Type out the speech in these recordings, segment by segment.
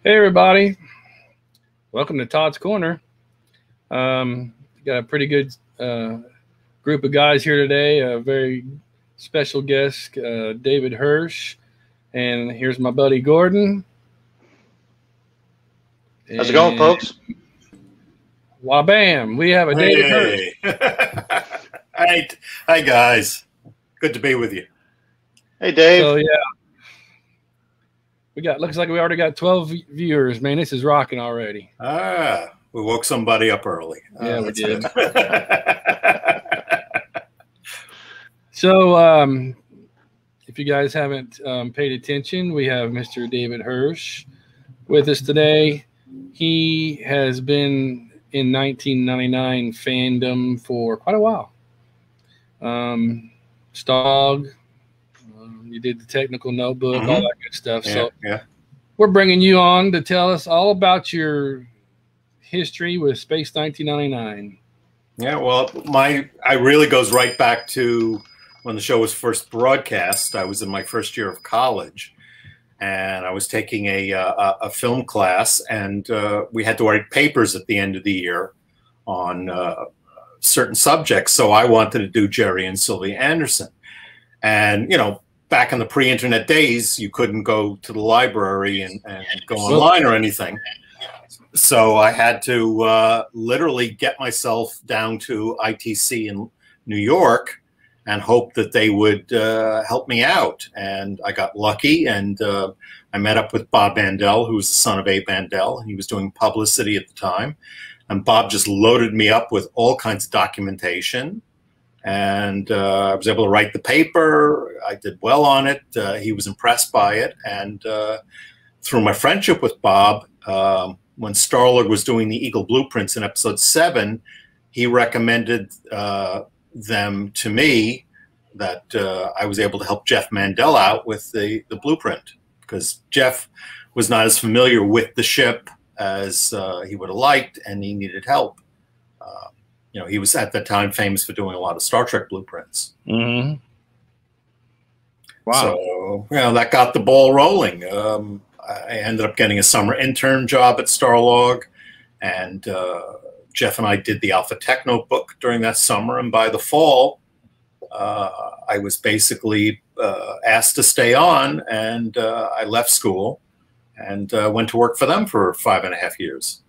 Hey everybody, welcome to Todd's Corner. Got a pretty good group of guys here today. A very special guest, David Hirsch, and here's my buddy Gordon. How's it going, folks? Wabam! We have a David Hirsch. Hi guys, good to be with you. Hey Dave. So yeah, looks like we already got 12 viewers. Man, this is rocking already. We woke somebody up early. Yeah, we did. So, if you guys haven't paid attention, we have Mr. David Hirsch with us today. He has been in 1999 fandom for quite a while. Stog, you did the technical notebook, all that good stuff. Yeah. We're bringing you on to tell us all about your history with Space 1999. Yeah, well, I really goes right back to when the show was first broadcast. I was in my first year of college, and I was taking a film class, and we had to write papers at the end of the year on certain subjects. So I wanted to do Jerry and Sylvia Anderson, and back in the pre-internet days, you couldn't go to the library and go online or anything. So I had to literally get myself down to ITC in New York and hope that they would help me out. And I got lucky, and I met up with Bob Bandel, who was the son of Abe Bandel. He was doing publicity at the time. And Bob just loaded me up with all kinds of documentation. And I was able to write the paper. I did well on it. He was impressed by it. And through my friendship with Bob, when Starlog was doing the Eagle Blueprints in episode 7, he recommended them to me, that I was able to help Jeff Mandel out with the blueprint, because Jeff was not as familiar with the ship as he would have liked, and he needed help. He was at that time famous for doing a lot of Star Trek blueprints. Mm-hmm. Wow. So, that got the ball rolling. I ended up getting a summer intern job at Starlog, and Jeff and I did the Alpha Tech Notebook during that summer. And by the fall, I was basically asked to stay on, and I left school and went to work for them for 5.5 years.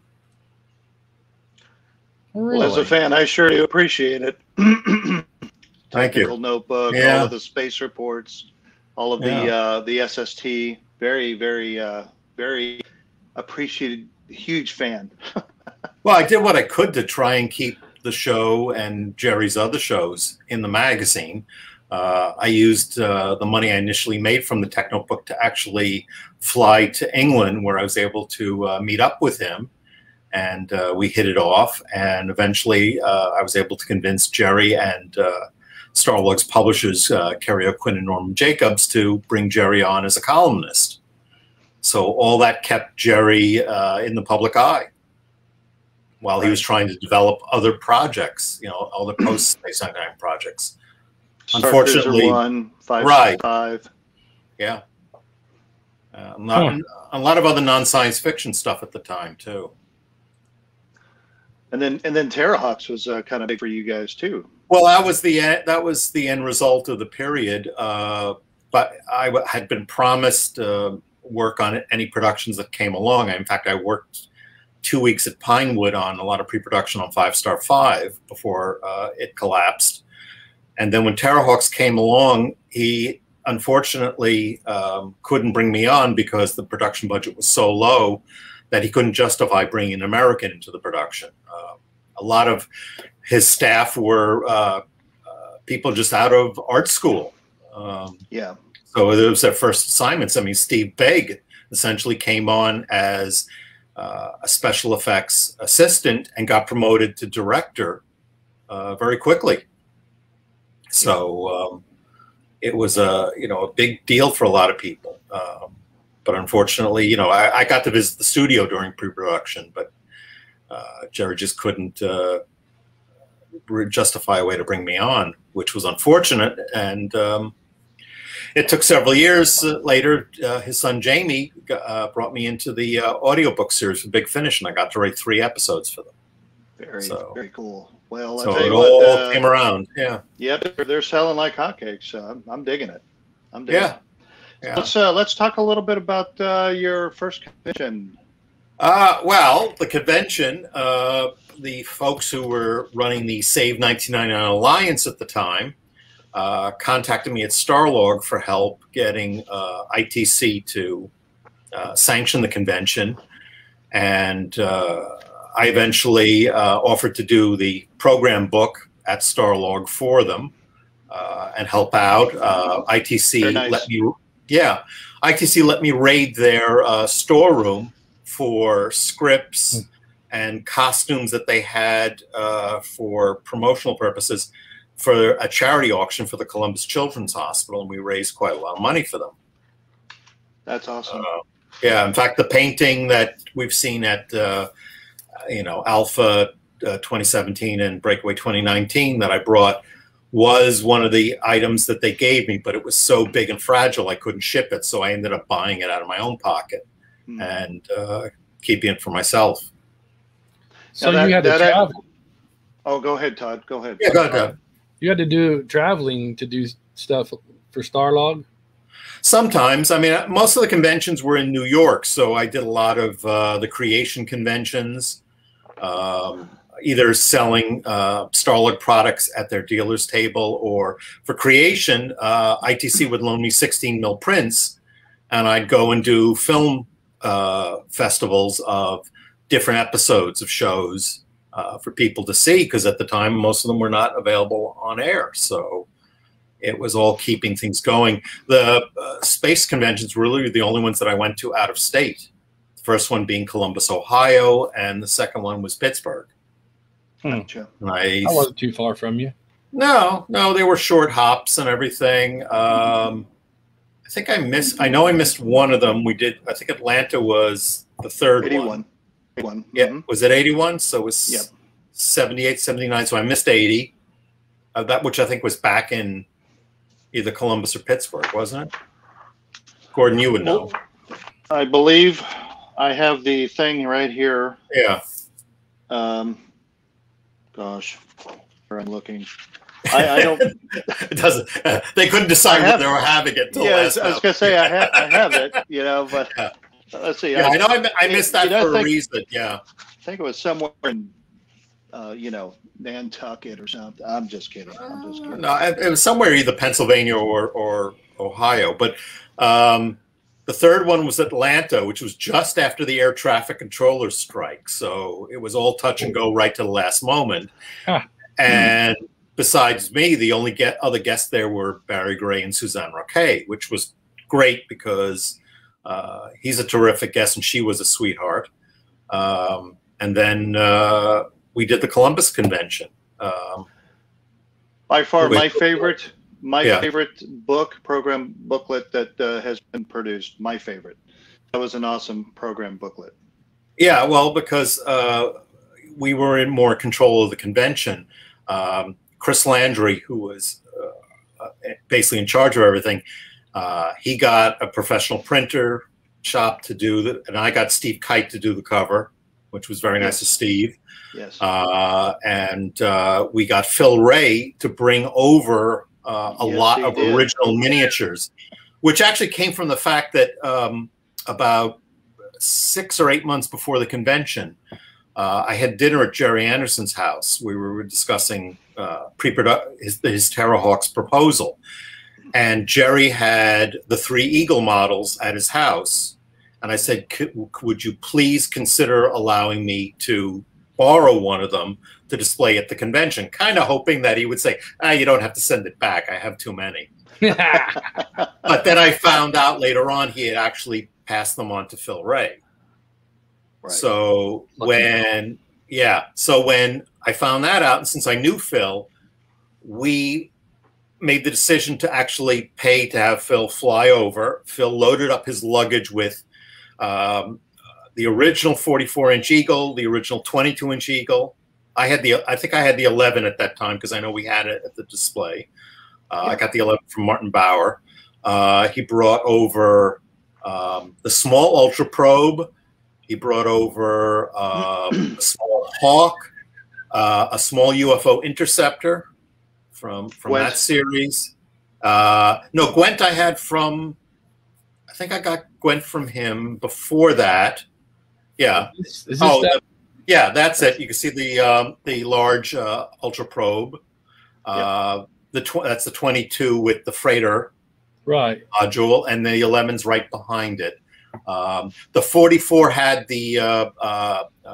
Well, as a fan, I sure do appreciate it. Thank you. Notebook, all of the space reports, all of the SST. Very, very, very appreciated. Huge fan. Well, I did what I could to try and keep the show and Jerry's other shows in the magazine. I used the money I initially made from the Tech Notebook to actually fly to England, where I was able to meet up with him. And we hit it off, and eventually I was able to convince Jerry and Starlog's publishers, Kerry O'Quinn and Norman Jacobs, to bring Jerry on as a columnist. So all that kept Jerry in the public eye while he was trying to develop other projects, other post-Space 99 projects. Unfortunately, 1, 565. Yeah. A lot of other non-science fiction stuff at the time too. And then Terrahawks was kind of big for you guys too. Well, that was the end result of the period. But I had been promised work on any productions that came along. In fact, I worked 2 weeks at Pinewood on a lot of pre-production on 5 Star 5 before it collapsed. And then when Terrahawks came along, he unfortunately couldn't bring me on because the production budget was so low that he couldn't justify bringing an American into the production. A lot of his staff were people just out of art school. So it was their first assignments. I mean, Steve Begg essentially came on as a special effects assistant and got promoted to director very quickly. So it was a big deal for a lot of people. But unfortunately, I got to visit the studio during pre-production, but Jerry just couldn't justify a way to bring me on, which was unfortunate. And it took several years later. His son Jamie brought me into the audiobook series for Big Finish, and I got to write 3 episodes for them. Very cool. Well, so I'll tell it you all came around. Yeah. Yep, they're selling like hotcakes. I'm digging it. I'm digging it. Yeah. Let's talk a little bit about your first convention. Well, the convention, the folks who were running the Save 1999 Alliance at the time contacted me at Starlog for help getting ITC to sanction the convention, and I eventually offered to do the program book at Starlog for them and help out. ITC let me, ITC let me raid their storeroom for scripts and costumes that they had for promotional purposes for a charity auction for the Columbus Children's Hospital, and we raised quite a lot of money for them. That's awesome. Yeah, in fact, the painting that we've seen at Alpha 2017 and Breakaway 2019 that I brought was one of the items that they gave me, but it was so big and fragile I couldn't ship it, so I ended up buying it out of my own pocket and keeping it for myself. So you had to travel. Oh, go ahead, Todd. Go ahead. Yeah, go ahead, Todd. You had to do traveling to do stuff for Starlog? Sometimes. I mean, most of the conventions were in New York, so I did a lot of the creation conventions, either selling Starlog products at their dealer's table, or for creation, ITC would loan me 16 mil prints, and I'd go and do film festivals of different episodes of shows for people to see, because at the time most of them were not available on air, so it was all keeping things going. The space conventions were really the only ones that I went to out of state. The first one being Columbus, Ohio, and the second one was Pittsburgh. Gotcha. I wasn't too far from you. No, they were short hops and everything. I know I missed one of them. I think Atlanta was the third 81. one. 81. Yeah, was it 81? So it was 78, 79. So I missed 80. That, which I think was back in either Columbus or Pittsburgh, wasn't it? Gordon, you would know. I believe I have the thing right here. Yeah. Gosh, where I'm looking. I don't. It doesn't. They couldn't decide when they were having it. Yeah, I was going to say I have it, but let's see. Yeah, I know I missed that for a reason. Yeah. I think it was somewhere in, Nantucket or something. I'm just kidding. No, it was somewhere either Pennsylvania or Ohio. But the third one was Atlanta, which was just after the air traffic controller strike. So it was all touch and go right to the last moment. Huh. And besides me, the only other guests there were Barry Gray and Suzanne Roquet, which was great because he's a terrific guest and she was a sweetheart. And then we did the Columbus convention. By far, my favorite program booklet that has been produced. My favorite. That was an awesome program booklet. Yeah, well, because we were in more control of the convention. Chris Landry, who was basically in charge of everything, he got a professional printer shop to do and I got Steve Kite to do the cover, which was very nice of Steve. Yes. And we got Phil Ray to bring over a lot of original miniatures, which actually came from the fact that about 6 or 8 months before the convention, I had dinner at Jerry Anderson's house. We were discussing his Terrahawks proposal. And Jerry had the 3 Eagle models at his house. And I said, would you please consider allowing me to borrow one of them to display at the convention? Kind of hoping that he would say, you don't have to send it back. I have too many. But then I found out later on he had actually passed them on to Phil Ray. Right. So when I found that out, and since I knew Phil, we made the decision to actually pay to have Phil fly over. Phil loaded up his luggage with the original 44-inch Eagle, the original 22-inch Eagle. I think I had the 11 at that time because I know we had it at the display. I got the 11 from Martin Bauer. He brought over the small Ultra Probe. He brought over a small Hawk, a small UFO Interceptor from that series. No, Gwent I had from, I think I got Gwent from him before that. Yeah. Is this that? Yeah, that's it. You can see the large Ultra Probe. That's the 22 with the freighter module, and the 11's right behind it. The 44 had the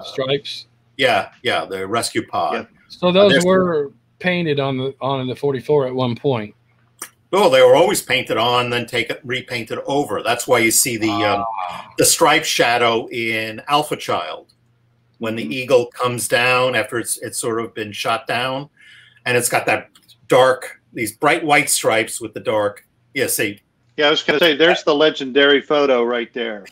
stripes. Yeah, the rescue pod. Yep. So those were painted on the 44 at one point. Oh, they were always painted on, then repainted over. That's why you see the stripe shadow in Alpha Child when the eagle comes down after it's sort of been shot down, and it's got that dark, these bright white stripes with the dark. Yeah, see. Yeah, I was going to say, there's the legendary photo right there.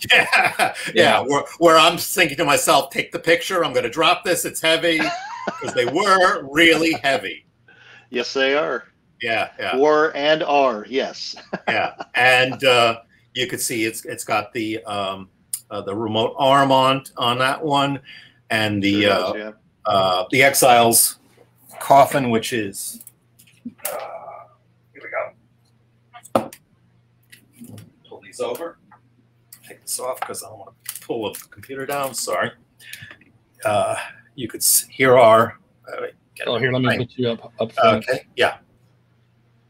Yeah. Where I'm thinking to myself, take the picture. I'm going to drop this. It's heavy, because they were really heavy. Yes, they are. Yeah. Were and are, yes. Yeah, and you could see it's got the remote arm on that one, and the Exile's coffin, which is here we go. Pull these over. Take this off because I don't want to pull the computer down. Sorry. You could here are. Here, let me put you up front. Okay. Yeah.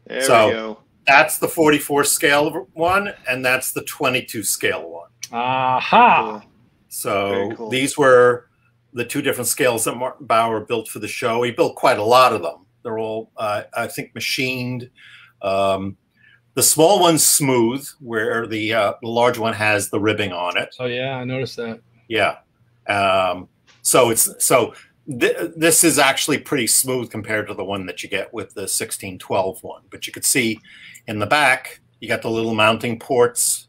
There we go. That's the 44 scale one, and that's the 22 scale one. Aha! So cool. These were the two different scales that Martin Bauer built for the show. He built quite a lot of them. They're all, I think, machined. The small one's smooth, where the large one has the ribbing on it. Oh yeah, I noticed that. Yeah. This is actually pretty smooth compared to the one that you get with the 1612 one. But you could see in the back, you got the little mounting ports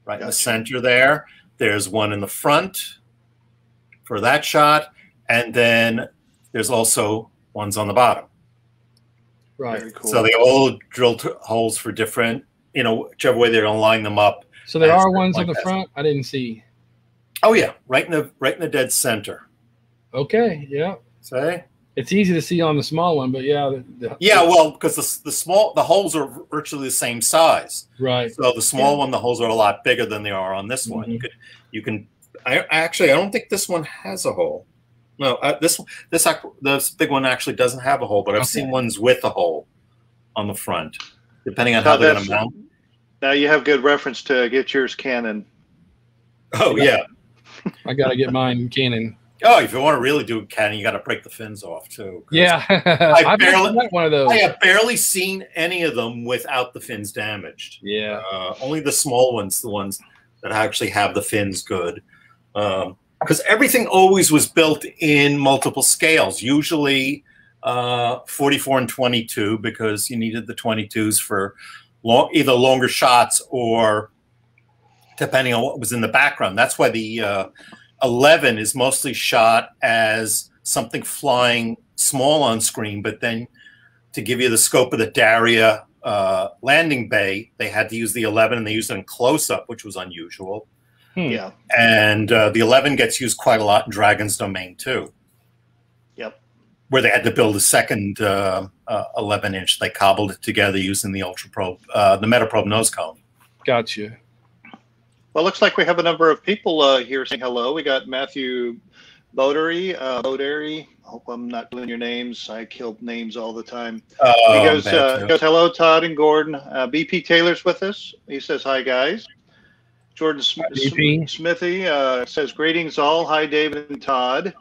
right in the center there. There's one in the front for that shot. And then there's also ones on the bottom. Right. Very cool. So they all drilled holes for different, whichever way they're going to line them up. So there are ones on the front I didn't see. Oh, yeah. Right in the dead center. Okay, yeah. Say it's easy to see on the small one, but yeah. Well, because the holes are virtually the same size. Right. So the small one, the holes are a lot bigger than they are on this one. You can. I don't think this one has a hole. No, this big one actually doesn't have a hole, but I've seen ones with a hole on the front, depending on how they're going to mount. Now you have good reference to get yours Canon. Oh yeah. I got to get mine Canon. Oh, if you want to really do Canon, you got to break the fins off too. Yeah, I've barely got one of those. I have barely seen any of them without the fins damaged. Yeah, only the small ones, the ones that actually have the fins good. Because everything always was built in multiple scales, usually 44 and 22, because you needed the 22s for either longer shots or depending on what was in the background. That's why the 11 is mostly shot as something flying small on screen, but then to give you the scope of the Daria landing bay, they had to use the 11, and they used it in close-up, which was unusual. Yeah. And the 11 gets used quite a lot in Dragon's Domain too. Yep. Where they had to build a second 11-inch. They cobbled it together using the Ultra Probe, the Metaprobe nose cone. Gotcha. Well, looks like we have a number of people here saying hello. We got Matthew Bodary. I hope I'm not doing your names. I kill names all the time. He goes, hello, Todd and Gordon. BP Taylor's with us. He says, hi, guys. Jordan Smithy says, greetings all. Hi, David and Todd.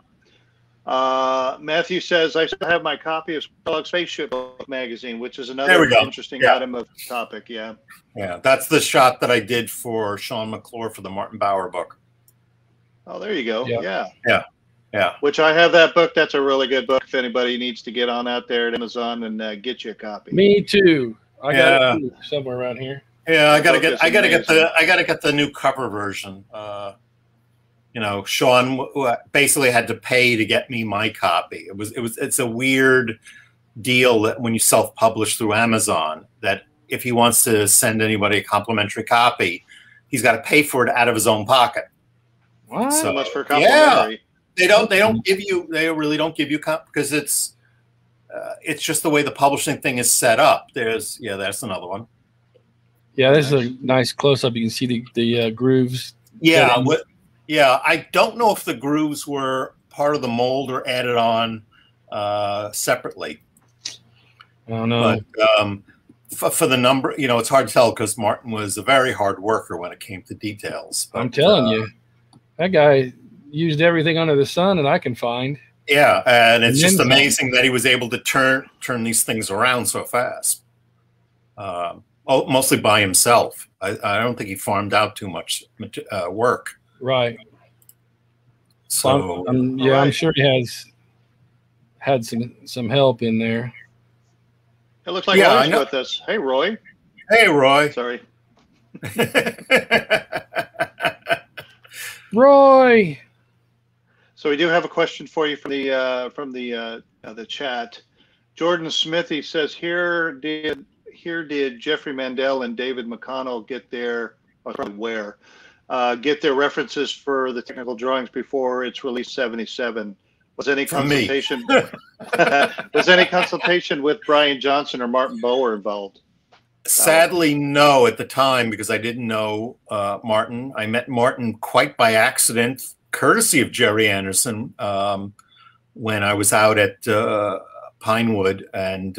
Matthew says, I still have my copy of Spaceship magazine, which is another interesting item of topic. Yeah. Yeah, that's the shot that I did for Sean McClure for the Martin Bauer book. Oh, there you go. Yeah. Which I have that book. That's a really good book. If anybody needs to get on out there at Amazon and get you a copy. Me too. I got it somewhere around here. Yeah, I gotta get the new cover version. Sean basically had to pay to get me my copy. It's a weird deal that when you self-publish through Amazon, that if he wants to send anybody a complimentary copy, he's got to pay for it out of his own pocket. What? So much for complimentary. Yeah, they really don't give you because it's just the way the publishing thing is set up. That's another one. Yeah, this is a nice close up. You can see the grooves. Yeah, I don't know if the grooves were part of the mold or added on separately. I don't know. But for the number, it's hard to tell because Martin was a very hard worker when it came to details. But, I'm telling you, that guy used everything under the sun that I can find. Yeah, and it's just amazing that he was able to turn these things around so fast. Mostly by himself. I don't think he farmed out too much work. Right. So I'm sure he has had some help in there. It looks like Roy's with us. Hey, Roy. Hey, Roy. Sorry. Roy. So we do have a question for you from the chat. Jordan Smithy says, here did Jeffrey Mandel and David McConnell get their references for the technical drawings before its release 77? Was any consultation with Brian Johnson or Martin Bower involved? Sadly, no, at the time, because I didn't know Martin. I met Martin quite by accident, courtesy of Jerry Anderson, when I was out at Pinewood, and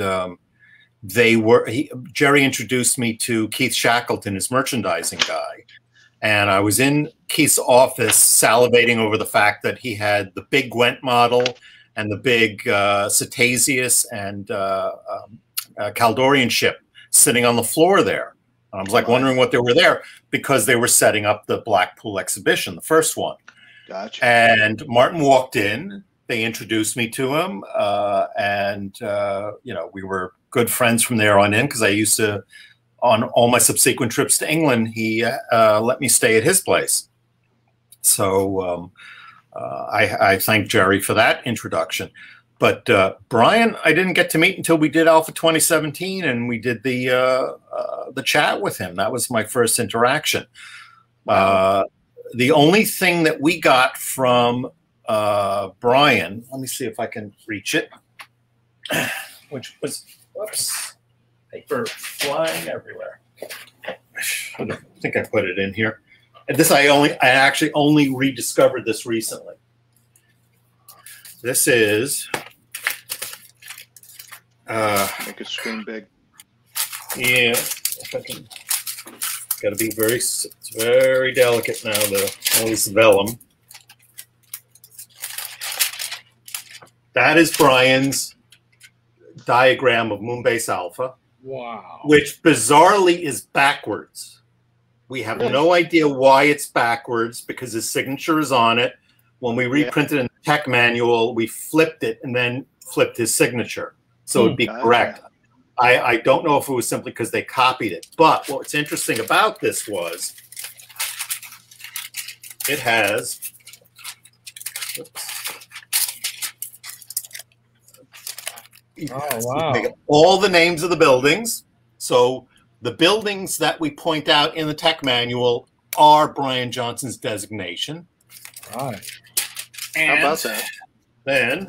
Jerry introduced me to Keith Shackleton, his merchandising guy. And I was in Keith's office salivating over the fact that he had the big Gwent model and the big Cetasius and Caldorian ship sitting on the floor there. And I was like wondering what they were there because they were setting up the Blackpool exhibition, the first one. Gotcha. And Martin walked in. They introduced me to him. We were good friends from there on in because I used to, on all my subsequent trips to England, he let me stay at his place. So I thank Jerry for that introduction. But Brian, I didn't get to meet until we did Alpha 2017, and we did the chat with him. That was my first interaction. Wow. The only thing that we got from Brian, let me see if I can reach it, which was, whoops, paper flying everywhere. I think I put it in here. And this I actually only rediscovered this recently. This is make it screen big. Yeah, if I can. Got to be it's very delicate now, all this vellum. That is Brian's diagram of Moonbase Alpha. Wow. Which bizarrely is backwards. We have no idea why it's backwards because his signature is on it. When we reprinted in the tech manual, we flipped it and then flipped his signature. So it'd be correct. I don't know if it was simply because they copied it. But what's interesting about this was it has all the names of the buildings. So the buildings that we point out in the tech manual are Brian Johnson's designation. Right. And how about that? Then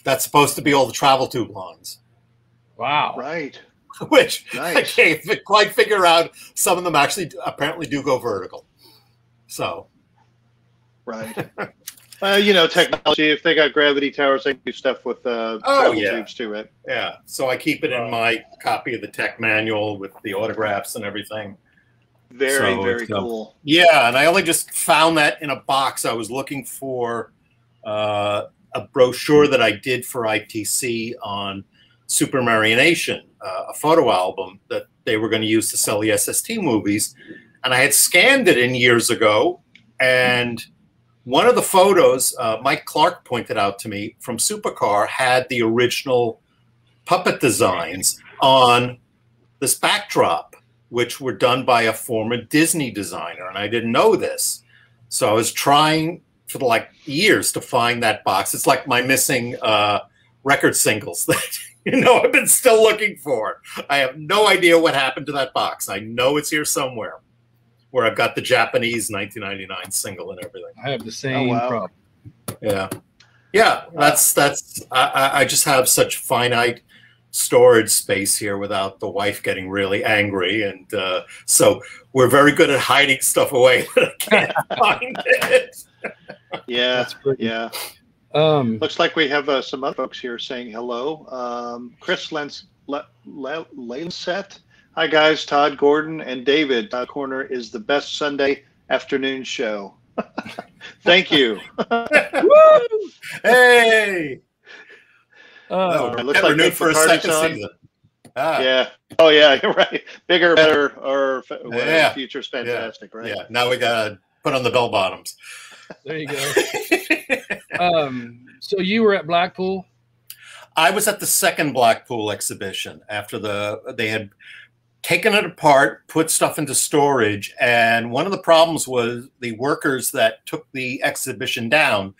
that's supposed to be all the travel tube lines. Wow. Right. Which nice. I can't quite figure out. Some of them actually apparently do go vertical. So. Right. Technology, if they got gravity towers, they can do stuff with travel tubes too, right? Yeah. So I keep it in my copy of the tech manual with the autographs and everything. Very cool. Yeah, and I only just found that in a box. I was looking for a brochure that I did for ITC on Supermarionation, a photo album that they were going to use to sell the SST movies. And I had scanned it in years ago, and one of the photos, Mike Clark pointed out to me from Supercar, had the original puppet designs on this backdrop, which were done by a former Disney designer. And I didn't know this. So I was trying for years to find that box. It's like my missing record singles that I've been still looking for it. I have no idea what happened to that box. I know it's here somewhere, where I've got the Japanese 1999 single and everything. I have the same problem. Yeah. Yeah, I just have such finite storage space here without the wife getting really angry, and so we're very good at hiding stuff away that I can't find it. Yeah, yeah. Looks like we have some other folks here saying hello. Chris Lancet. Hi guys, Todd, Gordon, and David. Todd Corner is the best Sunday afternoon show. Thank you. Woo! Hey. It looks like new for a second season. Yeah. Oh yeah, you're right. Bigger, better, or whatever. Future's fantastic, right? Yeah. Now we gotta put on the bell bottoms. There you go. So you were at Blackpool? I was at the second Blackpool exhibition after they had taken it apart, put stuff into storage, and one of the problems was the workers that took the exhibition down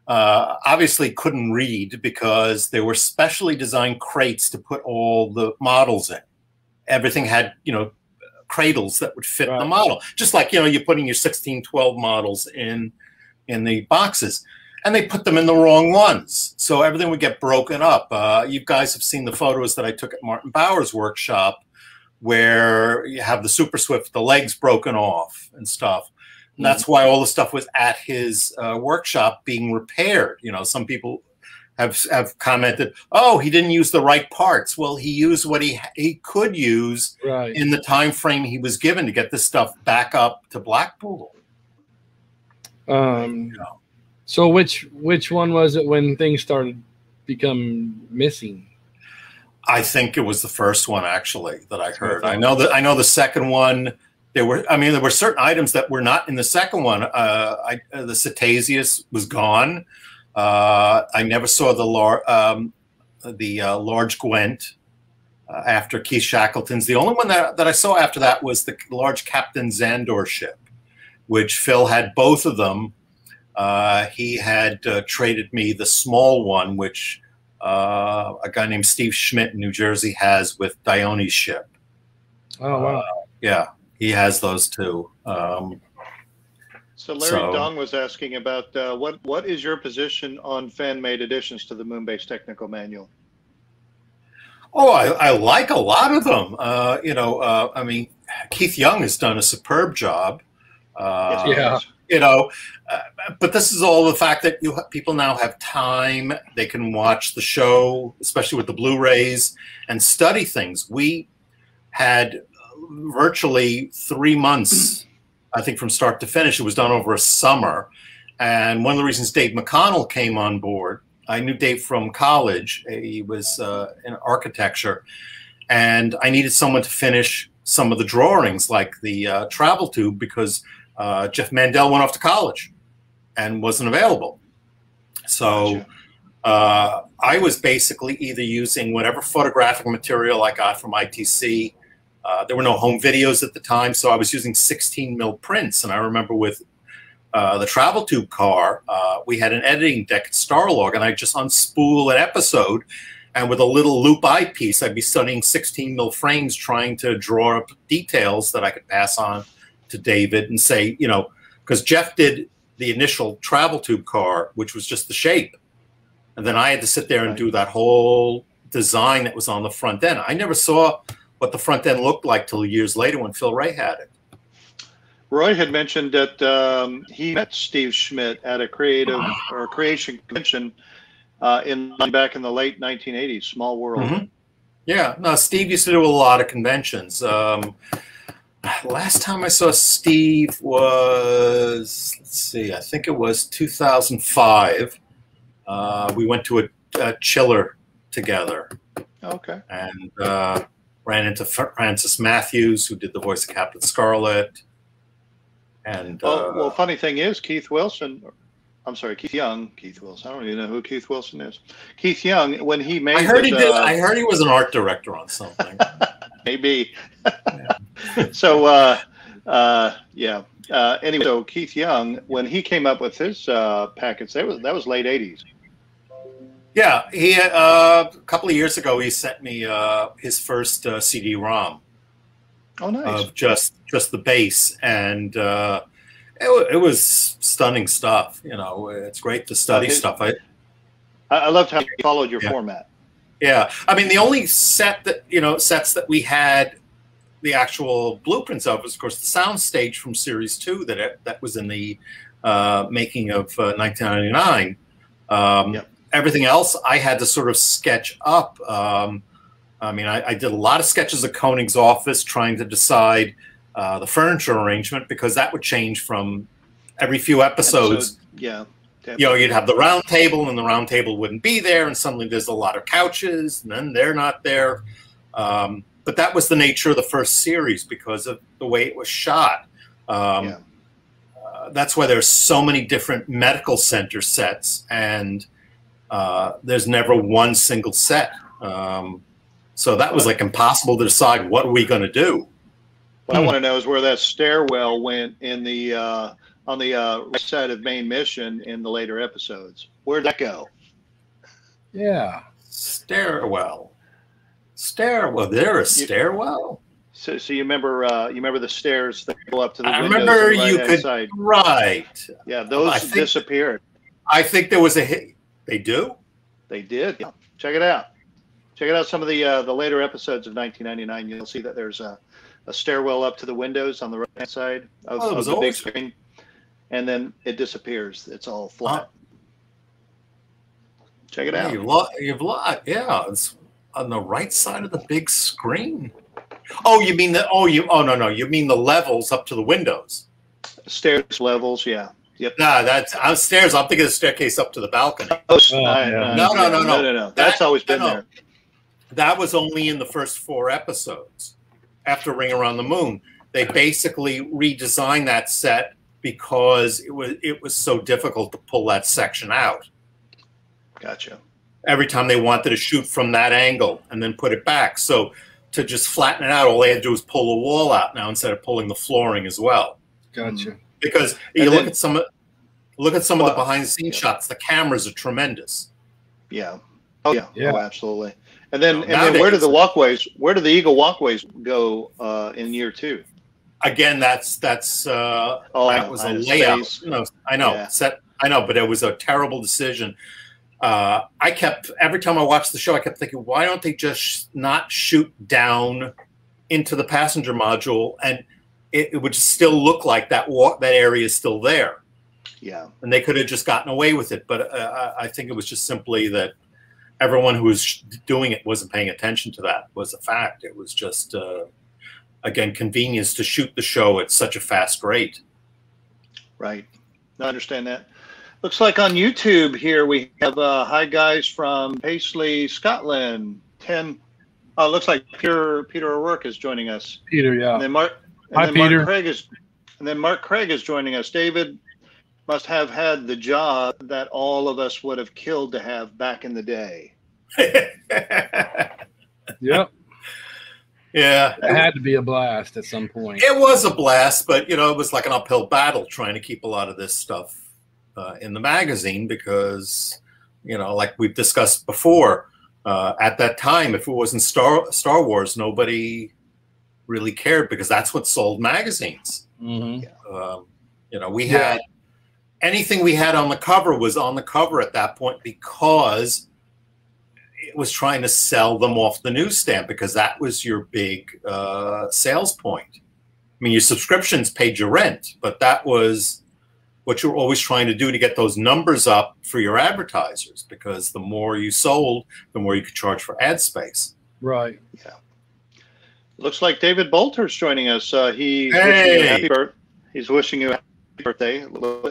obviously couldn't read because they were specially designed crates to put all the models in. Everything had, cradles that would fit the model, just like you're putting your 1612 models in the boxes, and they put them in the wrong ones, so everything would get broken up. You guys have seen the photos that I took at Martin Bauer's workshop, where you have the Super Swift, the legs broken off and stuff. And that's why all the stuff was at his workshop being repaired. Some people have commented, oh, he didn't use the right parts. Well, he used what he could use in the time frame he was given to get this stuff back up to Blackpool. So which one was it when things started become missing? I think it was the first one actually that I heard. I know the second one. There were certain items that were not in the second one. The Cetasius was gone. I never saw the large Gwent after Keith Shackleton's. The only one that I saw after that was the large Captain Zandor ship, which Phil had both of them. He had traded me the small one, which a guy named Steve Schmidt in New Jersey has with Dione's ship. Oh, wow. Yeah, he has those too. So Larry Dong was asking about what is your position on fan-made additions to the Moonbase Technical Manual? Oh, I like a lot of them. I mean, Keith Young has done a superb job. But this is all the fact that people now have time. They can watch the show, especially with the Blu-rays, and study things. We had virtually 3 months, I think, from start to finish. It was done over a summer. And one of the reasons Dave McConnell came on board, I knew Dave from college. He was in architecture. And I needed someone to finish some of the drawings, like the travel tube, because Jeff Mandel went off to college and wasn't available. So I was basically either using whatever photographic material I got from ITC. There were no home videos at the time, so I was using 16 mil prints. And I remember with the travel tube car, we had an editing deck at Starlog, and I just unspool an episode, and with a little loop eyepiece, I'd be studying 16 mil frames, trying to draw up details that I could pass on to David and say, because Jeff did the initial travel tube car, which was just the shape. And then I had to sit there and do that whole design that was on the front end. I never saw what the front end looked like till years later when Phil Ray had it. Roy had mentioned that he met Steve Schmidt at a creation convention back in the late 1980s, Small World. Mm-hmm. Yeah, no, Steve used to do a lot of conventions. Last time I saw Steve was, let's see, I think it was 2005. We went to a chiller together. Okay. And ran into Francis Matthews, who did the voice of Captain Scarlet. And well, funny thing is, Keith Young. Keith Wilson. I don't even know who Keith Wilson is. Keith Young, when he made, I heard he was an art director on something. Maybe. So, anyway, so Keith Young, when he came up with his packets, that was late 80s. Yeah, he a couple of years ago he sent me his first CD-ROM. Oh, nice. Of just the bass, and it was stunning stuff. You know, it's great to study stuff. I loved how you followed your format. Yeah, I mean, the only sets that we had the actual blueprints of was, of course, the sound stage from Series 2 that was in the making of 1999. Yep. Everything else I had to sort of sketch up. I mean, I did a lot of sketches of Koenig's office trying to decide the furniture arrangement, because that would change from every few episodes. Yeah. Definitely. You know, you'd have the round table, and the round table wouldn't be there, and suddenly there's a lot of couches, and then they're not there. But that was the nature of the first series because of the way it was shot. That's why there's so many different medical center sets, and there's never one single set. So that was like impossible to decide, what are we going to do? What I want to know is where that stairwell went in the on the right side of main mission in the later episodes. Where'd that go? Yeah, stairwell. There a stairwell? So you remember the stairs that go up to the windows? I remember you could side. Right. Yeah, those disappeared. I think there was a hit. They do. They did. Yeah. Check it out. Check out some of the later episodes of 1999. You'll see that there's a stairwell up to the windows on the right hand side of the big screen, and then it disappears. It's all flat. Check it out. It's on the right side of the big screen. Oh, you mean the? No, you mean the levels up to the windows. Stairs levels, yeah. Yep. Nah, that's upstairs. I'm thinking of the staircase up to the balcony. No. That's always been there. That was only in the first 4 episodes. After Ring Around the Moon, they basically redesigned that set because it was so difficult to pull that section out. Gotcha. Every time they wanted to shoot from that angle and then put it back. So to just flatten it out, all they had to do was pull the wall out now instead of pulling the flooring as well. Gotcha. Because look at some of the behind the scenes shots. The cameras are tremendous. Yeah. Oh yeah. Oh, absolutely. And then where do the Eagle walkways go in year 2? Again, that was a layout. No, I know. Yeah. I know, but it was a terrible decision. Every time I watched the show, I kept thinking, why don't they just not shoot down into the passenger module, and it would still look like that area is still there. Yeah. And they could have just gotten away with it. But I think it was just simply that everyone who was doing it wasn't paying attention to that was a fact. It was just, again, convenience to shoot the show at such a fast rate. Right. I understand that. Looks like on YouTube here we have hi guys from Paisley, Scotland. Looks like Peter O'Rourke is joining us. Peter, yeah. And then Mark Craig is joining us. David must have had the job that all of us would have killed to have back in the day. Yep. Yeah. It had to be a blast at some point. It was a blast, but it was like an uphill battle trying to keep a lot of this stuff in the magazine because, like we've discussed before, at that time, if it wasn't Star Wars, nobody really cared because that's what sold magazines. Mm-hmm. We had anything we had on the cover was on the cover at that point because it was trying to sell them off the newsstand because that was your big sales point. I mean, your subscriptions paid your rent, but that was what you're always trying to do to get those numbers up for your advertisers because the more you sold, the more you could charge for ad space. Right. Yeah. Looks like David Bolter's joining us. He's wishing you a happy birthday.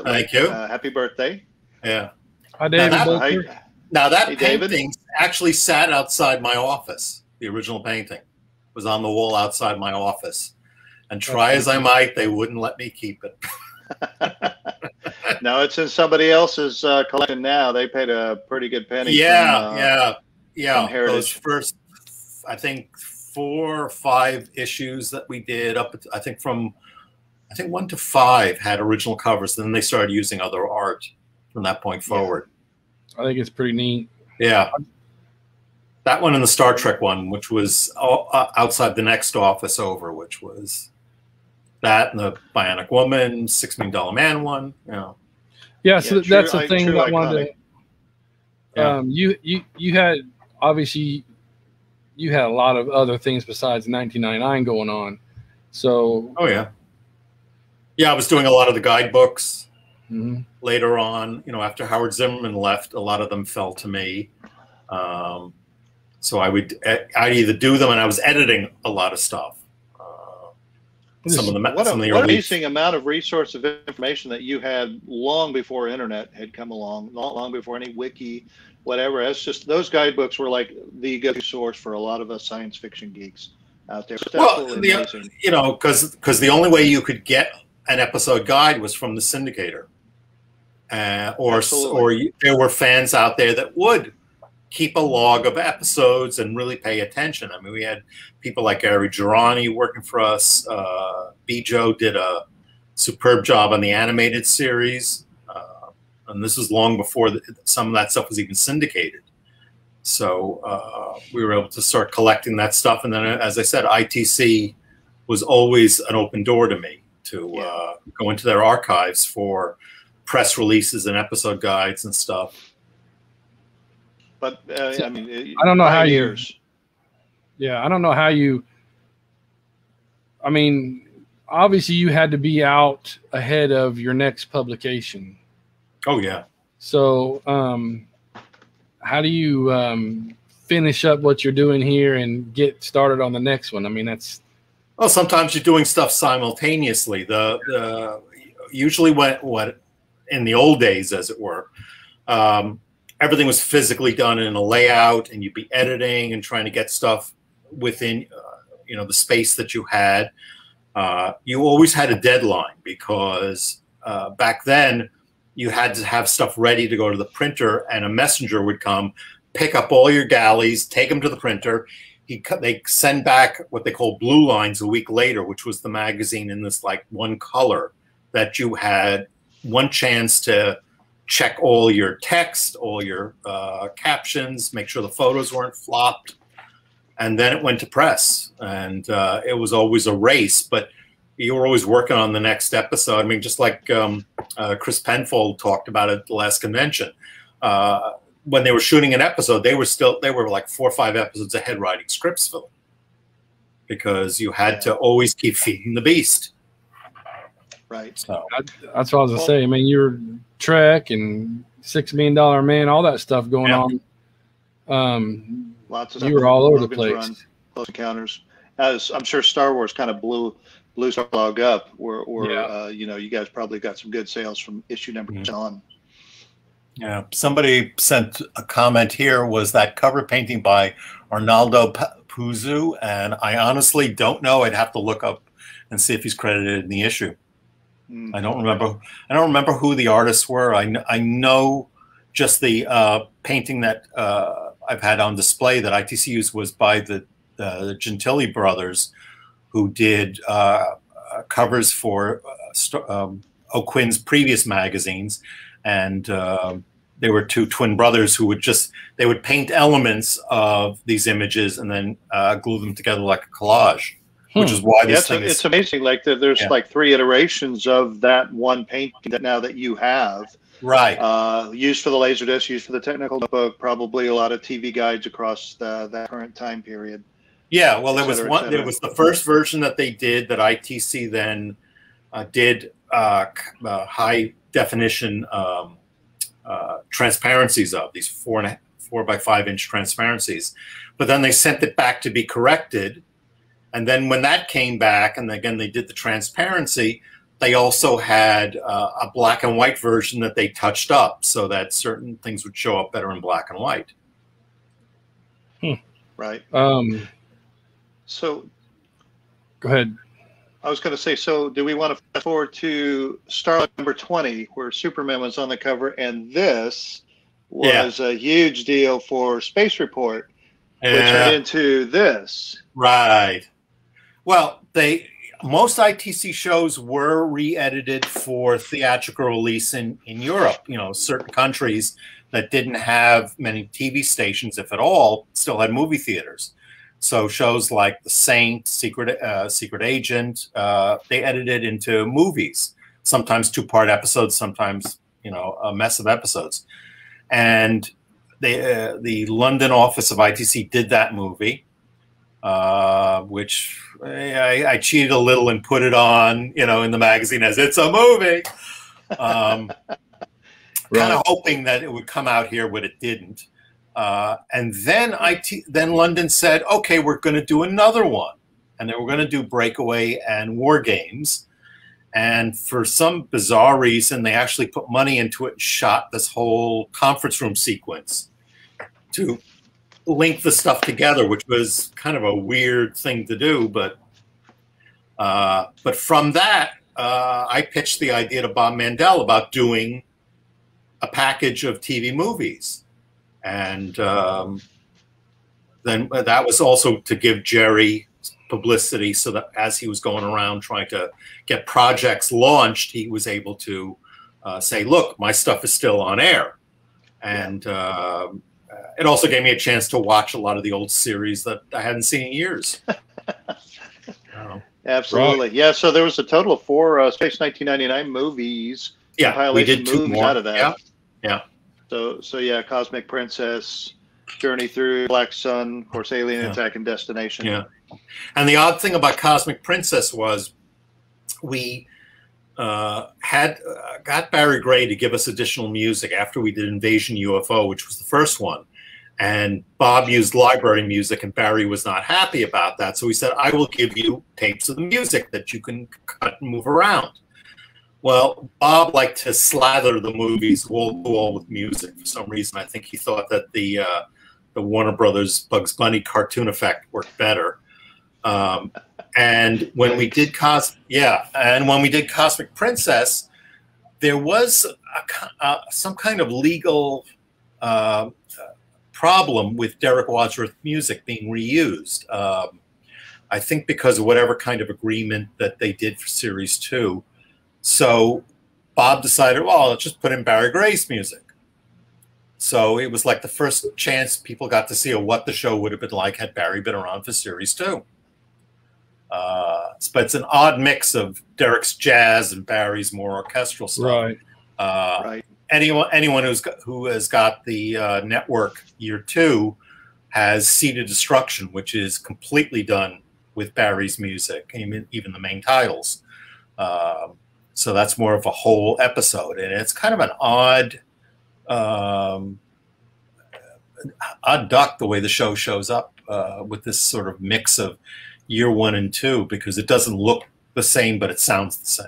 Thank you. Happy birthday. Yeah. Hi, David Bolter. Now that painting actually sat outside my office. The original painting was on the wall outside my office. And try as I might, they wouldn't let me keep it. No, it's in somebody else's collection now. They paid a pretty good penny. Yeah. Those first, I think, 4 or 5 issues that we did up. I think 1 to 5 had original covers. Then they started using other art from that point forward. I think it's pretty neat. Yeah. That one and the Star Trek one, which was outside the next office over, which was that and the Bionic Woman, $6 Million Man one. Yeah, so true, that's the thing that I wanted to. You had obviously you had a lot of other things besides 1999 going on. So I was doing a lot of the guidebooks. Later on, after Howard Zimmerman left, a lot of them fell to me. So I'd either do them, and I was editing a lot of stuff. What an amazing amount of resource of information that you had long before internet had come along, not long before any wiki, whatever. It's just those guidebooks were like the go-to source for a lot of us science fiction geeks out there. Well, because the only way you could get an episode guide was from the syndicator, or there were fans out there that would keep a log of episodes and really pay attention. I mean, we had people like Gary Girani working for us. Bijo did a superb job on the animated series. And this was long before some of that stuff was even syndicated. So we were able to start collecting that stuff. And then, as I said, ITC was always an open door to me to go into their archives for press releases and episode guides and stuff. But I mean, I don't know how you. Yeah, I don't know how you. I mean, obviously, you had to be out ahead of your next publication. Oh yeah. So, how do you finish up what you're doing here and get started on the next one? I mean, that's. Well, sometimes you're doing stuff simultaneously. Usually what in the old days, as it were. Everything was physically done in a layout, and you'd be editing and trying to get stuff within, the space that you had. You always had a deadline because back then you had to have stuff ready to go to the printer, and a messenger would come, pick up all your galleys, take them to the printer. They send back what they call blue lines a week later, which was the magazine in this like one color that you had one chance to check all your text, all your captions, make sure the photos weren't flopped. And then it went to press. And it was always a race, but you were always working on the next episode. I mean, just like Chris Penfold talked about at the last convention. When they were shooting an episode, they were like 4 or 5 episodes ahead writing scripts for them. Because you had to always keep feeding the beast. Right. So that's what I was going to say. I mean, you're Trek and $6 Million Man, all that stuff going on. Lots of you were all over the place. Run, Close Encounters, as I'm sure Star Wars kind of blew Starlog up. Where you guys probably got some good sales from issue number 10 on. Yeah, somebody sent a comment here. Was that cover painting by Arnaldo Puzu? And I honestly don't know. I'd have to look up and see if he's credited in the issue. I don't remember who the artists were. I know just the painting that I've had on display that ITC used was by the Gentili brothers, who did covers for O'Quinn's previous magazines, and they were 2 twin brothers who would paint elements of these images and then glue them together like a collage. Which is why this thing is. It's amazing. Like there's like 3 iterations of that one painting that you have. Right. Used for the Laserdisc, used for the technical notebook, probably a lot of TV guides across that current time period. Yeah. Well, there was one. There was the first version that they did that ITC then did high definition transparencies of these 4 by 5 inch transparencies, but then they sent it back to be corrected. And then when that came back, and again, they did the transparency, they also had a black and white version that they touched up so that certain things would show up better in black and white. Right. So go ahead. I was going to say, so do we want to fast forward to Starlog number 20, where Superman was on the cover, and this was a huge deal for Space Report, which turned into this. Right. Well, most ITC shows were re-edited for theatrical release in Europe. You know, certain countries that didn't have many TV stations, if at all, still had movie theaters. So shows like The Saint, Secret Agent, they edited into movies. Sometimes 2-part episodes, sometimes, you know, a mess of episodes. And they, the London office of ITC did that movie, which I cheated a little and put it on, you know, in the magazine as it's a movie. Kind of hoping that it would come out here, but it didn't. And then London said, okay, we're going to do another one. And then we're going to do Breakaway and War Games. And for some bizarre reason, they actually put money into it and shot this whole conference room sequence to link the stuff together, which was kind of a weird thing to do. But from that, I pitched the idea to Bob Mandel about doing a package of TV movies. And then that was also to give Jerry publicity so that as he was going around trying to get projects launched, he was able to say, look, my stuff is still on air. And it also gave me a chance to watch a lot of the old series that I hadn't seen in years. Absolutely. Right. Yeah, so there was a total of 4 Space 1999 movies. Yeah, we did 2 more out of that. Yeah. Yeah. So yeah, Cosmic Princess, Journey Through, Black Sun, of course, Alien Attack and Destination. Yeah. And the odd thing about Cosmic Princess was we got Barry Gray to give us additional music after we did Invasion UFO, which was the first one. And Bob used library music, and Barry was not happy about that. So he said, I will give you tapes of the music that you can cut and move around. Well, Bob liked to slather the movies wall to wall with music. For some reason, I think he thought that the Warner Brothers Bugs Bunny cartoon effect worked better. And when we did Cosmic Princess, there was some kind of legal problem with Derek Wadsworth music being reused. I think because of whatever kind of agreement that they did for Series 2. So Bob decided, well, let's just put in Barry Gray's music. So it was like the first chance people got to see what the show would have been like had Barry been around for Series 2. But it's an odd mix of Derek's jazz and Barry's more orchestral stuff. Right. Right. Anyone who has got the network year 2 has Seed of Destruction, which is completely done with Barry's music, even the main titles. So that's more of a whole episode, and it's kind of an odd duck the way the show shows up with this sort of mix of year 1 and 2, because it doesn't look the same, but it sounds the same.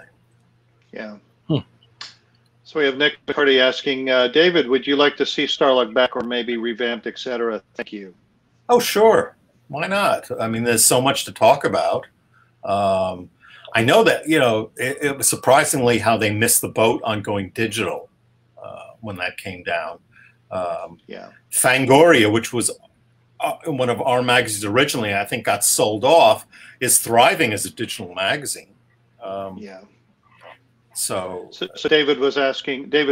Yeah. So we have Nick McCarty asking, David, would you like to see Starlog back or maybe revamped, etc.? Thank you. Oh, sure. Why not? I mean, there's so much to talk about. I know that, you know, it was surprisingly how they missed the boat on going digital when that came down. Fangoria, which was one of our magazines originally, I think got sold off, is thriving as a digital magazine. So David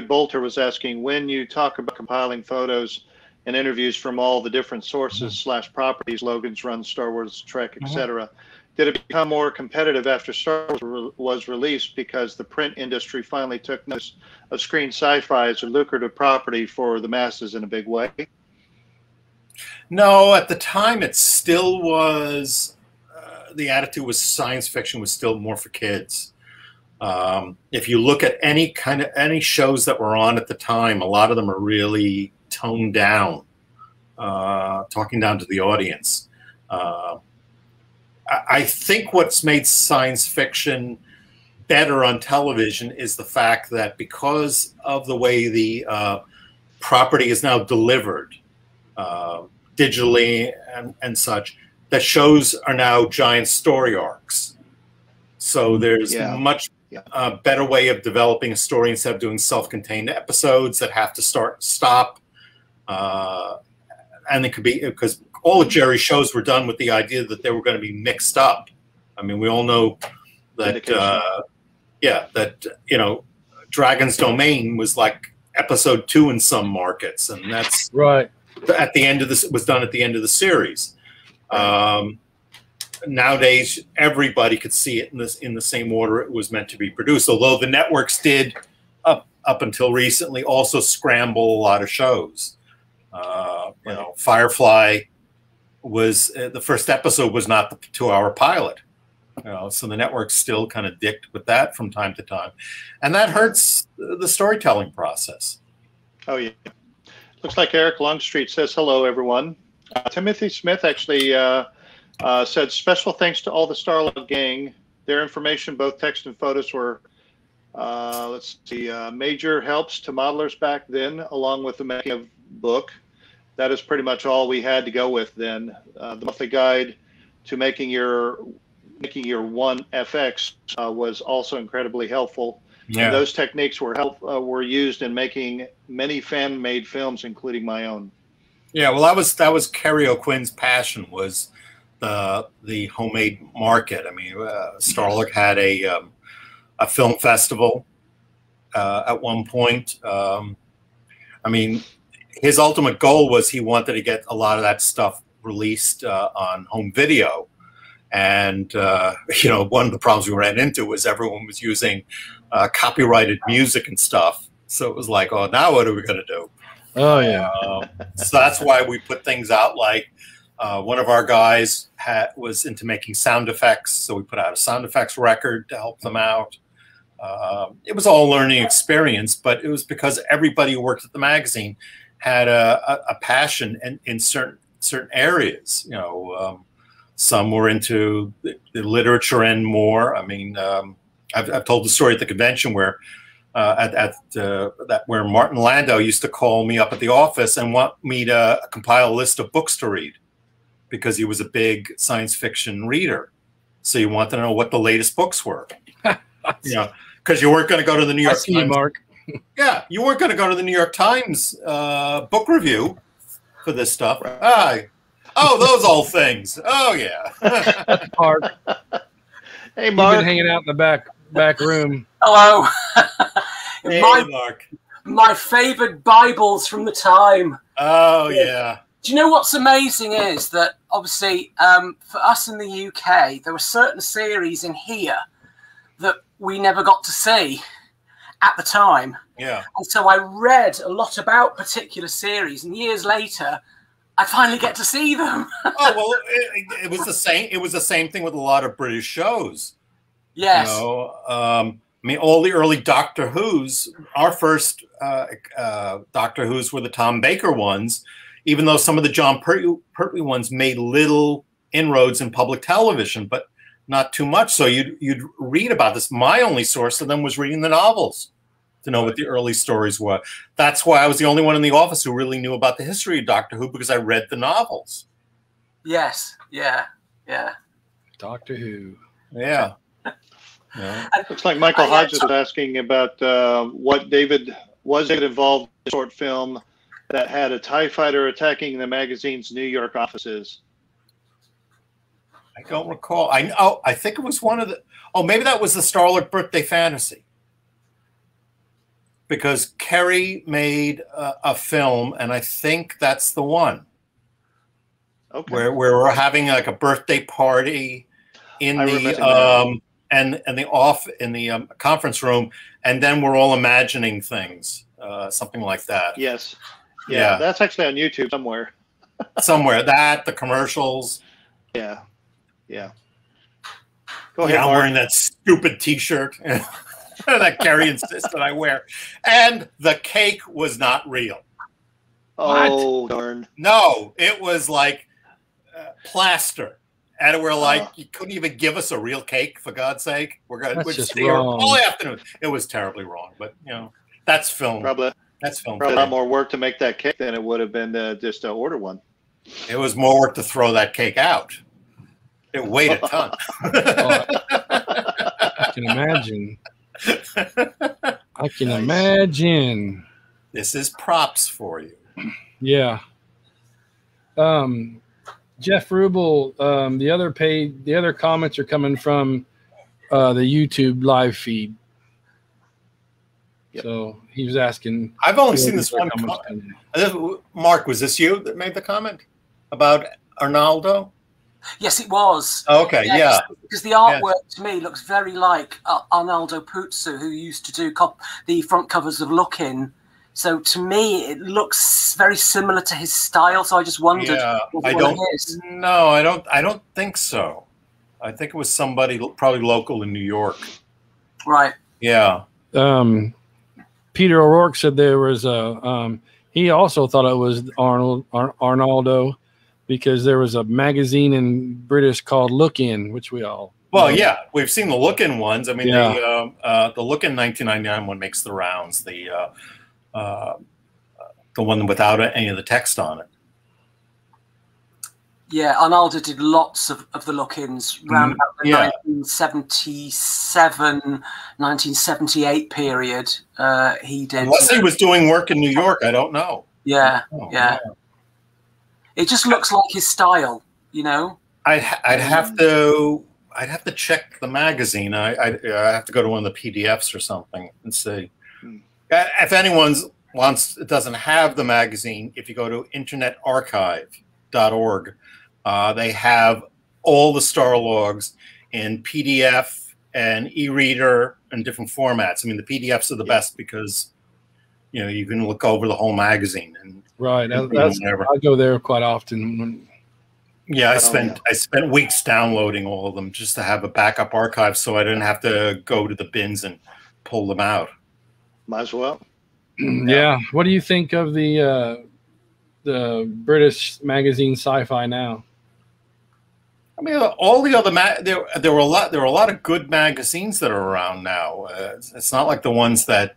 Bolter was asking, when you talk about compiling photos and interviews from all the different sources / properties, Logan's Run, Star Wars, Trek, etc., did it become more competitive after Star Wars was released because the print industry finally took notice of screen sci-fi as a lucrative property for the masses in a big way? No, at the time it still was, the attitude was science fiction was still more for kids. If you look at any shows that were on at the time, a lot of them are really toned down, talking down to the audience. I think what's made science fiction better on television is the fact that because of the way the property is now delivered digitally and such, that shows are now giant story arcs. So there's much better way of developing a story instead of doing self-contained episodes that have to start and stop. And it could be because all of Jerry's shows were done with the idea that they were going to be mixed up. I mean, we all know that Dragon's Domain was like episode 2 in some markets, and that's right at the end of this, was done at the end of the series. Nowadays, everybody could see it in the same order it was meant to be produced. Although the networks did up until recently also scramble a lot of shows. Firefly was the first episode was not the 2-hour pilot. So the networks still kind of dicked with that from time to time, and that hurts the storytelling process. Oh yeah. Looks like Eric Longstreet says hello, everyone. Timothy Smith actually said special thanks to all the Starlog gang. Their information, both text and photos, were major helps to modelers back then, along with the making of book. That is pretty much all we had to go with then. The monthly guide to making your 1FX was also incredibly helpful. Yeah. And those techniques were used in making many fan-made films, including my own. Yeah, well, that was Kerry O'Quinn's passion, was the homemade market. I mean, Starlog had a film festival at one point. I mean, his ultimate goal was he wanted to get a lot of that stuff released on home video. And, one of the problems we ran into was everyone was using copyrighted music and stuff. So it was like, oh, now what are we going to do? Oh, yeah. So that's why we put things out like one of our guys was into making sound effects. So we put out a sound effects record to help them out. It was all a learning experience, but it was because everybody who worked at the magazine had a passion in certain areas. Some were into the literature end more. I mean, I've told the story at the convention where where Martin Landau used to call me up at the office and want me to compile a list of books to read, because he was a big science fiction reader. So you wanted to know what the latest books were. Because you weren't going to go to the New York Times. Mark. Yeah, you weren't going to go to the New York Times book review for this stuff. Oh, those old things. Oh, yeah. Mark. Hey, Mark. You've been hanging out in the back room. Hello. Hey, Mark. My favorite Bibles from the time. Oh, yeah. Do you know what's amazing is that, obviously, for us in the UK, there were certain series in here that we never got to see at the time. Yeah. And so I read a lot about particular series, and years later, I finally get to see them. Oh, well, it was the same. It was the same thing with a lot of British shows. Yes. I mean, all the early Doctor Who's, our first Doctor Who's were the Tom Baker ones, even though some of the John Pertwee ones made little inroads in public television, but not too much. So you'd read about this. My only source of them was reading the novels to know what the early stories were. That's why I was the only one in the office who really knew about the history of Doctor Who, because I read the novels. Yes. Yeah. Yeah. Doctor Who. Yeah. Yeah. Looks like Michael Hodges was asking about was David involved in a short film that had a TIE fighter attacking the magazine's New York offices? I don't recall. I think it was one of the. Oh, maybe that was the Starlog Birthday Fantasy. Because Kerry made a film, and I think that's the one. Okay. Where we're having like a birthday party in the conference room, and then we're all imagining things, something like that. Yes. Yeah. That's actually on YouTube somewhere. The commercials. Yeah. Yeah. Go ahead. I'm wearing that stupid T-shirt that Kerry insisted I wear, and the cake was not real. Oh, what? Darn! No, it was like plaster, and we're like, you couldn't even give us a real cake, for God's sake. We're just sitting here all afternoon. It was terribly wrong, but that's film. That's film. Probably a lot more work to make that cake than it would have been just to order one. It was more work to throw that cake out. It weighed a ton. I can imagine. I can imagine. This is props for you. Yeah. Jeff Rubel, the other comments are coming from the YouTube live feed. Yep. So he was asking. I've only seen this one. Mark, was this you that made the comment about Arnaldo? Yes, it was. Okay, yeah. Because the artwork to me looks very like Arnaldo Puzo, who used to do the front covers of Look-In. So to me, it looks very similar to his style. So I just wondered. Yeah, I don't think so. I think it was somebody probably local in New York. Right. Yeah. Peter O'Rourke said there was a. He also thought it was Arnaldo, because there was a magazine in British called Look-In, which we all. Well, yeah, we've seen the Look-In ones. I mean, the Look-In 1999 one makes the rounds. The one without any of the text on it. Yeah, Arnaldo did lots of the Look-Ins around about the 1977, 1978 period. He did. Unless he was doing work in New York, I don't know. Yeah, yeah. It just looks like his style, you know. I'd have to check the magazine. I have to go to one of the PDFs or something and see. If anyone doesn't have the magazine, if you go to internetarchive.org, they have all the Star Logs in PDF and e-reader and different formats. I mean, the PDFs are the best because you can look over the whole magazine and right. I go there quite often. Yeah, I spent weeks downloading all of them just to have a backup archive, so I didn't have to go to the bins and pull them out. Might as well. Yeah. What do you think of the British magazine Sci-Fi now? I mean, all the other there were a lot of good magazines that are around now. It's not like the ones that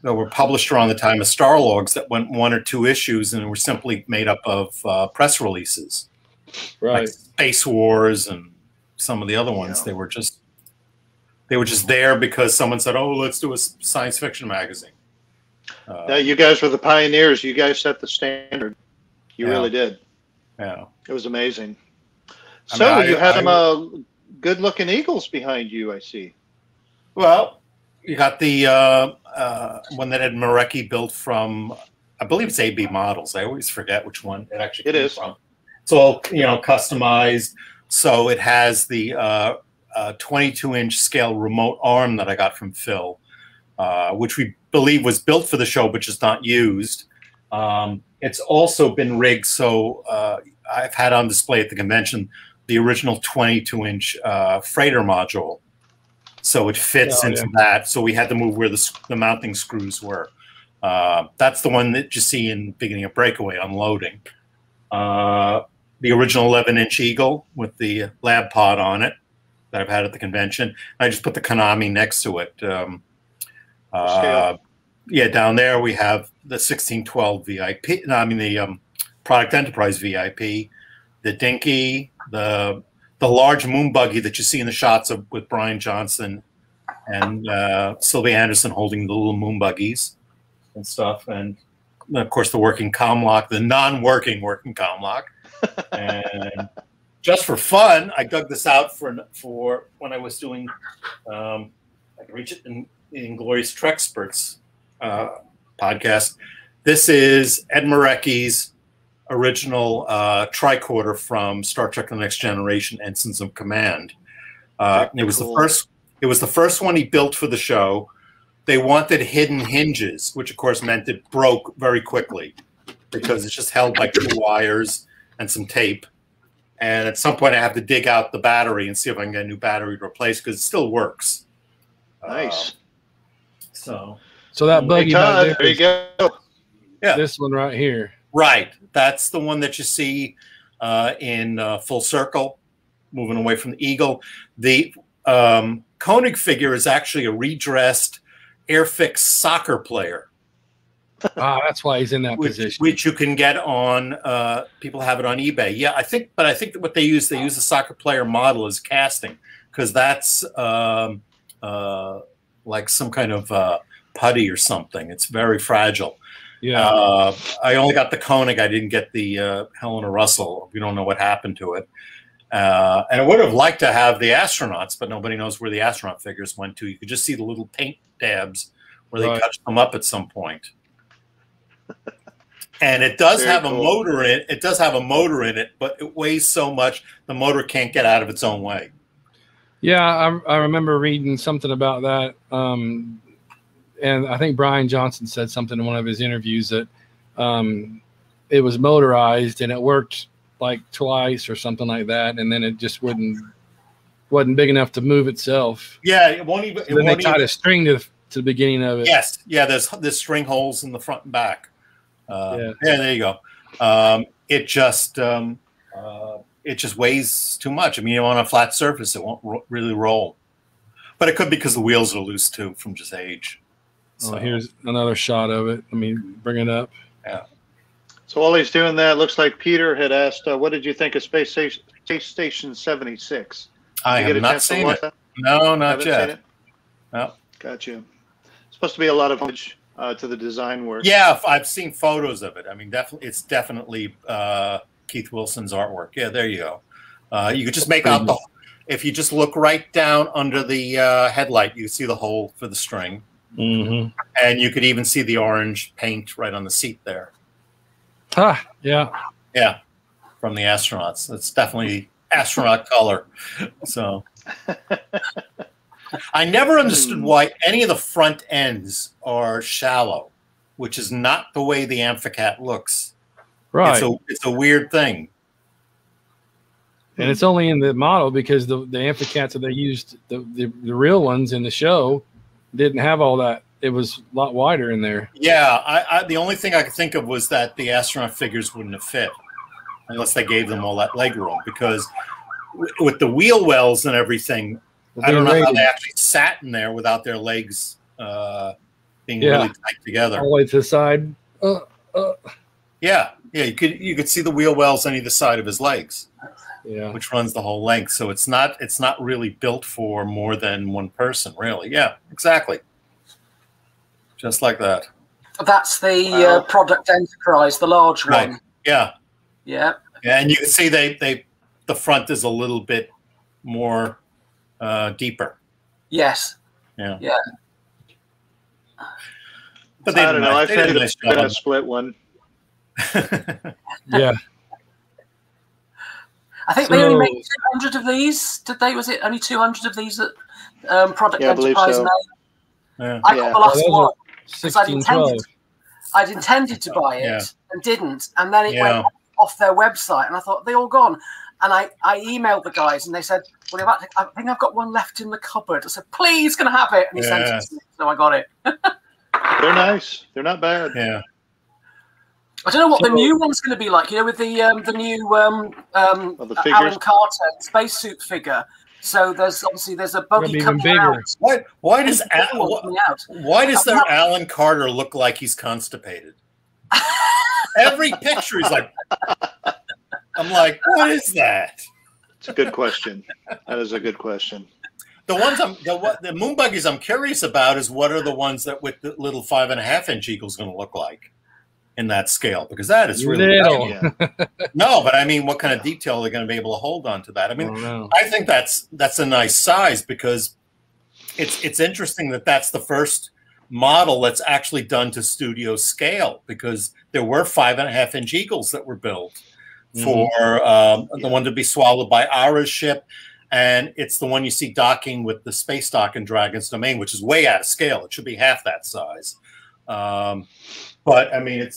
were published around the time of Star Logs that went 1 or 2 issues and were simply made up of press releases, right? Like Space Wars and some of the other ones. They were just there because someone said, "Oh, let's do a science fiction magazine." No, you guys were the pioneers. You guys set the standard. You really did. Yeah, it was amazing. So you had some good-looking eagles behind you, I see. Well, you got the one that Ed Marecki built from, I believe it's AB Models. I always forget which one it actually came from. It's all customized. So it has the 22-inch scale remote arm that I got from Phil, which we believe was built for the show but just not used. It's also been rigged, so I've had on display at the convention the original 22-inch freighter module. So it fits into that. So we had to move where the mounting screws were. That's the one that you see in beginning of Breakaway unloading. The original 11-inch Eagle with the lab pod on it that I've had at the convention. I just put the Konami next to it. Yeah, down there we have the 1612 VIP. No, I mean the Product Enterprise VIP, the Dinky, the large moon buggy that you see in the shots with Brian Johnson and Sylvia Anderson holding the little moon buggies and stuff, and of course the working Comlock, the non-working working Comlock. And just for fun, I dug this out for when I was doing, I can reach it in Inglorious Trexperts podcast. This is Ed Marecki's original tricorder from Star Trek: The Next Generation, Ensigns of Command. It was the first. It was the first one he built for the show. They wanted hidden hinges, which of course meant it broke very quickly because it's just held by 2 wires and some tape. And at some point, I have to dig out the battery and see if I can get a new battery to replace because it still works. Nice. So that buggy Todd, there you go. Yeah, this one right here. Right, that's the one that you see in Full Circle, moving away from the Eagle. The Koenig figure is actually a redressed Airfix soccer player. That's why he's in that position. Which you can get on. People have it on eBay. Yeah, I think that what they use the soccer player model as casting because that's like some kind of putty or something. It's very fragile. Yeah. I only got the Koenig. I didn't get the Helena Russell. We don't know what happened to it. And I would have liked to have the astronauts, but nobody knows where the astronaut figures went to. You could just see the little paint dabs where they touched them up at some point. And it does have a motor in it. It does have a motor in it, but it weighs so much the motor can't get out of its own way. Yeah, I remember reading something about that. And I think Brian Johnson said something in one of his interviews that it was motorized and it worked like twice or something like that, and then it just wasn't big enough to move itself. Yeah, it won't even. So then they tied a string to the beginning of it. Yes, yeah. There's string holes in the front and back. Yeah, there you go. It just weighs too much. I mean, on a flat surface, it won't really roll. But it could be because the wheels are loose too from just age. So here's another shot of it. Let me bring it up. Yeah. So while he's doing that, looks like Peter had asked, what did you think of Space Station 76? I have not seen it. No, not yet. No. Gotcha. It's supposed to be a lot of homage to the design work. Yeah, I've seen photos of it. I mean, it's definitely Keith Wilson's artwork. Yeah, there you go. You could just make out if you just look right down under the headlight, you can see the hole for the string. Mm-hmm. And you could even see the orange paint right on the seat there. Ah, yeah. Yeah, from the astronauts. It's definitely astronaut color. So I never understood why any of the front ends are shallow, which is not the way the Amphicat looks. Right. It's a weird thing. And it's only in the model because the Amphicats that they used, the real ones in the show, didn't have all that. It was a lot wider in there. Yeah, the only thing I could think of was that the astronaut figures wouldn't have fit unless they gave them all that leg room. Because with the wheel wells and everything, I don't know how they actually sat in there without their legs being really tight together. All the way to the side. Yeah, you could see the wheel wells on either side of his legs. Yeah, which runs the whole length. So it's not really built for more than one person, really. Yeah, exactly. Just like that. That's the Product Enterprise, the large one. Yeah. Yeah. Yeah, and you can see the front is a little bit more deeper. Yes. Yeah. Yeah. But I don't know. I think it's a split one. Yeah. I think they only made 200 of these. Did they? Was it only 200 of these that Product Enterprise made? Yeah. I got the last one because I'd intended to buy it and didn't, and then it went off their website, and I thought they're all gone. And I emailed the guys, and they said, "Well, I think I've got one left in the cupboard." I said, "Please, can I have it?" And he sent it to me, so I got it. They're nice. They're not bad. Yeah. I don't know what the new one's going to be like. You know, with the new Alan Carter spacesuit figure. So there's a buggy coming out. Why does their Alan Carter look like he's constipated? Every picture is like, I'm like, what is that? It's a good question. That is a good question. The ones the moon buggies I'm curious about is what are the ones that with the little 5.5-inch Eagle's going to look like in that scale, because that is really little. No, but I mean, what kind of detail they're going to be able to hold on to that? I mean, I think that's a nice size because it's interesting that that's the first model that's actually done to studio scale, because there were 5.5-inch Eagles that were built for the one to be swallowed by Ara's ship. And it's the one you see docking with the space dock in Dragon's Domain, which is way out of scale. It should be half that size. But I mean,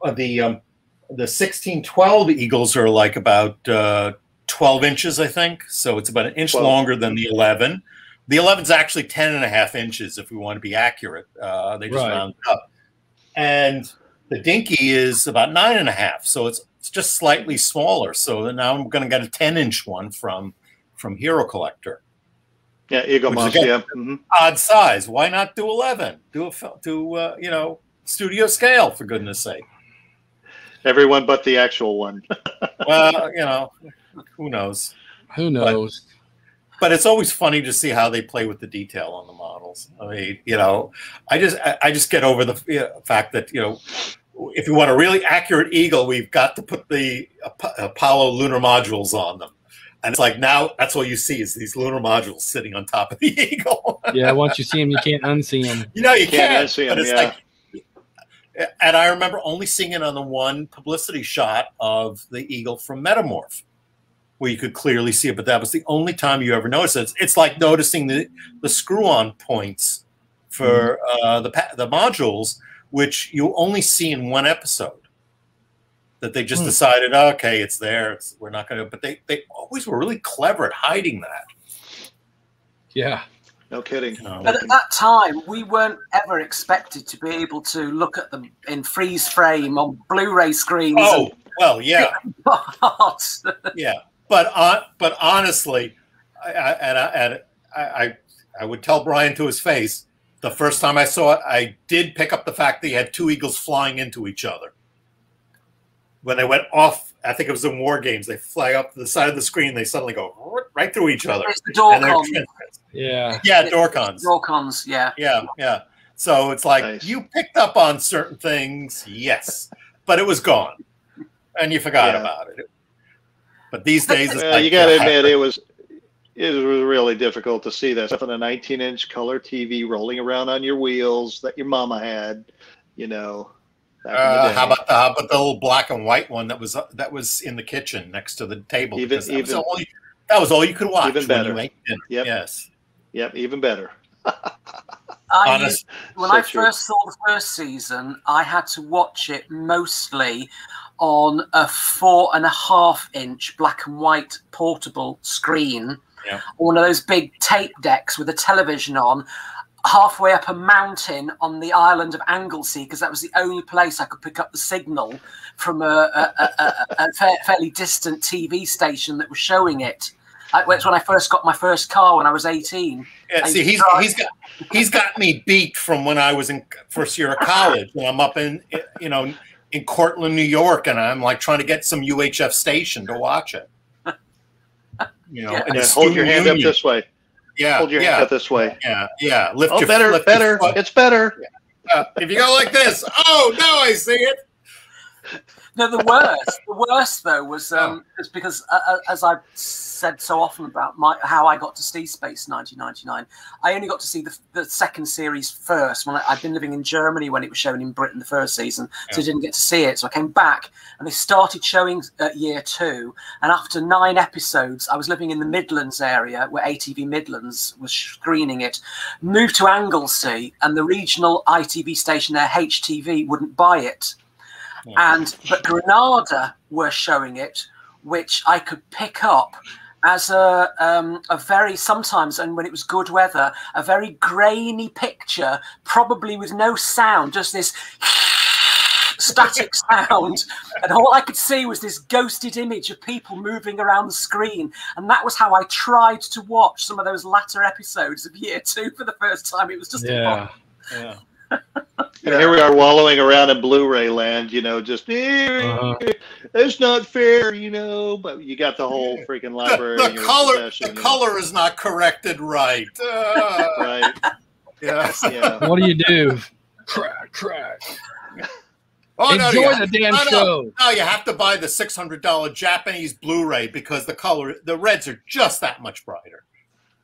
the 1612 Eagles are like about 12 inches, I think. So it's about an inch longer than the 11. The 11 is actually 10.5 inches if we want to be accurate. They just round up. And the Dinky is about 9.5. So it's just slightly smaller. So now I'm going to get a 10-inch one from Hero Collector. Yeah, Eagle Moss, yeah. Odd size. Why not do 11? Do studio scale, for goodness sake. Everyone but the actual one. Well, who knows? Who knows? But it's always funny to see how they play with the detail on the models. I mean, I just get over the fact that if you want a really accurate eagle, we've got to put the Apollo lunar modules on them. And it's like now that's all you see is these lunar modules sitting on top of the eagle. Yeah, once you see them, you can't unsee them. You know, you can't unsee them, but it's like, and I remember only seeing it on the one publicity shot of the eagle from Metamorph, where you could clearly see it. But that was the only time you ever noticed it. It's like noticing the screw-on points for the modules, which you only see in one episode. That they just decided, okay, it's there. We're not going to. But they always were really clever at hiding that. Yeah. No kidding. But at that time, we weren't ever expected to be able to look at them in freeze frame on Blu-ray screens. Oh, well, yeah. Yeah. But honestly, I would tell Brian to his face, the first time I saw it, I did pick up the fact that he had two eagles flying into each other. When they went off, I think it was in War Games, they fly up to the side of the screen, they suddenly go right through each other. It's the Dorcons. Yeah. Yeah, Dorcons. Dorcons, yeah. Yeah, yeah. So it's like, Nice. You picked up on certain things, yes, but it was gone. And you forgot about it. But these days, it's like, you got to admit, it was really difficult to see that stuff on a 19-inch color TV rolling around on your wheels that your mama had, you know. How about the little black and white one that was in the kitchen next to the table? That was all you could watch. Even better. When you ate dinner. Yep. Yes. Yep. Even better. When I first saw the first season, I had to watch it mostly on a 4.5-inch black and white portable screen, one of those big tape decks with a television on, halfway up a mountain on the island of Anglesey, because that was the only place I could pick up the signal from a fairly distant TV station that was showing it. It's when I first got my first car when I was 18. Yeah, see, he's got me beat from when I was in first year of college. And I'm up in Cortland, New York, and I'm like trying to get some UHF station to watch it. Hold your hand up this way. Yeah, hold your hand up this way. Yeah. Better. It's better. If you go like this, now I see it. No, the worst though was because as I've said so often about how I got to see Space 1999, I only got to see the second series first. When I'd been living in Germany when it was shown in Britain the first season, so I didn't get to see it. So I came back and they started showing year 2, and after 9 episodes, I was living in the Midlands area where ATV Midlands was screening it. Moved to Anglesey, and the regional ITV station there, HTV, wouldn't buy it. But Granada were showing it, which I could pick up as a very, sometimes, and when it was good weather, a very grainy picture, probably with no sound, just this static sound. And all I could see was this ghosted image of people moving around the screen. And that was how I tried to watch some of those latter episodes of year 2 for the first time. It was just And here we are wallowing around in Blu-ray land, just it's not fair, but you got the whole freaking library. The color is not corrected right. Right. Yeah. What do? Crack. Enjoy the damn show. No, you have to buy the $600 Japanese Blu-ray because the reds are just that much brighter.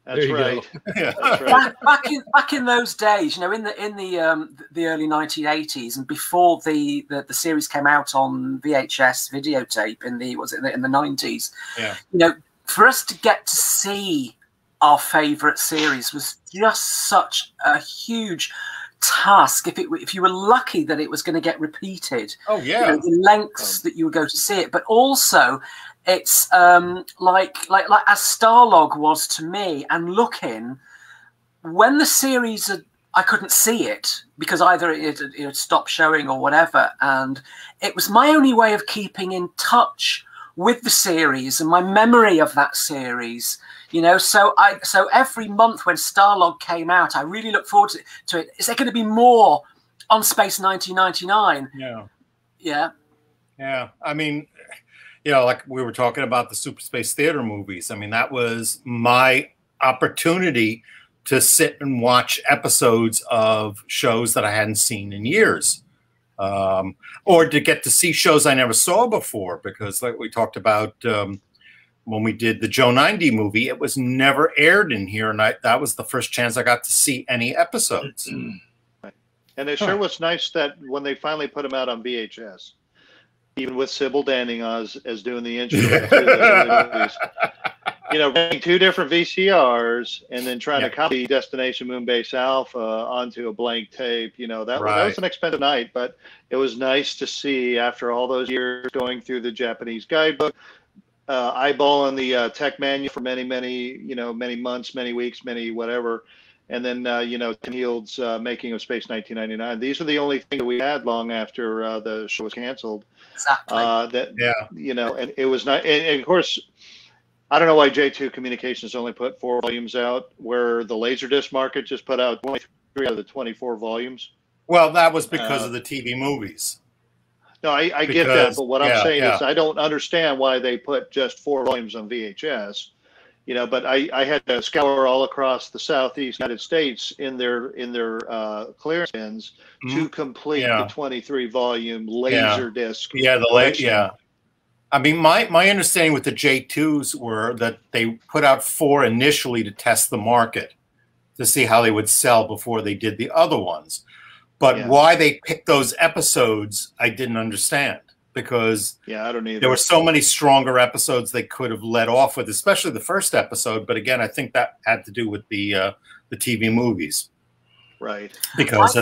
That's right. That's right. Back in those days, in the early 1980s, and before the series came out on VHS videotape in the 90s. Yeah. For us to get to see our favorite series was just such a huge task. If you were lucky that it was going to get repeated. Oh yeah. The lengths that you would go to see it, but also. It's like as Starlog was to me, and looking when the series I couldn't see it because either it had stopped showing or whatever, and it was my only way of keeping in touch with the series and my memory of that series. So every month when Starlog came out, I really looked forward to it. Is there going to be more on Space 1999? Yeah. I mean. Like we were talking about the Super Space Theater movies. I mean, that was my opportunity to sit and watch episodes of shows that I hadn't seen in years. or to get to see shows I never saw before, because like we talked about when we did the Joe 90 movie, it was never aired in here, and that was the first chance I got to see any episodes. And it sure was nice that when they finally put them out on VHS, even with Sybil Danning as doing the intro to those early movies, you know, running 2 different VCRs and then trying to copy Destination Moonbase Alpha onto a blank tape, you know, that was an expensive night, but it was nice to see after all those years going through the Japanese guidebook, eyeballing the tech manual for many months, many weeks, many whatever. And then, you know, Tim Heald's Making of Space 1999. These are the only things that we had long after the show was canceled. Exactly. You know, and it was not, and of course, I don't know why J2 Communications only put 4 volumes out, where the Laserdisc market just put out 23 out of the 24 volumes. Well, that was because of the TV movies. No, I get that, but what I'm saying is I don't understand why they put just 4 volumes on VHS. You know, but I had to scour all across the Southeast United States in their clearance bins to complete the 23-volume Laserdisc. I mean, my understanding with the J2s were that they put out 4 initially to test the market, to see how they would sell before they did the other ones. But why they picked those episodes, I didn't understand, because I don't either. There were so many stronger episodes they could have let off with, especially the first episode. But again, I think that had to do with the TV movies, right? Because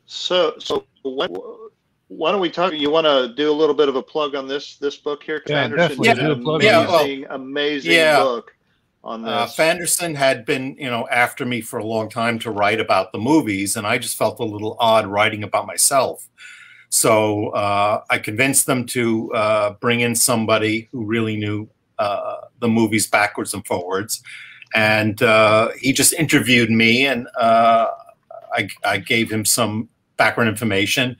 so why don't we talk? You want to do a little bit of a plug on this book here? Definitely. Amazing book on this. Fanderson had been, after me for a long time to write about the movies, and I just felt a little odd writing about myself. So I convinced them to bring in somebody who really knew the movies backwards and forwards, and he just interviewed me, and I gave him some background information,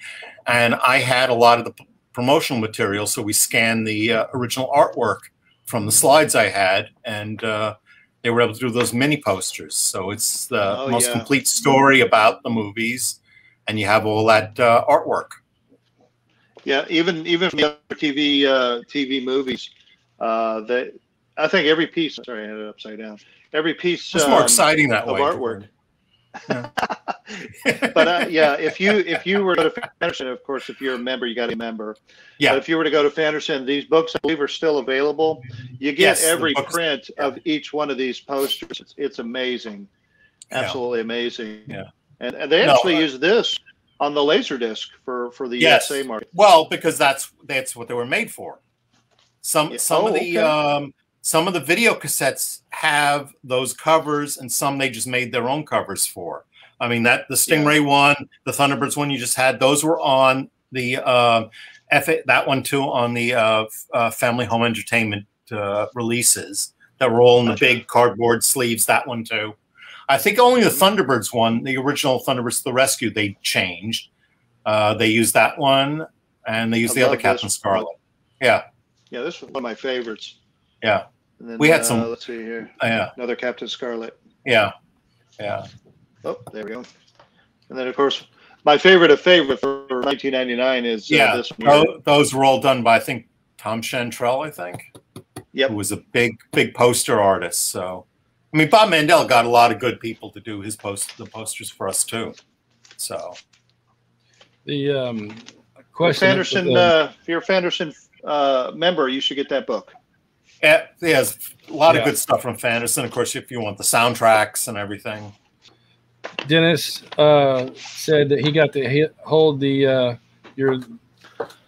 and I had a lot of the promotional material, so we scanned the original artwork from the slides I had, and they were able to do those mini posters. So it's the most complete story about the movies, and you have all that artwork. Yeah, even from the other TV movies, that I think every piece. Sorry, I had it upside down. Every piece. It's more exciting that way. Artwork. Yeah. But if you were to go to Fanderson, of course, if you're a member, you got to be a member. Yeah. But if you were to go to Fanderson, these books, I believe, are still available. You get every print of each one of these posters. It's amazing, absolutely amazing. Yeah. And they actually use this on the Laserdisc for the USA market. Well, because that's what they were made for. Some of the video cassettes have those covers, and some they just made their own covers for. I mean, the Stingray one, the Thunderbirds one you just had, those were on the that one too, on the Family Home Entertainment releases that were all in the big cardboard sleeves. That one too. I think only the Thunderbirds one, the original Thunderbirds to the Rescue, they changed. They used that one, and they used the other Captain Scarlet. Yeah. Yeah, this was one of my favorites. Yeah. And then, we had some. Let's see here. Another Captain Scarlet. Yeah. Yeah. Oh, there we go. And then, of course, my favorite for 1999 is this one. Those were all done by, I think, Tom Chantrell, I think. Yep. Who was a big poster artist. So, I mean, Bob Mandel got a lot of good people to do the posters for us too. So, the question. Fanderson, if you're a Fanderson member, you should get that book. Yeah, there's a lot of good stuff from Fanderson. Of course, if you want the soundtracks and everything. Dennis said that he got to hold the your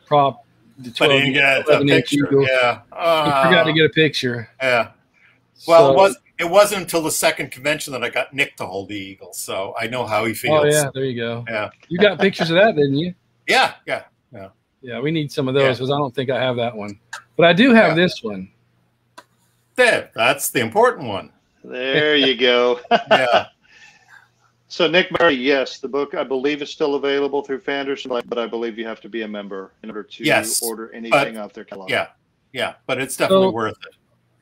prop, the 12-inch Eagle. Yeah, he forgot to get a picture. Yeah. Well, so, it wasn't until the second convention that I got Nick to hold the Eagle, so I know how he feels. Oh yeah, there you go. Yeah, you got pictures of that, didn't you? Yeah. Yeah, we need some of those because I don't think I have that one, but I do have this one. There, that's the important one. There you go. Yeah. So Nick Murray, yes, the book I believe is still available through Fanderson, but I believe you have to be a member in order to order anything off their catalog. Yeah, but it's definitely worth it.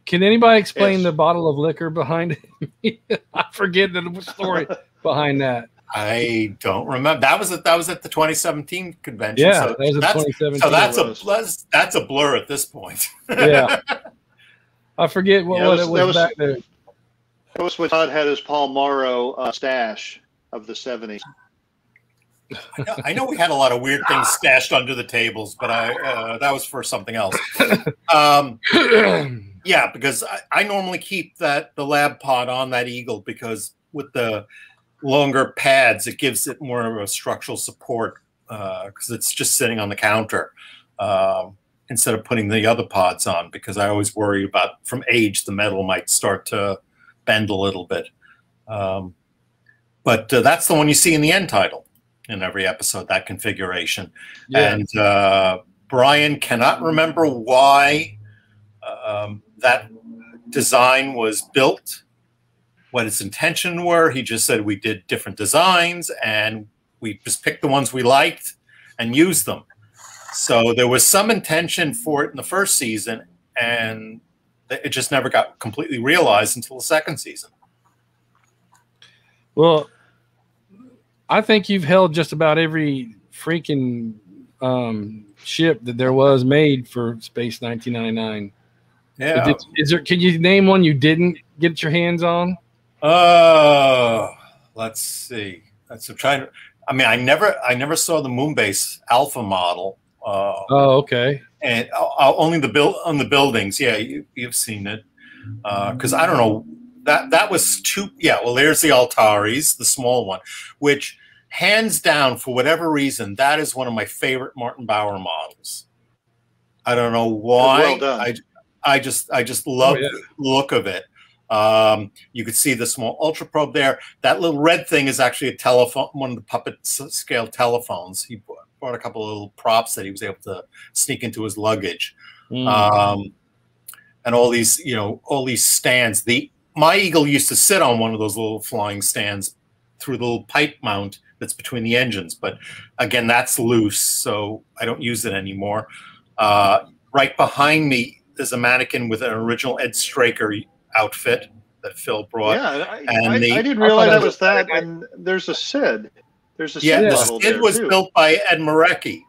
Can anybody explain the bottle of liquor behind it? I forget the story behind that. I don't remember. That was at the 2017 convention. Yeah, so that was at 2017. So that's a blur at this point. Yeah, I forget what it was back there. That was when Todd had his Paul Morrow stash of the 70s. I know we had a lot of weird things stashed under the tables, but that was for something else. Yeah, because I normally keep the lab pod on that Eagle because with the longer pads, it gives it more of a structural support because it's just sitting on the counter instead of putting the other pods on, because I always worry about from age the metal might start to bend a little bit. But that's the one you see in the end title in every episode, that configuration. Yeah. And Brian cannot remember why that design was built, what its intention were. He just said we did different designs and we just picked the ones we liked and used them. So there was some intention for it in the first season, and it just never got completely realized until the second season. Well, I think you've held just about every freaking ship that there was made for Space 1999. Yeah. Can you name one you didn't get your hands on? Let's see. I never saw the Moonbase Alpha model. Okay. And only on the buildings. Yeah, you've seen it. Because I don't know, that was too. Yeah. Well, there's the Altaris, the small one, which hands down, for whatever reason, that is one of my favorite Martin Bauer models. I don't know why. Well done. I just love the look of it. You could see the small ultra probe there. That little red thing is actually a telephone, one of the puppet scale telephones. He brought a couple of little props that he was able to sneak into his luggage. And all these stands. My Eagle used to sit on one of those little flying stands through the little pipe mount that's between the engines. But again, that's loose, so I don't use it anymore. Right behind me, there's a mannequin with an original Ed Straker outfit that Phil brought. Yeah, I didn't realize that was that. And there's a Sid. There's a Sid model there. Sid was built by Ed Marecki.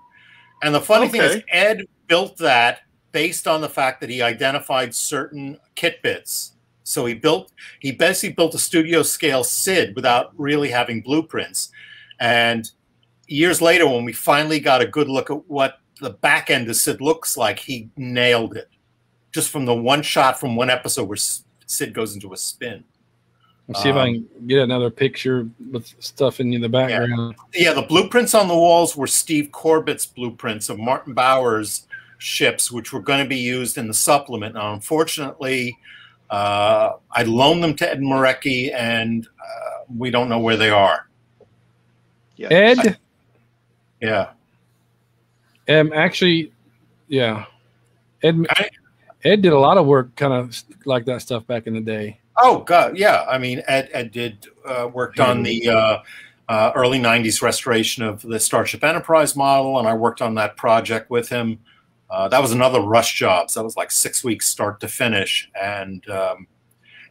And the funny thing is, Ed built that based on the fact that he identified certain kit bits. So he basically built a studio scale Sid without really having blueprints. And years later, when we finally got a good look at what the back end of Sid looks like, he nailed it. Just from the one shot from one episode where Sid goes into a spin. Let's see if I can get another picture with stuff in the background. Yeah, the blueprints on the walls were Steve Corbett's blueprints of Martin Bauer's ships, which were going to be used in the supplement. Now, unfortunately, I loaned them to Ed Marecki, and we don't know where they are. Yeah. Ed? Yeah. Actually, yeah. Ed did a lot of work kind of like that stuff back in the day. Oh, God, yeah. I mean, Ed did worked on the early 90s restoration of the Starship Enterprise model, and I worked on that project with him. That was another rush job. So that was like 6 weeks start to finish, and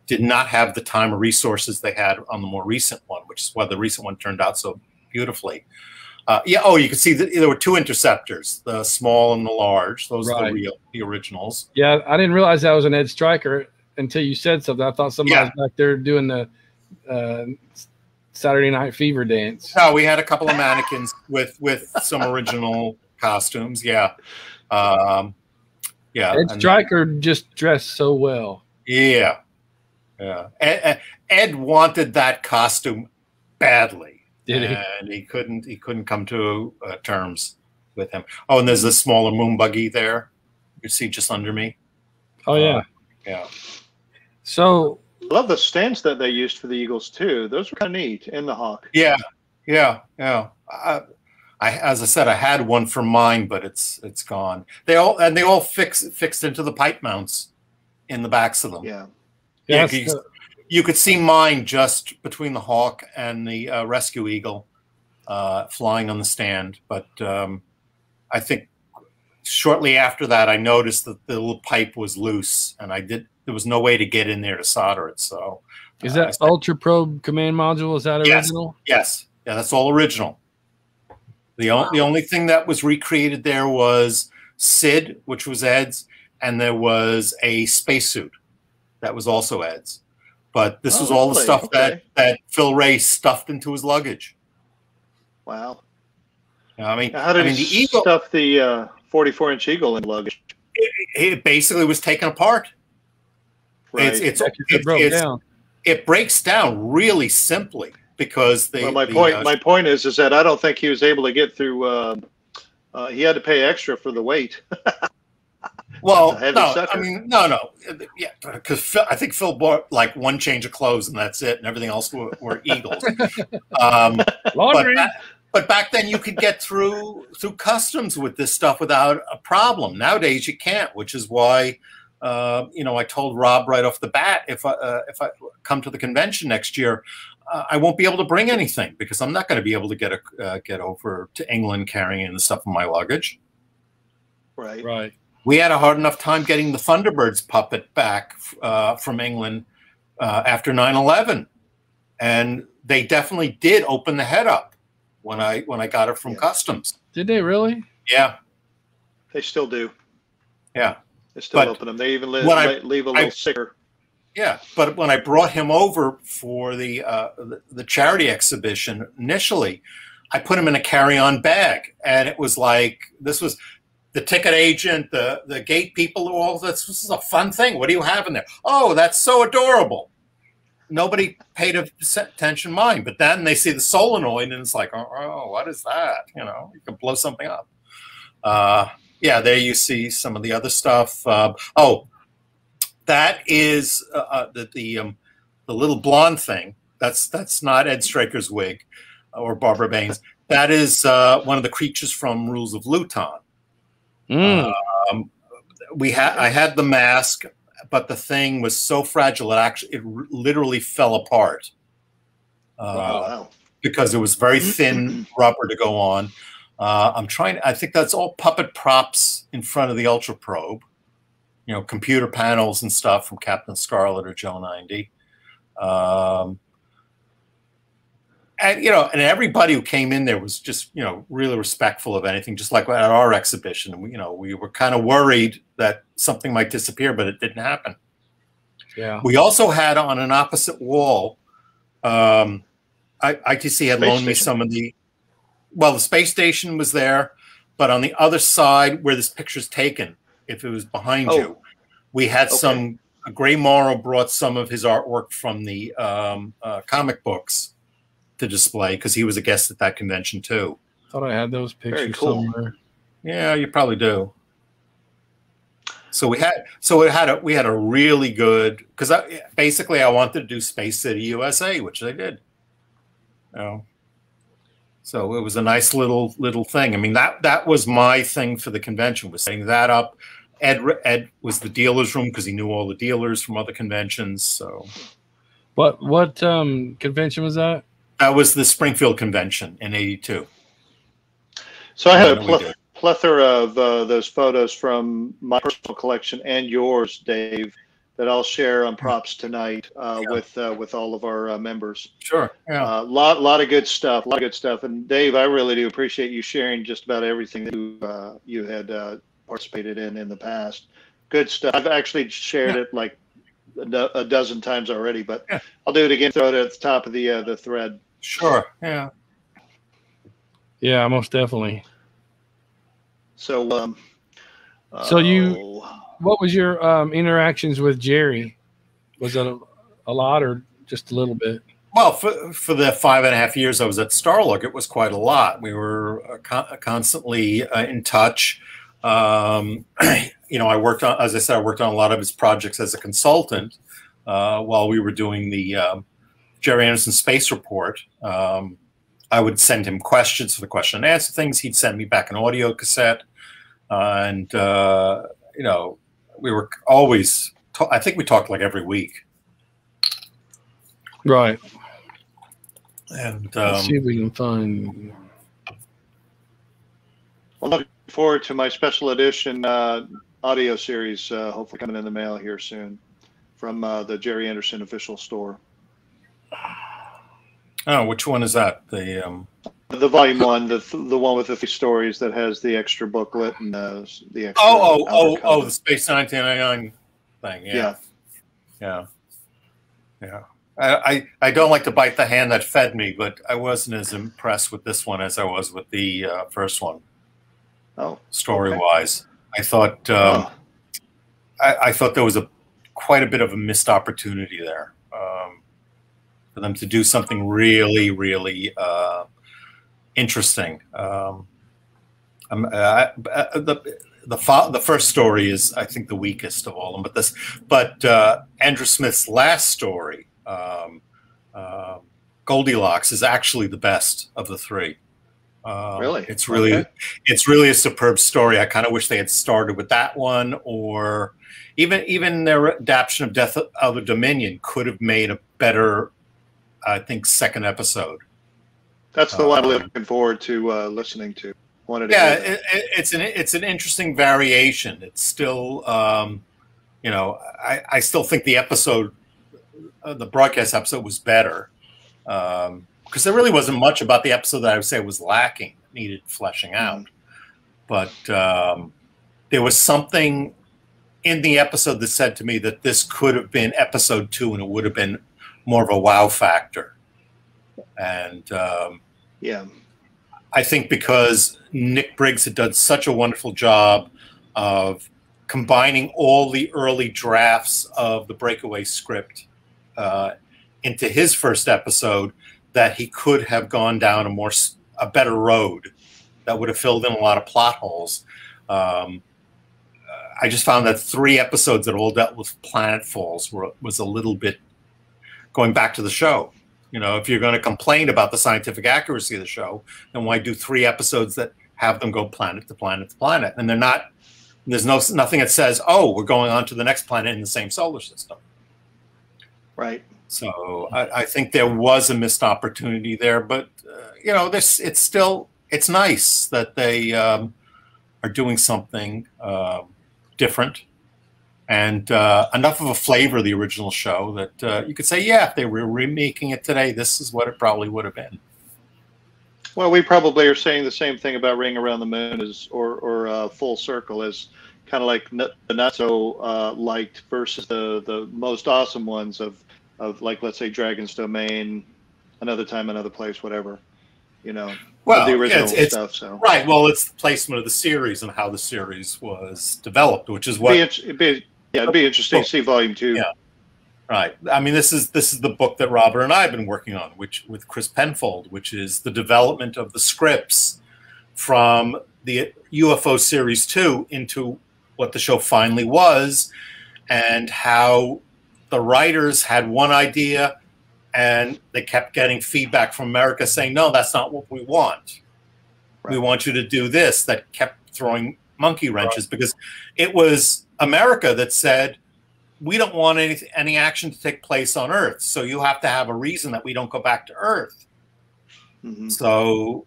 did not have the time or resources they had on the more recent one, which is why the recent one turned out so beautifully. You can see that there were two interceptors, the small and the large. Those are the originals. Yeah, I didn't realize that was an Ed Stryker until you said something. I thought somebody was back there doing the Saturday Night Fever dance. No, we had a couple of mannequins with some original costumes. Yeah. Ed Stryker just dressed so well. Yeah. Ed wanted that costume badly. And he couldn't come to terms with him. Oh, and there's a smaller moon buggy there. You see just under me. Oh, yeah. Yeah. So I love the stands that they used for the Eagles, too. Those were kind of neat, in the Hawk. Yeah. As I said, I had one for mine, but it's gone. They all fixed into the pipe mounts in the backs of them. Yeah. You could see mine just between the Hawk and the Rescue Eagle flying on the stand. But I think shortly after that, I noticed that the little pipe was loose, and there was no way to get in there to solder it. So is that Ultra Probe command module? Is that original? Yes. Yeah, that's all original. The only thing that was recreated there was Sid, which was Ed's, and there was a spacesuit that was also Ed's. But this was all the stuff that Phil Ray stuffed into his luggage. Wow. I mean, how did he stuff the 44-inch Eagle in luggage? It basically was taken apart. Right. It breaks down really simply because my point is that I don't think he was able to get through. He had to pay extra for the weight. Well, no. Yeah, because I think Phil bought like one change of clothes and that's it, and everything else were Eagles. But back then you could get through customs with this stuff without a problem. Nowadays you can't, which is why I told Rob right off the bat, if I come to the convention next year, I won't be able to bring anything because I'm not going to be able to get over to England carrying the stuff in my luggage. Right. We had a hard enough time getting the Thunderbirds puppet back from England after 9/11, and they definitely did open the head up when I got it from customs. Did they really? Yeah, they still do. Yeah, they still open them. They even leave a little sticker. Yeah, but when I brought him over for the charity exhibition initially, I put him in a carry-on bag, and it was like this was. The ticket agent, the gate people, all this is a fun thing. What do you have in there? Oh, that's so adorable. Nobody paid attention mine, but then they see the solenoid and it's like, oh, what is that? You can blow something up. Yeah, there you see some of the other stuff. That is the little blonde thing. That's not Ed Straker's wig or Barbara Baines. That is one of the creatures from Rules of Luton. I had the mask, but the thing was so fragile it literally fell apart. Because it was very thin rubber to go on. I think that's all puppet props in front of the Ultra Probe. Computer panels and stuff from Captain Scarlet or Joe 90. And everybody who came in there was just really respectful of anything, just like at our exhibition. And we were kind of worried that something might disappear, but it didn't happen. Yeah. We also had on an opposite wall, ITC had loaned me some of the space station was there, but on the other side where this picture's taken, if it was behind you, we had Gray Morrow brought some of his artwork from the comic books to display because he was a guest at that convention too. Thought I had those pictures somewhere. Yeah, you probably do. So we had a really good, because basically I wanted to do Space City USA, which I did. So it was a nice little thing. I mean, that was my thing for the convention, was setting that up. Ed was the dealer's room because he knew all the dealers from other conventions. So what convention was that? That was the Springfield convention in '82. So I had a plethora of those photos from my personal collection and yours, Dave, that I'll share on props tonight with all of our members. Sure. Yeah. Lot of good stuff. And Dave, I really do appreciate you sharing just about everything that you had participated in the past. Good stuff. I've actually shared it like a dozen times already, but I'll do it again. Throw it at the top of the thread. Sure. Yeah. Yeah, most definitely. So, what was your interactions with Jerry? Was it a lot or just a little bit? Well, for the 5.5 years I was at Starlog, it was quite a lot. We were constantly in touch. I worked on, as I said, I worked on a lot of his projects as a consultant while we were doing the Jerry Anderson Space Report. I would send him questions for the question and answer things. He'd send me back an audio cassette. We were always, I think we talked like every week. Right. And let's see if we can find. Well, looking forward to my special edition audio series, hopefully coming in the mail here soon from the Jerry Anderson official store. Oh, which one is that? The volume one, the one with the 3 stories that has the extra booklet and the extra. Oh, the Space 1999 thing. Yeah. I don't like to bite the hand that fed me, but I wasn't as impressed with this one as I was with the first one. Oh, story-wise, I thought I thought there was quite a bit of a missed opportunity there for them to do something really, really interesting. The first story is, I think, the weakest of all of them. But Andrew Smith's last story, Goldilocks, is actually the best of the 3. Really? It's really a superb story. I kind of wish they had started with that one, or even their adaptation of Death of the Dominion could have made a better, I think, second episode. That's the one I'm looking forward to listening to. It's an interesting variation. It's still, I still think the episode, the broadcast episode, was better. Because there really wasn't much about the episode that I would say was lacking, needed fleshing out. But there was something in the episode that said to me that this could have been episode 2 and it would have been more of a wow factor. And I think because Nick Briggs had done such a wonderful job of combining all the early drafts of the Breakaway script into his first episode, that he could have gone down a better road that would have filled in a lot of plot holes. I just found that 3 episodes that all dealt with planetfalls was a little bit going back to the show. If you're going to complain about the scientific accuracy of the show, then why do 3 episodes that have them go planet to planet to planet? And they're not. There's nothing that says, "Oh, we're going on to the next planet in the same solar system." Right. So I think there was a missed opportunity there, but it's nice that they are doing something different and enough of a flavor of the original show that you could say, yeah, if they were remaking it today, this is what it probably would have been. Well, we probably are saying the same thing about Ring Around the Moon or Full Circle, as kind of like the not so liked versus the most awesome ones of like, let's say, Dragon's Domain, Another Time, Another Place, whatever, well, the original stuff. So right, well, it's the placement of the series and how the series was developed, which is what it'd be interesting to see Volume 2. Yeah, right. I mean, this is the book that Robert and I have been working on, with Chris Penfold, which is the development of the scripts from the UFO Series 2 into what the show finally was, and how the writers had one idea and they kept getting feedback from America saying, no, that's not what we want. Right. We want you to do this. That kept throwing monkey wrenches, because it was America that said, we don't want any action to take place on Earth. So you have to have a reason that we don't go back to Earth. Mm-hmm. So,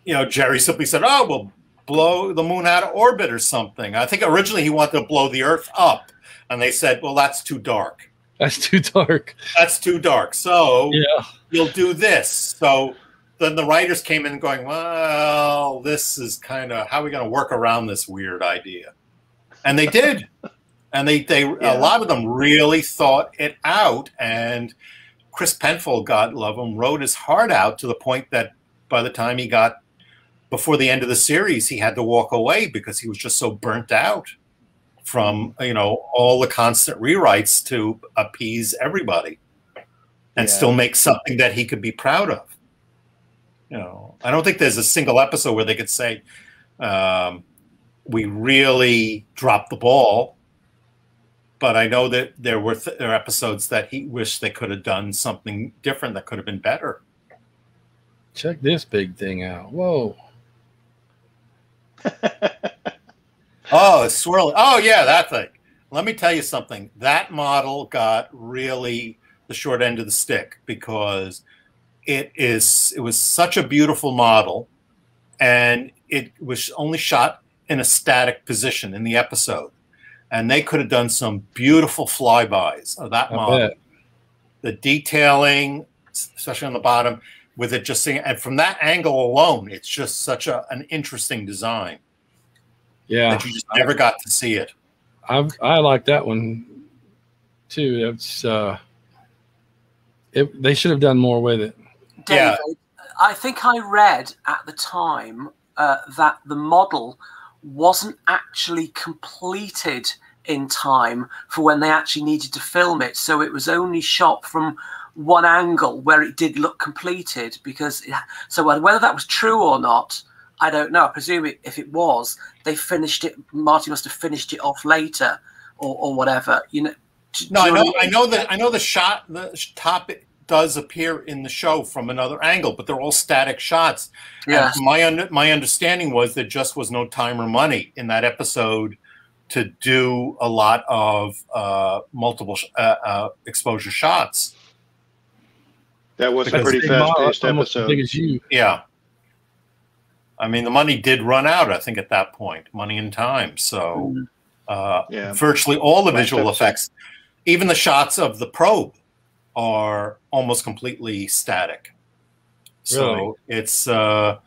Jerry simply said, oh, we'll blow the moon out of orbit or something. I think originally he wanted to blow the Earth up. And they said, well, that's too dark. That's too dark. That's too dark. So you'll do this. So then the writers came in going, well, this is kind of, how are we going to work around this weird idea? And they did. And they a lot of them really thought it out. And Chris Penfold, God love him, wrote his heart out to the point that by the time he got before the end of the series, he had to walk away because he was just so burnt out from, all the constant rewrites to appease everybody and still make something that he could be proud of. I don't think there's a single episode where they could say, we really dropped the ball. But I know that there were episodes that he wished they could have done something different that could have been better. Check this big thing out. Whoa. Oh, it's swirling. Oh, yeah, that thing. Let me tell you something. That model got really the short end of the stick, because it was such a beautiful model, and it was only shot in a static position in the episode. And they could have done some beautiful flybys of that model. The detailing, especially on the bottom, with it just seeing, and from that angle alone, it's just such an interesting design. Yeah, that you just never got to see it. I like that one too. That's they should have done more with it. David, I think I read at the time that the model wasn't actually completed in time for when they actually needed to film it, so it was only shot from one angle where it did look completed. So whether that was true or not, I don't know. I presume if it was, they finished it. Marty must have finished it off later, or whatever. You know. No, I know the top does appear in the show from another angle, but they're all static shots. Yeah. My understanding was there just was no time or money in that episode to do a lot of multiple exposure shots. That was a pretty fast-paced episode. As big as you. Yeah. I mean, the money did run out, I think, at that point, money and time. So virtually all the visual effects, even the shots of the probe, are almost completely static. So it's that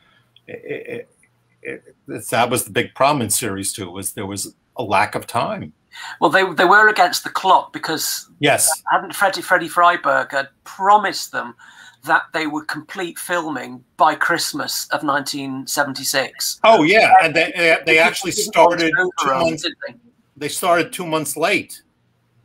was the big problem in series 2, was there was a lack of time. Well, they were against the clock because hadn't Freddie Freiberg had promised them that they would complete filming by Christmas of 1976. Oh yeah, and they actually started 2 months. They started 2 months late.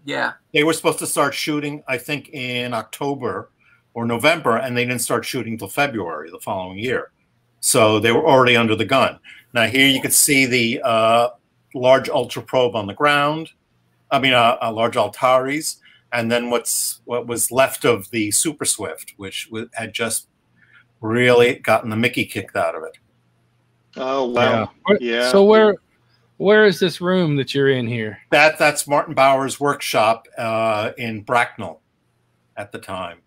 Yeah, they were supposed to start shooting, I think, in October or November, and they didn't start shooting till February the following year. So they were already under the gun. Now here you can see the large ultra probe on the ground. I mean, large Altaris. And then what was left of the Super Swift, which had just really gotten the Mickey kicked out of it. Oh wow! Yeah. So where is this room that you're in here? That's Martin Bauer's workshop in Bracknell at the time.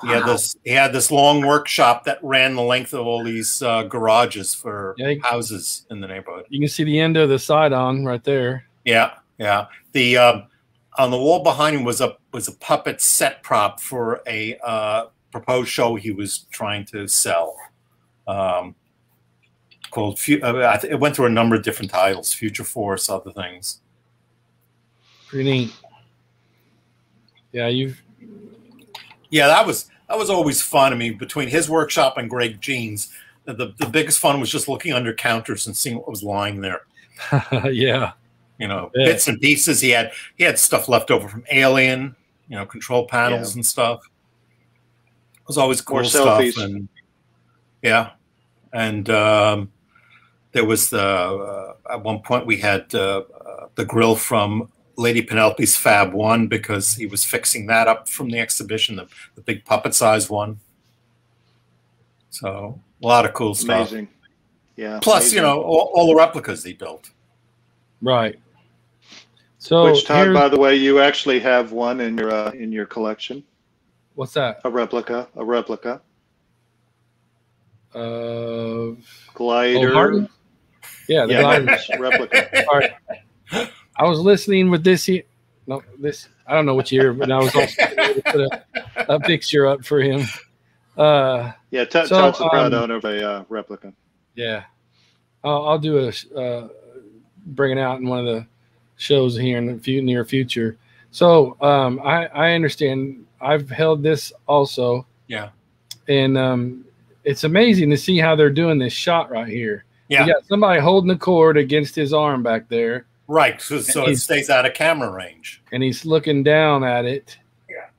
Wow. He had this long workshop that ran the length of all these garages for houses in the neighborhood. You can see the end of the side on right there. Yeah. The on the wall behind him was a puppet set prop for a proposed show he was trying to sell, called it went through a number of different titles, Future Force, other things. Pretty neat. Yeah, that was always fun. I mean, between his workshop and Greg Jean's, the biggest fun was just looking under counters and seeing what was lying there. Yeah. You know, bits and pieces. He had stuff left over from Alien, you know, control panels and stuff. It was always cool stuff. And there was at one point we had the grill from Lady Penelope's Fab 1 because he was fixing that up from the exhibition, the big puppet size one. So a lot of cool stuff. Amazing. Yeah. Plus, you know, all the replicas he built. Right. So, which, Todd, by the way, you actually have one in your collection. What's that? A replica. Glider. Oh, yeah, the glider replica. All right. I was listening with this here. No, this I don't know which year, but I was also able to put a picture up for him. Todd's a proud owner of a replica. Yeah, I'll do bring it out in one of the shows here in the near future. So I understand. I've held this also. Yeah. And it's amazing to see how they're doing this shot right here. Yeah. You got somebody holding the cord against his arm back there. Right. So it stays out of camera range. And he's looking down at it. Yeah.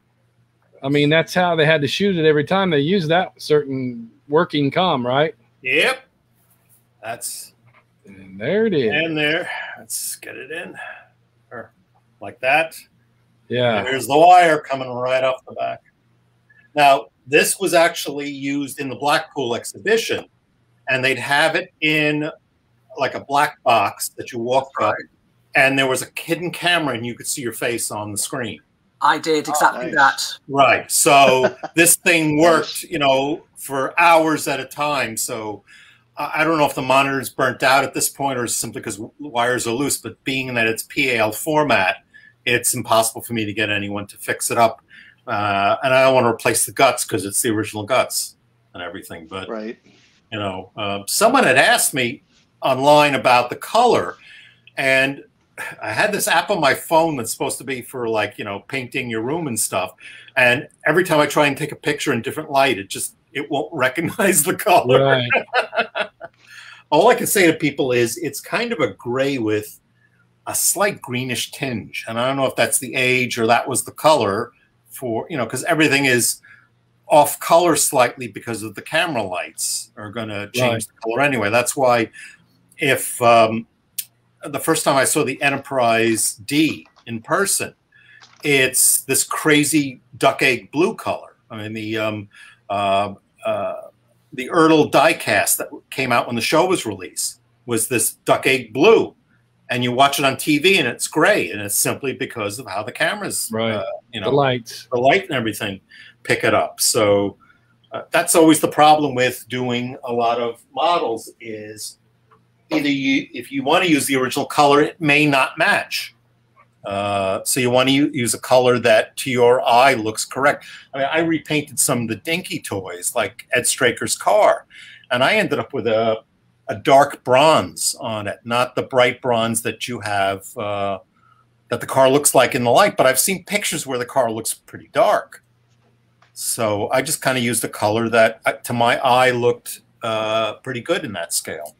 I mean, that's how they had to shoot it every time they used that certain working comm, right? Yep. And there it is. And there. Let's get it in. Or like that. Yeah. And there's the wire coming right off the back. Now, this was actually used in the Blackpool exhibition, and they'd have it in like a black box that you walked up, and there was a hidden camera, and you could see your face on the screen. I did exactly that. Right. So this thing worked, you know, for hours at a time. So I don't know if the monitor's burnt out at this point or simply because wires are loose, but being that it's PAL format, it's impossible for me to get anyone to fix it up. and I don't want to replace the guts because it's the original guts and everything. But right. You know, someone had asked me online about the color, and I had this app on my phone that's supposed to be for, like, you know, painting your room and stuff. And every time I try and take a picture in different light, it won't recognize the color. Right. All I can say to people is it's kind of a gray with a slight greenish tinge. And I don't know if that's the age or that was the color for, you know, because everything is off color slightly because of the camera lights are going to change the color anyway. That's why if the first time I saw the Enterprise D in person, it's this crazy duck egg blue color. I mean, the Ertl diecast that came out when the show was released was this duck egg blue, and you watch it on TV and it's gray, and it's simply because of how the cameras, you know, the light and everything pick it up. So that's always the problem with doing a lot of models is either if you want to use the original color, it may not match. So you want to use a color that to your eye looks correct. I mean, I repainted some of the dinky toys like Ed Straker's car, and I ended up with a dark bronze on it, not the bright bronze that you have, that the car looks like in the light. But I've seen pictures where the car looks pretty dark. So I just kind of used a color that to my eye looked pretty good in that scale.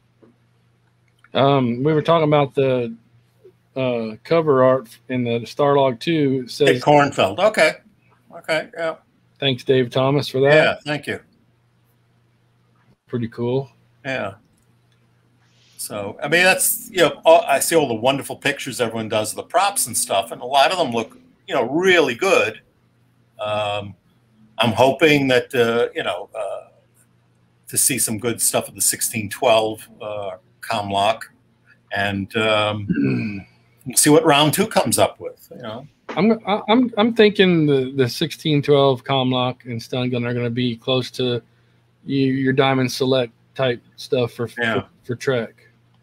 We were talking about the cover art in the Starlog 2. It says Kornfeld. Okay. Okay. Yeah. Thanks, Dave Thomas, for that. Yeah. Thank you. Pretty cool. Yeah. So, I mean, that's, you know, I see all the wonderful pictures everyone does of the props and stuff, and a lot of them look, you know, really good. I'm hoping that, you know, to see some good stuff of the 1612 Comlock, and see what round 2 comes up with. You know, I'm thinking the 1612 Comlock and stun gun are going to be close to your Diamond Select type stuff for Trek.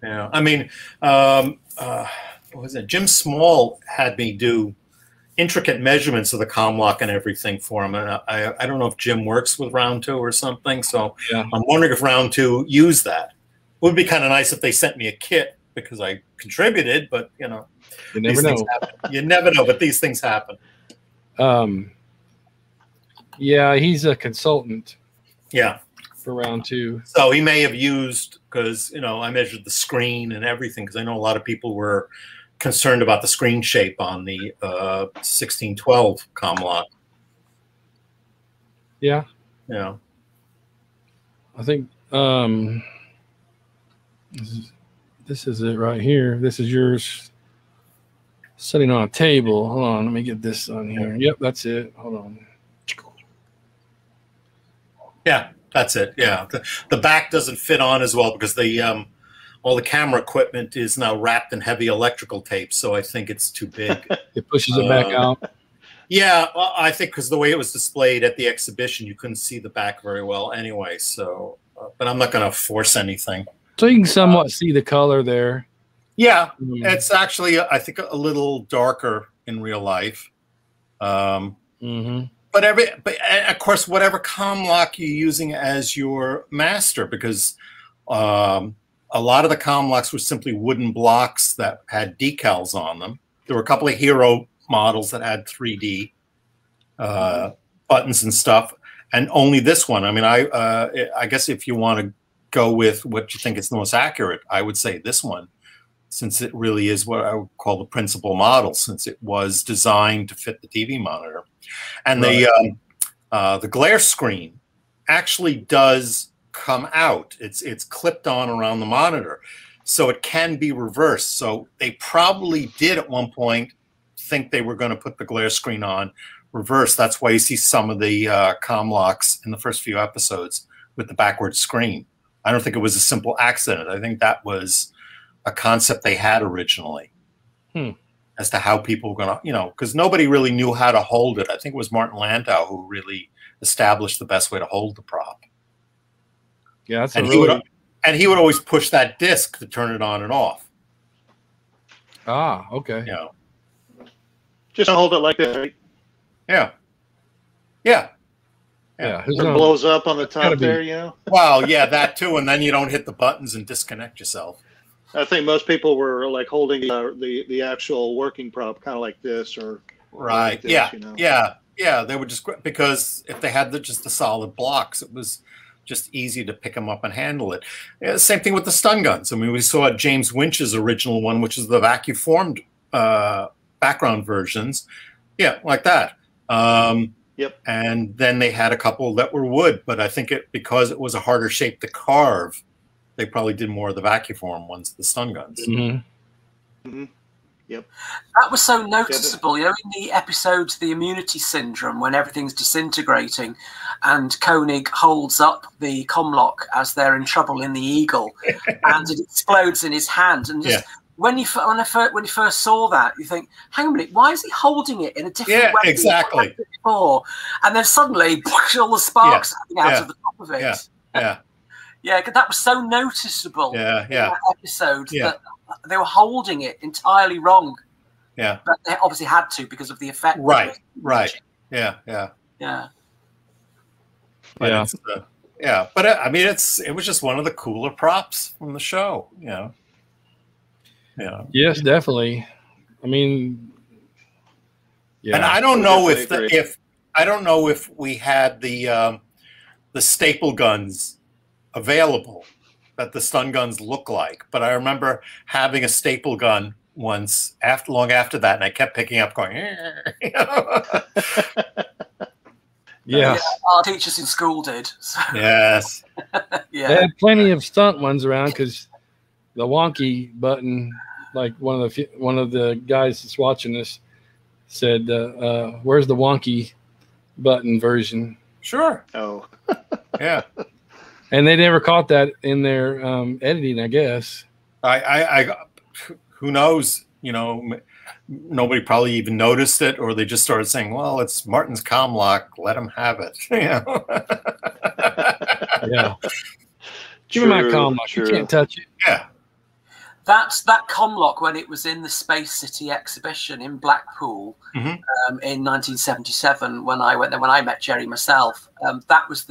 Yeah, I mean, what was it? Jim Small had me do intricate measurements of the Comlock and everything for him, and I don't know if Jim works with round 2 or something. So yeah. I'm wondering if round 2 used that. It would be kind of nice if they sent me a kit because I contributed, but you know, you never know. You never know, but these things happen. Yeah, he's a consultant. Yeah. For round 2. So he may have used, because, you know, I measured the screen and everything, because I know a lot of people were concerned about the screen shape on the 1612 Comlock. Yeah. Yeah. I think this is it right here. This is yours sitting on a table. Hold on, let me get this on here. Yep, that's it. Hold on. Yeah, that's it. Yeah, the back doesn't fit on as well because the all the camera equipment is now wrapped in heavy electrical tape, so I think it's too big. It pushes it back out. Yeah, well, I think because the way it was displayed at the exhibition, you couldn't see the back very well anyway. So, but I'm not going to force anything. So you can somewhat see the color there. Yeah, it's actually, I think, a little darker in real life. But of course, whatever Comlock you're using as your master, because a lot of the Comlocks were simply wooden blocks that had decals on them. There were a couple of Hero models that had 3D buttons and stuff, and only this one. I mean, I guess if you want to go with what you think is the most accurate, I would say this one, since it really is what I would call the principal model, since it was designed to fit the TV monitor. And the glare screen actually does come out. It's clipped on around the monitor, so it can be reversed. So they probably did at one point think they were going to put the glare screen on reverse. That's why you see some of the Comlocks in the first few episodes with the backward screen. I don't think it was a simple accident. I think that was a concept they had originally as to how people were going to, you know, because nobody really knew how to hold it. I think it was Martin Landau who really established the best way to hold the prop. Yeah, that's and he would always push that disc to turn it on and off. Ah, okay. You know, just hold it like that, right? Yeah. Yeah. It blows up on the top there, you know? Well, yeah, that too. And then you don't hit the buttons and disconnect yourself. I think most people were like holding the actual working prop, kind of like this or right. Like this, yeah. You know? Yeah. They were just, because if they had just the solid blocks, it was just easy to pick them up and handle it. Yeah, same thing with the stun guns. I mean, we saw James Winch's original one, which is the vacuum formed background versions. Yeah, like that. Yep. And then they had a couple that were wood, but I think because it was a harder shape to carve, they probably did more of the vacuum form ones, the stun guns. Mm-hmm. Mm-hmm. Yep. That was so noticeable, you know, in the episode The Immunity Syndrome, when everything's disintegrating and Koenig holds up the comlock as they're in trouble in the Eagle and it explodes in his hand. And just when you first saw that, you think, hang on a minute, why is he holding it in a different way? Yeah, exactly. Before? And then suddenly, all the sparks coming out of the top of it. Yeah. Yeah, because that was so noticeable in that episode that they were holding it entirely wrong. Yeah. But they obviously had to because of the effect. Right. Yeah. But I mean, it was just one of the cooler props from the show, you know. Yeah. Yes, definitely. I mean, and I don't know if we had the staple guns available that the stun guns look like, but I remember having a staple gun once long after that, and I kept picking up going, you know? Yeah, our teachers in school did. So. Yes. They had plenty of stunt ones around because the wonky button, like one of the guys that's watching this said, "Where's the wonky button version?" Sure. Oh. Yeah. And they never caught that in their editing, I guess. I who knows? You know, nobody probably even noticed it, or they just started saying, "Well, it's Martin's comlock. Let him have it." You know? Yeah. Give me my comlock. You can't touch it. Yeah. That comlock, when it was in the Space City exhibition in Blackpool in 1977, when I went there, when I met Jerry myself, that was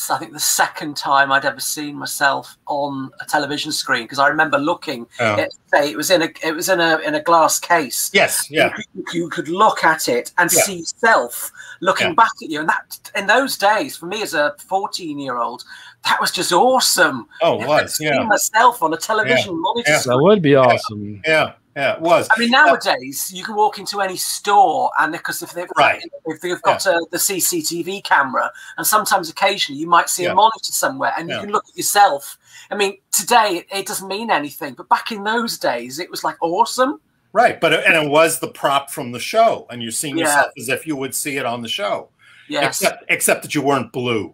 I think the second time I'd ever seen myself on a television screen, because I remember looking. It was in a glass case. Yes, yeah. You could look at it and see yourself looking back at you, and that in those days, for me as a 14-year-old, that was just awesome. Oh, it was. Seeing myself on a television monitor. That would be awesome. Yeah, it was. I mean, nowadays you can walk into any store, and because if they've got the CCTV camera, and sometimes occasionally you might see a monitor somewhere, and you can look at yourself. I mean, today it doesn't mean anything, but back in those days it was like awesome. Right, and it was the prop from the show, and you're seeing yourself as if you would see it on the show. Yes. Except that you weren't blue.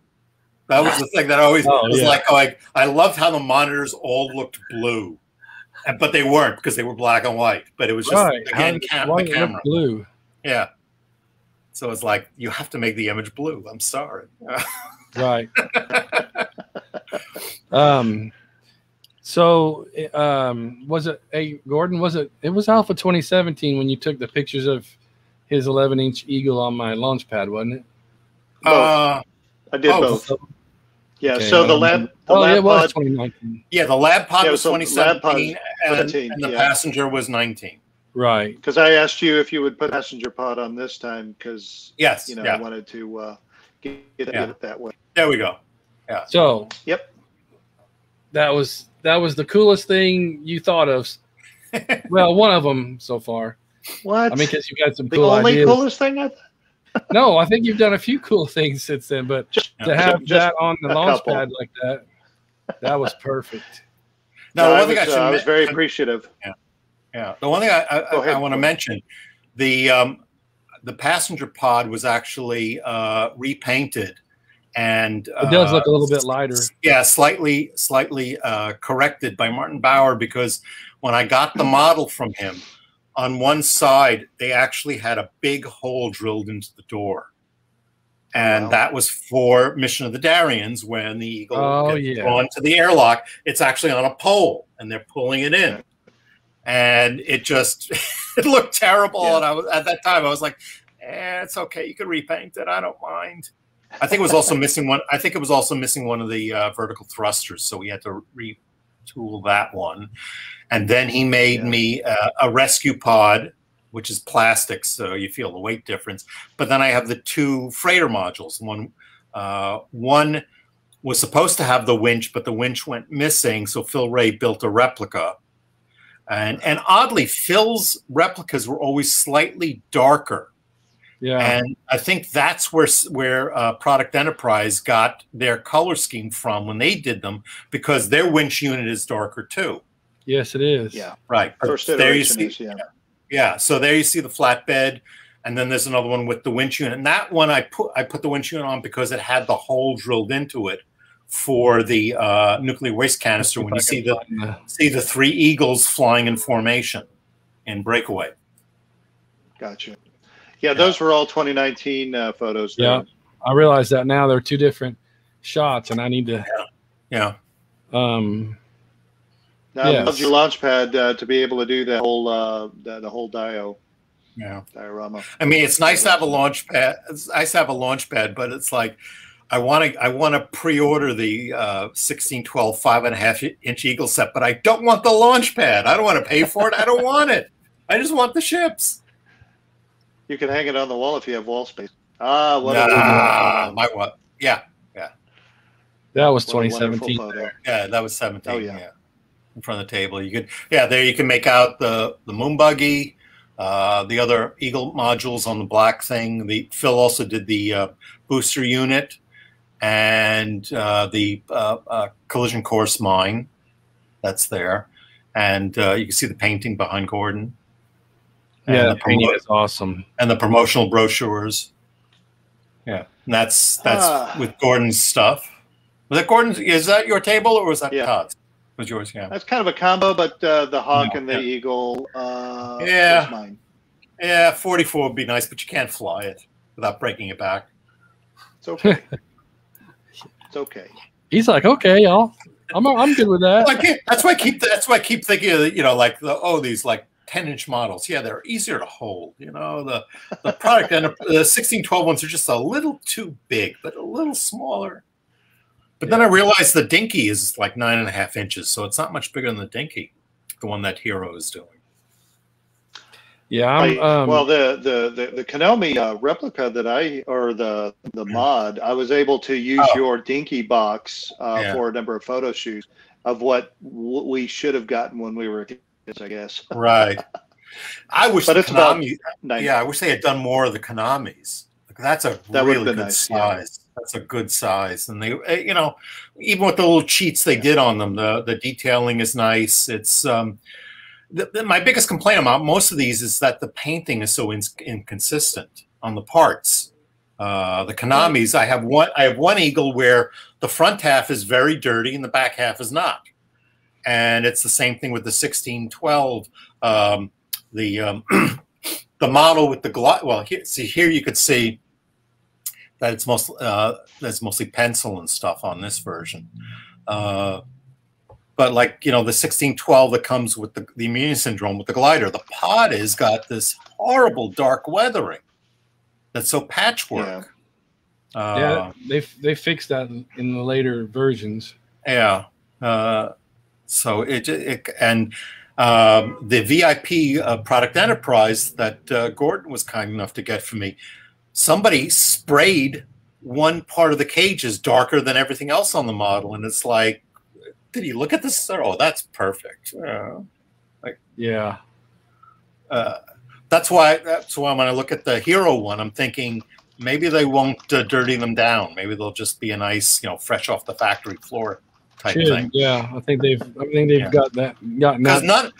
That was the thing that always was like, I loved how the monitors all looked blue. But they weren't, because they were black and white. But it was just again the camera blue. Yeah. So it's like, you have to make the image blue. I'm sorry. Right. So was it Gordon? It was Alpha 2017 when you took the pictures of his 11-inch Eagle on my launch pad, wasn't it? I did both. Yeah, okay. So the lab it was pod, 2019. Yeah, the lab pod was 2017, and the yeah. passenger was 19. Right. Because I asked you if you would put passenger pod on this time, because I wanted to get it that way. There we go. Yeah. So that was the coolest thing you thought of. Well, one of them so far. What? I mean, because you got some the cool only ideas. Coolest thing No, I think you've done a few cool things since then, but to have that on the launch pad like that was perfect. No, I was very appreciative. Yeah. The one thing I want to mention, the passenger pod was actually repainted, and it does look a little bit lighter. Yeah, slightly corrected by Martin Bauer, because when I got the model from him, on one side, they actually had a big hole drilled into the door. And that was for Mission of the Darians, when the Eagle gets drawn to the airlock. It's actually on a pole, and they're pulling it in. And it just, it looked terrible. And at that time, I was like, it's okay. You can repaint it. I don't mind. I think it was also missing one. I think it was also missing one of the vertical thrusters, so we had to retool that one. And then he made me a rescue pod, which is plastic, so you feel the weight difference. But then I have the 2 freighter modules. One was supposed to have the winch, but the winch went missing, so Phil Ray built a replica. And oddly, Phil's replicas were always slightly darker. Yeah, and I think that's where Product Enterprise got their color scheme from when they did them, because their winch unit is darker too. Yes, it is. Yeah, right. First iteration is, yeah. So there you see the flatbed, and then there's another one with the winch unit. And that one I put the winch unit on because it had the hole drilled into it for the nuclear waste canister. When you see the 3 eagles flying in formation in Breakaway. Gotcha. Yeah, those were all 2019 photos. Yeah, I realize that now. They're 2 different shots, and I need to. Yeah. Now, I love your launch pad to be able to do the whole diorama. I mean, it's nice to have a launch pad. It's nice to have a launch pad, but it's like I want to pre-order the 1612 5.5-inch Eagle set, but I don't want the launch pad. I don't want to pay for it. I don't want it. I just want the ships. You can hang it on the wall if you have wall space. My what? Yeah. That was 2017. Yeah, that was 17. Oh yeah. In front of the table, you could. Yeah, there you can make out the moon buggy, the other Eagle modules on the black thing. Phil also did the booster unit and the collision course mine. That's there, and you can see the painting behind Gordon. Yeah, the painting is awesome. And the promotional brochures. Yeah, and that's with Gordon's stuff. Was that Gordon's? Is that your table or was that Todd's? It was yours, yeah. That's kind of a combo, but the Hawk and the Eagle was mine. Yeah, 44 would be nice, but you can't fly it without breaking it back. It's okay. It's okay. He's like, okay, y'all. I'm good with that. That's why I keep thinking of like these like 10-inch models. Yeah, they're easier to hold. The product and the 1612 ones are just a little too big, but a little smaller. But then I realized the Dinky is like 9.5 inches, so it's not much bigger than the Dinky, the one that Hero is doing. Yeah, well, the Konami replica that the mod, I was able to use your Dinky box for a number of photo shoots of what we should have gotten when we were kids, I guess. Right. I wish I wish they had done more of the Konamis. That's a really good size. Yeah. That's a good size, and they, even with the little cheats they did on them, the detailing is nice. It's my biggest complaint about most of these is that the painting is so inconsistent on the parts. The Konamis, I have one Eagle where the front half is very dirty and the back half is not, and it's the same thing with the 1612. The model with the glide. Well, here you could see that it's mostly pencil and stuff on this version. But like, the 1612 that comes with the immune syndrome with the glider, the pod has got this horrible dark weathering that's so patchwork. They fixed that in the later versions. Yeah. So the VIP Product Enterprise that Gordon was kind enough to get for me, somebody sprayed one part of the cages darker than everything else on the model, and it's like, did you look at this? Oh, that's perfect. That's why when I look at the Hero one, I'm thinking maybe they won't dirty them down. Maybe they'll just be a nice, fresh off the factory floor type thing. Yeah, I think they've gotten that.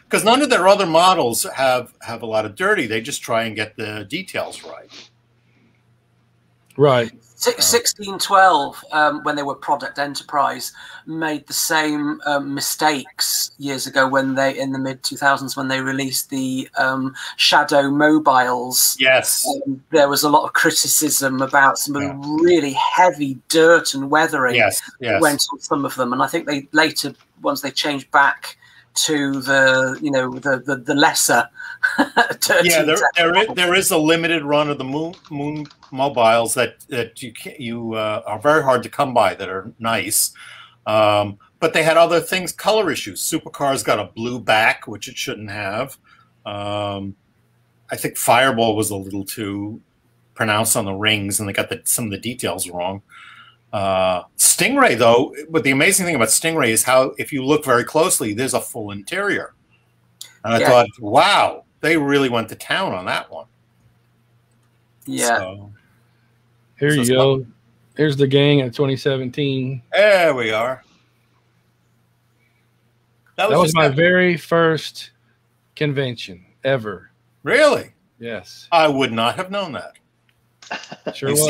Because none of their other models have a lot of dirty. They just try and get the details right. Right. 1612, when they were Product Enterprise, made the same mistakes years ago when in the mid-2000s, when they released the Shadow mobiles. Yes. There was a lot of criticism about some of the really heavy dirt and weathering that went on some of them. And I think they later, once they changed back to the the lesser. Yeah, there is a limited run of the moon mobiles that you are very hard to come by that are nice. But they had other things, color issues. Supercars got a blue back, which it shouldn't have. I think Fireball was a little too pronounced on the rings, and they got some of the details wrong. Stingray, though, but the amazing thing about Stingray is how, if you look very closely, there's a full interior. And I thought, wow, they really went to town on that one. Yeah. So, Here you go. Here's the gang at 2017. There we are. That was my very first convention ever. Really? Yes. I would not have known that. Sure was.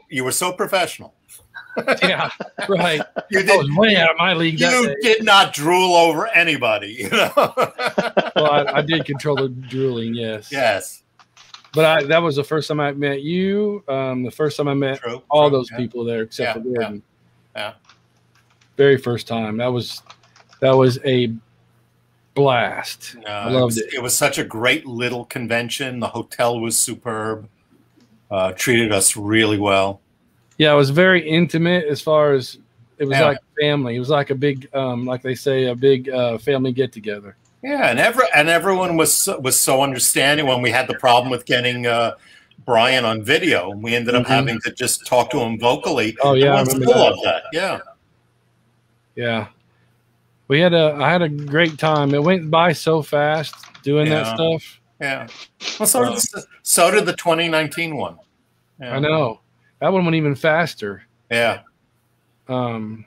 You were so professional. Yeah, right. I was way out of my league. You did not drool over anybody. You know. Well, I did control the drooling. Yes. Yes. But that was the first time I met you. The first time I met all those people there, except for Gordon. Yeah. Very first time. That was a blast. I loved it. It was such a great little convention. The hotel was superb. Treated us really well. Yeah, it was very intimate as far as it was like family. It was like a big, like they say, a big family get together. Yeah, and everyone was so understanding when we had the problem with getting Brian on video. We ended up having to just talk to him vocally. Oh yeah, I remember that. Yeah. Yeah. I had a great time. It went by so fast doing that stuff. Yeah. Well, so did the 2019 one. Yeah. I know. That one went even faster. Yeah. And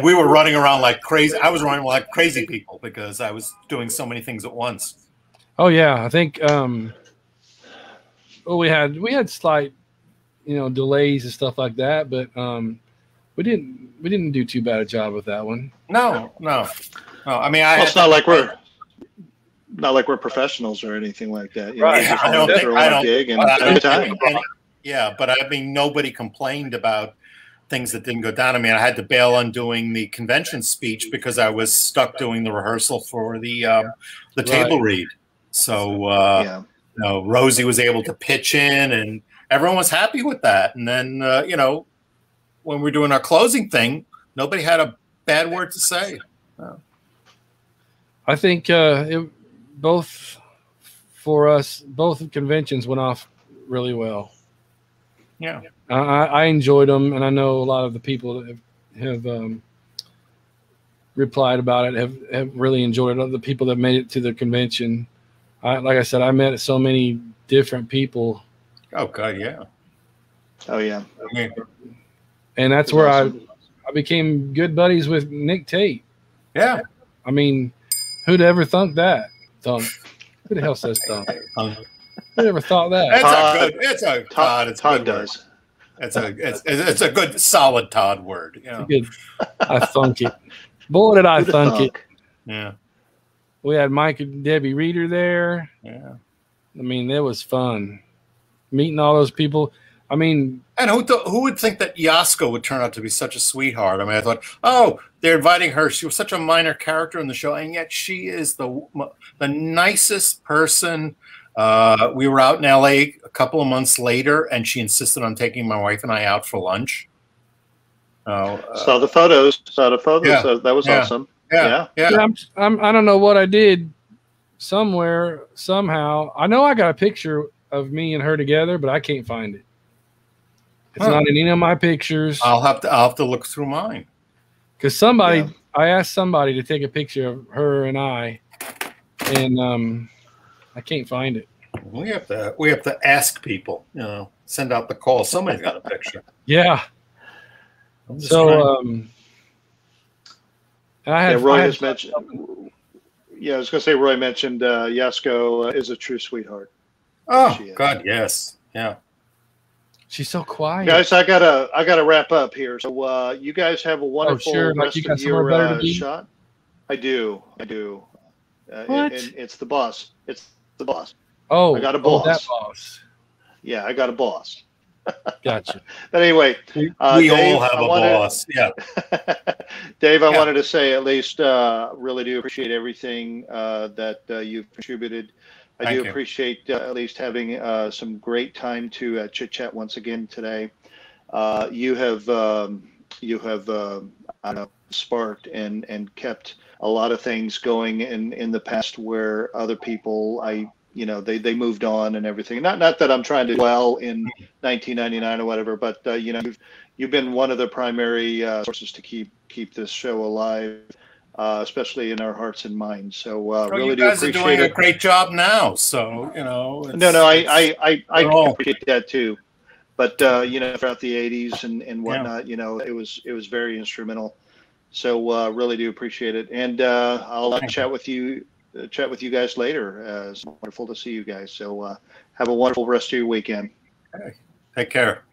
we were running around like crazy. I was running like crazy people because I was doing so many things at once. Oh yeah, I think we had slight, delays and stuff like that, but we didn't do too bad a job with that one. No. I mean, it's not like we're professionals or anything like that. Right. I don't gig and time. Yeah, but I mean, nobody complained about things that didn't go down. I mean, I had to bail on doing the convention speech because I was stuck doing the rehearsal for the table read. So, Rosie was able to pitch in, and everyone was happy with that. And then, when we're doing our closing thing, nobody had a bad word to say. I think both conventions went off really well. Yeah, I enjoyed them, and I know a lot of the people that have replied about it have really enjoyed it. The people that made it to the convention, like I said, I met so many different people. Oh God, yeah. Oh yeah. And that's where awesome. I became good buddies with Nick Tate. Yeah. I mean, who'd ever thunk that? Thunk. Who the hell says thunk? Who ever thought that? Todd does. It's a good solid Todd word. Good. I thunk it. Boy, did I thunk it. Yeah. We had Mike and Debbie Reeder there. Yeah. I mean, it was fun meeting all those people. I mean, and who would think that Yasko would turn out to be such a sweetheart? I mean, I thought, oh, they're inviting her. She was such a minor character in the show, and yet she is the nicest person. We were out in LA a couple of months later, and she insisted on taking my wife and I out for lunch. Saw the photos. Yeah. That was awesome. Yeah. I don't know what I did somewhere, somehow. I know I got a picture of me and her together, but I can't find it. It's not in any of my pictures. I'll have to look through mine. Because I asked somebody to take a picture of her and I, and I can't find it. We have to ask people. Send out the call. Somebody's got a picture. Yeah. So Roy has mentioned. Yeah, I was going to say Roy mentioned Yasko is a true sweetheart. Oh God, yes, yeah. She's so quiet. Guys, I gotta wrap up here. So you guys have a wonderful rest of your shot. I do. What? It's the boss. It's the boss. Oh, I got a boss. That boss. Yeah, I got a boss. Gotcha. But anyway, we Dave, all have a boss. Yeah. Dave, I wanted to say at least really do appreciate everything that you've contributed. I do appreciate at least having some great time to chit chat once again today. You have I don't know, sparked and kept a lot of things going in the past where other people they moved on and everything. Not that I'm trying to dwell in 1999 or whatever, but you've been one of the primary sources to keep this show alive, especially in our hearts and minds. So really do appreciate it. You guys are doing a great job now. So I appreciate that too. But throughout the 80s and whatnot, it was very instrumental. So really do appreciate it, and I'll chat with you guys later. It's wonderful to see you guys. So have a wonderful rest of your weekend. Okay. Take care.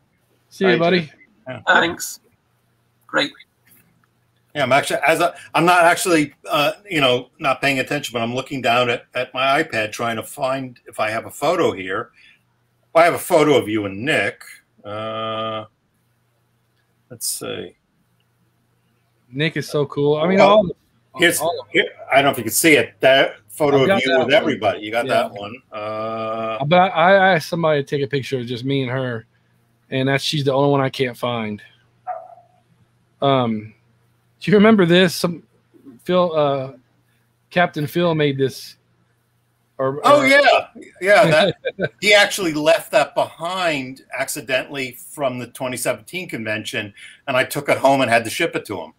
See you, buddy. Yeah. Thanks. Great. Yeah, I'm not actually not paying attention, but I'm looking down at my iPad trying to find if I have a photo here. Well, I have a photo of you and Nick. Let's see. Nick is so cool. I mean, here, I don't know if you can see it. That photo of you with everybody. You got that one. But I asked somebody to take a picture of just me and her, and she's the only one I can't find. Do you remember this? Captain Phil made this. That he actually left that behind accidentally from the 2017 convention, and I took it home and had to ship it to him.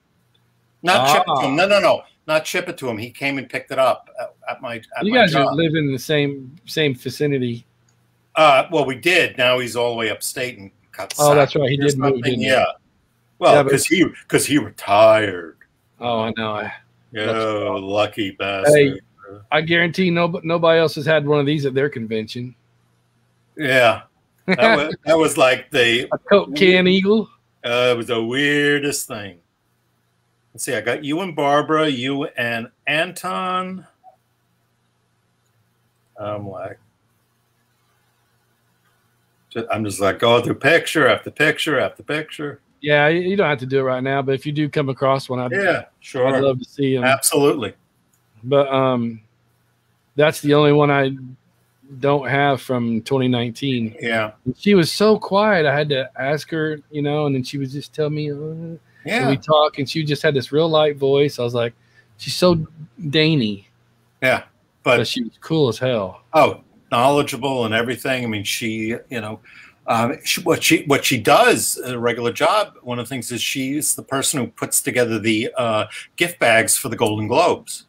Not ship it to him. No. Not ship it to him. He came and picked it up at my job. You guys live in the same vicinity. Well, we did. Now he's all the way upstate and cut. Oh, that's right. He did move. Yeah. Well, because he retired. Oh, I know. Lucky bastard. Hey, I guarantee nobody else has had one of these at their convention. Yeah, that was like a Coke can eagle. It was the weirdest thing. Let's see. I got you and Barbara, you and Anton. I'm just like going through picture after picture after picture. Yeah, you don't have to do it right now, but if you do come across one, sure. I'd love to see him. Absolutely. But that's the only one I don't have from 2019. Yeah. She was so quiet. I had to ask her, and then she would just tell me, and we talk, and she just had this real light voice. I was like, she's so dainty. Yeah. But she was cool as hell. Oh, knowledgeable and everything. I mean, she, what she does a regular job, one of the things is she's the person who puts together the gift bags for the Golden Globes.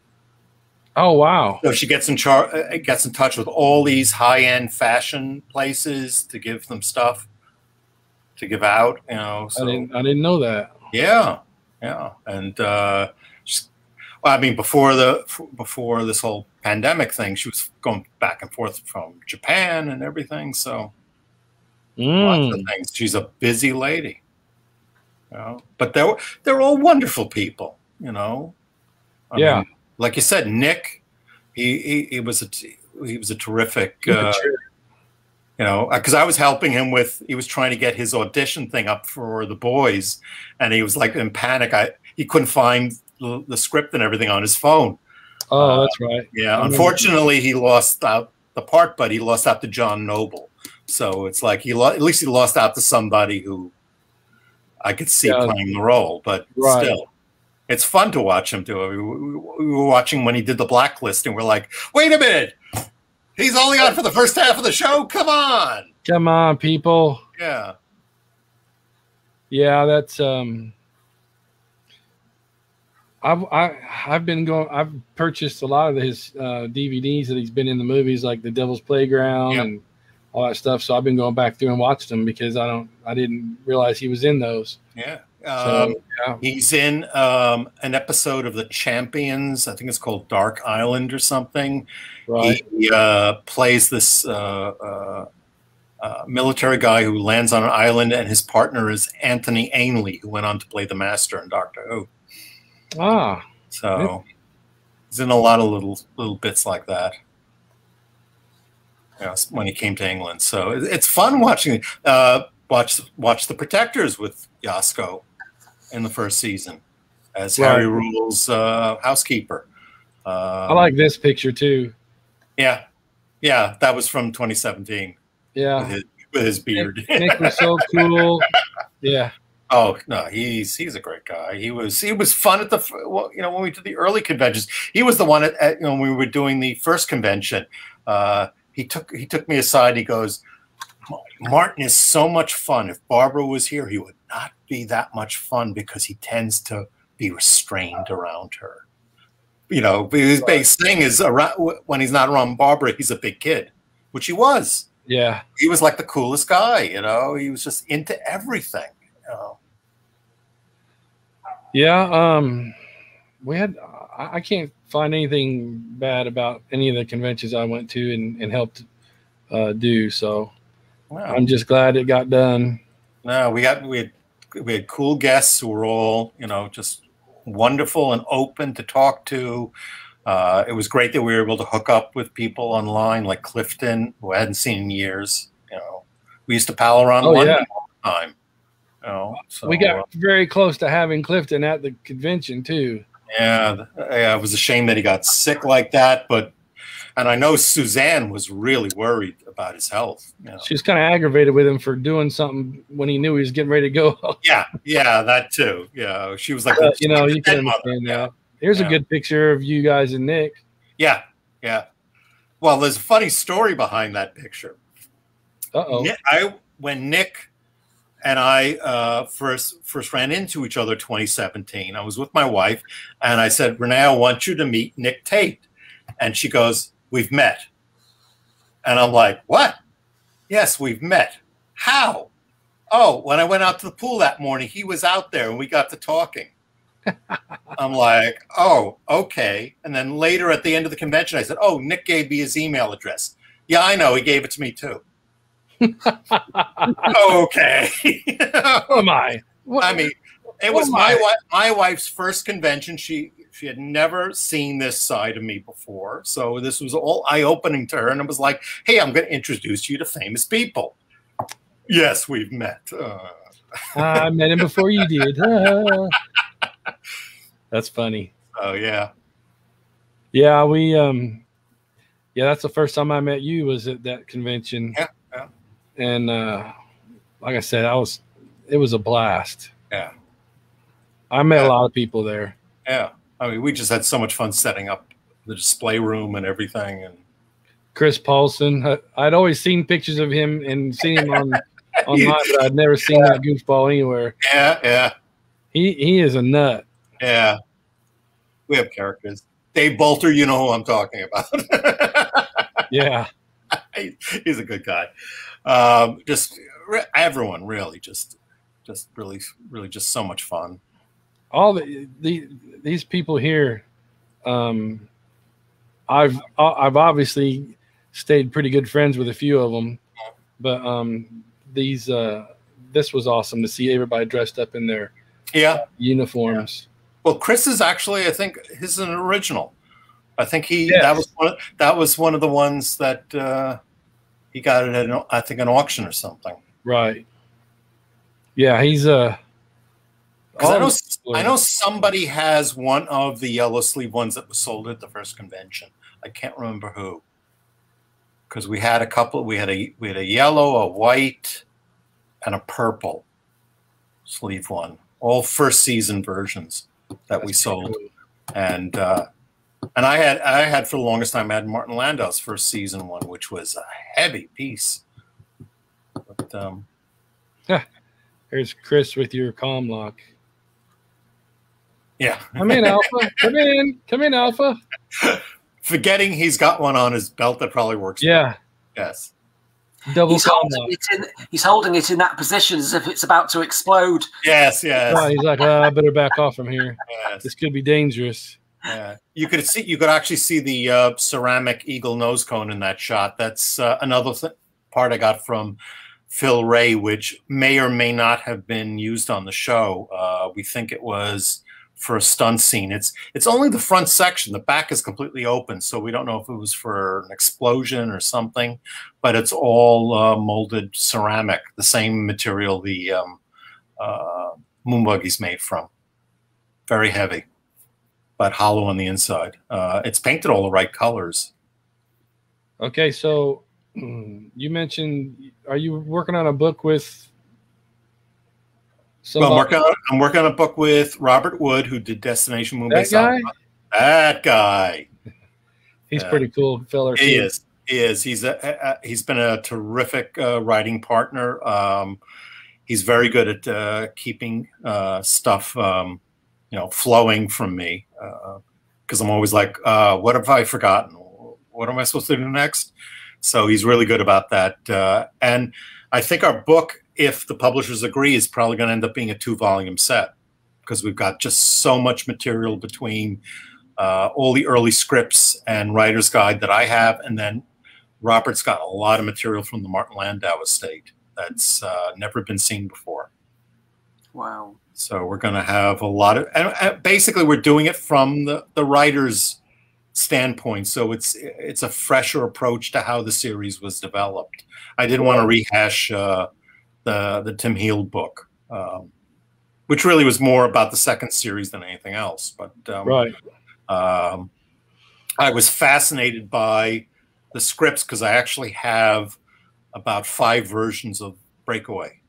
Oh, wow. So she gets in touch with all these high-end fashion places to give them stuff to give out, So. I didn't know that. Yeah. And before this whole pandemic thing, she was going back and forth from Japan and everything. So lots of things. She's a busy lady. But they're all wonderful people. I mean, like you said, Nick, he was a terrific, because I was helping him he was trying to get his audition thing up for The Boys, and he was like in panic. He couldn't find the script and everything on his phone. Oh, that's right. Yeah, unfortunately, he lost out the part, but he lost out to John Noble. So it's like at least he lost out to somebody who I could see playing the role, but still. It's fun to watch him do it. We were watching when he did The Blacklist, and we're like, wait a minute. He's only on for the first half of the show? Come on. Come on, people. Yeah. Yeah, that's I've purchased a lot of his DVDs that he's been in the movies, like The Devil's Playground and all that stuff. So I've been going back through and watched them because I didn't realize he was in those. Yeah. He's in an episode of The Champions. I think it's called Dark Island or something. Right. He plays this military guy who lands on an island, and his partner is Anthony Ainley, who went on to play the Master in Doctor Who. So he's in a lot of little bits like that. When he came to England. So it's fun watching. watched The Protectors with Yasko in the first season as Harry Rule's housekeeper. I like this picture too. Yeah, that was from 2017. Yeah, with his beard. Nick was so cool. Yeah. Oh no, he's a great guy. He was fun at when we did the early conventions. He was the one at when we were doing the first convention. He took me aside. He goes, "Martin is so much fun. If Barbara was here, he would not be that much fun because he tends to be restrained around her. His base thing is when he's not around Barbara, he's a big kid, which he was. Yeah, he was like the coolest guy. He was just into everything. Yeah. We had. I can't find anything bad about any of the conventions I went to and helped do. So I'm just glad it got done. No, we had cool guests who were all just wonderful and open to talk to. It was great that we were able to hook up with people online like Clifton, who I hadn't seen in years. We used to pal around London all the time. So we got very close to having Clifton at the convention too. Yeah, it was a shame that he got sick like that. And I know Suzanne was really worried about his health. She was kind of aggravated with him for doing something when he knew he was getting ready to go. yeah, that too. Yeah, she was like, you can understand that. Here's a good picture of you guys and Nick. Yeah. Well, there's a funny story behind that picture. When Nick and I first ran into each other 2017, I was with my wife, and I said, "Renee, I want you to meet Nick Tate." And she goes, "We've met." And I'm like, "What?" "Yes, we've met." "How?" "Oh, when I went out to the pool that morning, he was out there and we got to talking." I'm like, "Oh, okay." And then later at the end of the convention, I said, "Oh, Nick gave me his email address." "Yeah, I know. He gave it to me too." Okay. Who am I? I mean, it was my wife's first convention. She had never seen this side of me before. So this was all eye-opening to her. And it was like, "Hey, I'm going to introduce you to famous people." "Yes, we've met." I met him before you did. That's funny. Oh, yeah. Yeah, we that's the first time I met you was at that convention. Yeah. And like I said, it was a blast. Yeah. I met a lot of people there. Yeah. I mean, we just had so much fun setting up the display room and everything. And Chris Paulson, I'd always seen pictures of him and seen him online, but I'd never seen that goofball anywhere. Yeah. He is a nut. Yeah. We have characters. Dave Bolter, you know who I'm talking about. Yeah. He's a good guy. Just everyone really just really just so much fun. All these people here, I've obviously stayed pretty good friends with a few of them, but this was awesome to see everybody dressed up in their uniforms. Yeah. Well, Chris is actually, I think, he's an original. I think that was one of the ones that he got it at an auction or something. Right. Yeah, he's I know somebody has one of the yellow sleeve ones that was sold at the first convention. I can't remember who. Because we had a couple. We had a yellow, a white, and a purple sleeve one. All first season versions that we sold. Cool. And I had for the longest time, I had Martin Landau's first season one, which was a heavy piece. But here's Chris with your comm lock. Yeah. Come in, Alpha. Come in, Alpha. Forgetting he's got one on his belt that probably works. Yeah. Yes. Double he's holding it in that position as if it's about to explode. Yes. Oh, he's like, I better back off from here. Yes. This could be dangerous. Yeah. You could actually see the ceramic eagle nose cone in that shot. That's another part I got from Phil Ray, which may or may not have been used on the show. We think it was for a stunt scene. It's only the front section. The back is completely open, so we don't know if it was for an explosion or something. But it's all molded ceramic, the same material the moon buggy's made from. Very heavy, but hollow on the inside. It's painted all the right colors. Okay, so you mentioned, are you working on a book with somebody? Well, I'm working on a book with Robert Wood, who did Destination Moonbase. That guy. He's pretty cool feller. He is. He is. He's been a terrific writing partner. He's very good at keeping stuff, flowing from me. Because I'm always like, what have I forgotten? What am I supposed to do next? So he's really good about that. And I think our book, if the publishers agree, is probably going to end up being a 2-volume set, because we've got just so much material between all the early scripts and writer's guide that I have, and then Robert's got a lot of material from the Martin Landau estate that's never been seen before. Wow. So we're going to have a lot of, and basically we're doing it from the writer's standpoint. So it's a fresher approach to how the series was developed. I didn't want to rehash the Tim Heald book, which really was more about the second series than anything else. But right. I was fascinated by the scripts because I actually have about 5 versions of Breakaway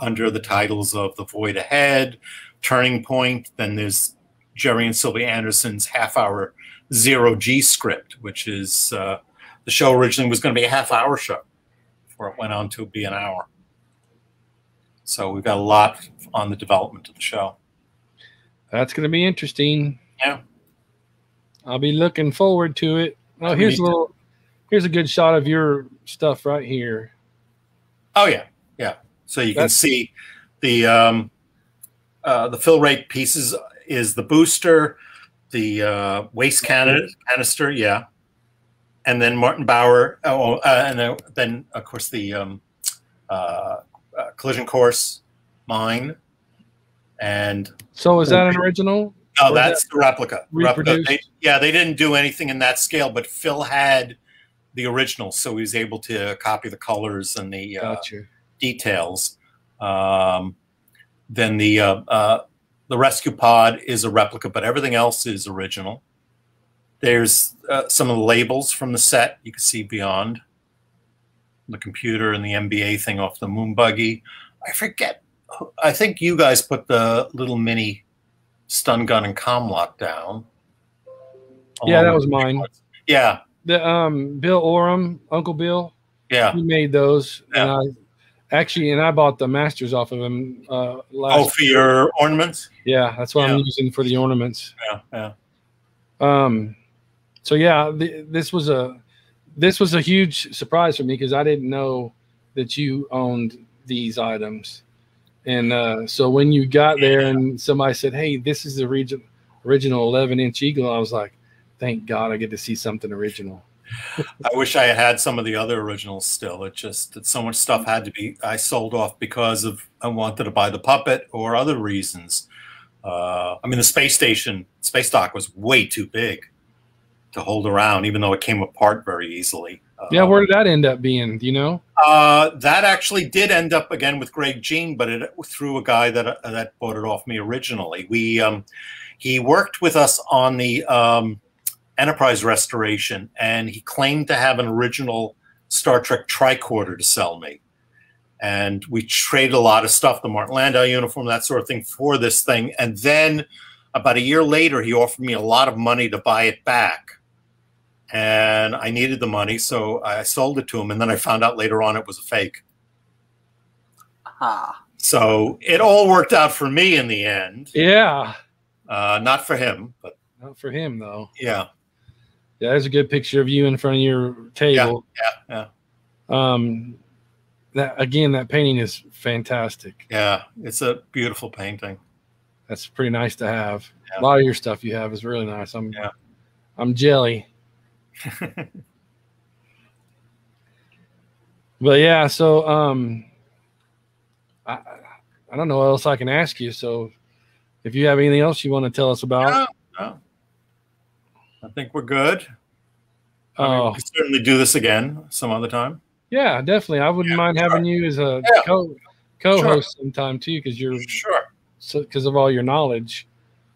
under the titles of The Void Ahead, Turning Point. Then there's Jerry and Sylvia Anderson's half-hour Zero-G script, which is the show originally was going to be a half-hour show before it went on to be an hour. So we've got a lot on the development of the show. That's going to be interesting. Yeah. I'll be looking forward to it. Oh, here's a good shot of your stuff right here. Oh yeah, yeah. So you can see the fill rate pieces is the booster, the waste canister, yeah, and then Martin Bauer. And then of course the collision course mine. And so is that an original? No, that's the replica. Reproduced? They didn't do anything in that scale, but Phil had the original, so he was able to copy the colors and the details. Then the rescue pod is a replica, but everything else is original. There's some of the labels from the set you can see beyond the computer and the MBA thing off the moon buggy. I forget. I think you guys put the little mini stun gun and comm lock down. Yeah, that was mine. Yeah. The Bill Oram, Uncle Bill. Yeah. He made those. Yeah. And I bought the masters off of him last for your ornaments? Yeah, that's what I'm using for the ornaments. Yeah, yeah. So yeah, this was a huge surprise for me because I didn't know that you owned these items. And so when you got there and somebody said, "Hey, this is the original 11-inch Eagle," I was like, "Thank God, I get to see something original." I wish I had some of the other originals still. That so much stuff had to be. I sold off because I wanted to buy the puppet or other reasons. I mean, the space dock was way too big to hold around, even though it came apart very easily. Yeah, where did that end up being? Do you know? That actually did end up again with Greg Jean, but it through a guy that bought it off me originally. He worked with us on the Enterprise restoration, and he claimed to have an original Star Trek tricorder to sell me. And we traded a lot of stuff, the Martin Landau uniform, that sort of thing, for this thing. And then about a year later, he offered me a lot of money to buy it back. And I needed the money, so I sold it to him. And then I found out later on it was a fake. So it all worked out for me in the end. Yeah. Not for him, but not for him though. Yeah. Yeah, there's a good picture of you in front of your table. Yeah. That painting is fantastic. Yeah, it's a beautiful painting. That's pretty nice to have. Yeah. A lot of your stuff you have is really nice. I'm jelly. But yeah, so I don't know what else I can ask you. So if you have anything else you want to tell us about. No. I think we're good. I mean, we can certainly do this again some other time. Yeah, definitely. I wouldn't mind having you as a co-host sometime too, because you're because of all your knowledge.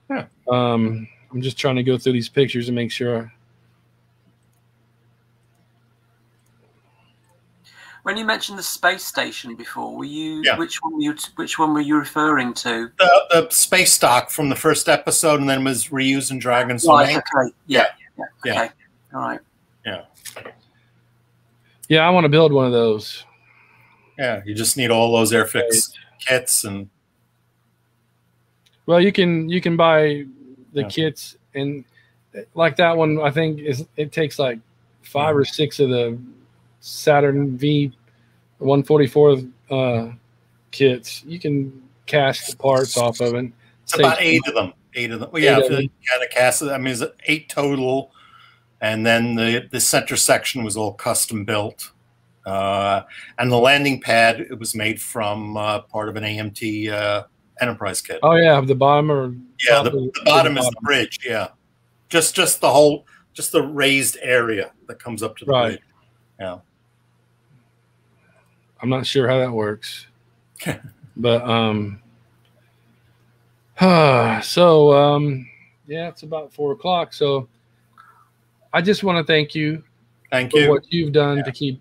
Yeah. I'm just trying to go through these pictures and make sure. When you mentioned the space station before, were you which one were you referring to? The space stock from the first episode, and then was reused in Dragon's Domain. Okay. Yeah. Okay. All right. Yeah. Yeah, I want to build one of those. Yeah, you just need all those Airfix kits and. Well, you can buy the kits, and like that one, I think it takes like 5 or 6 of the Saturn V 144 kits. You can cast the parts off of it. It's about 8 of them. 8 of them. Well, yeah, if you kind of cast it, I mean, it's 8 total, and then the center section was all custom built, and the landing pad, it was made from part of an AMT Enterprise kit. Oh yeah, the bottom or the bottom is the bridge. Yeah, just the raised area that comes up to the bridge. Yeah. I'm not sure how that works, but it's about 4 o'clock. So I just want to thank you. Thank for you. what you've done to keep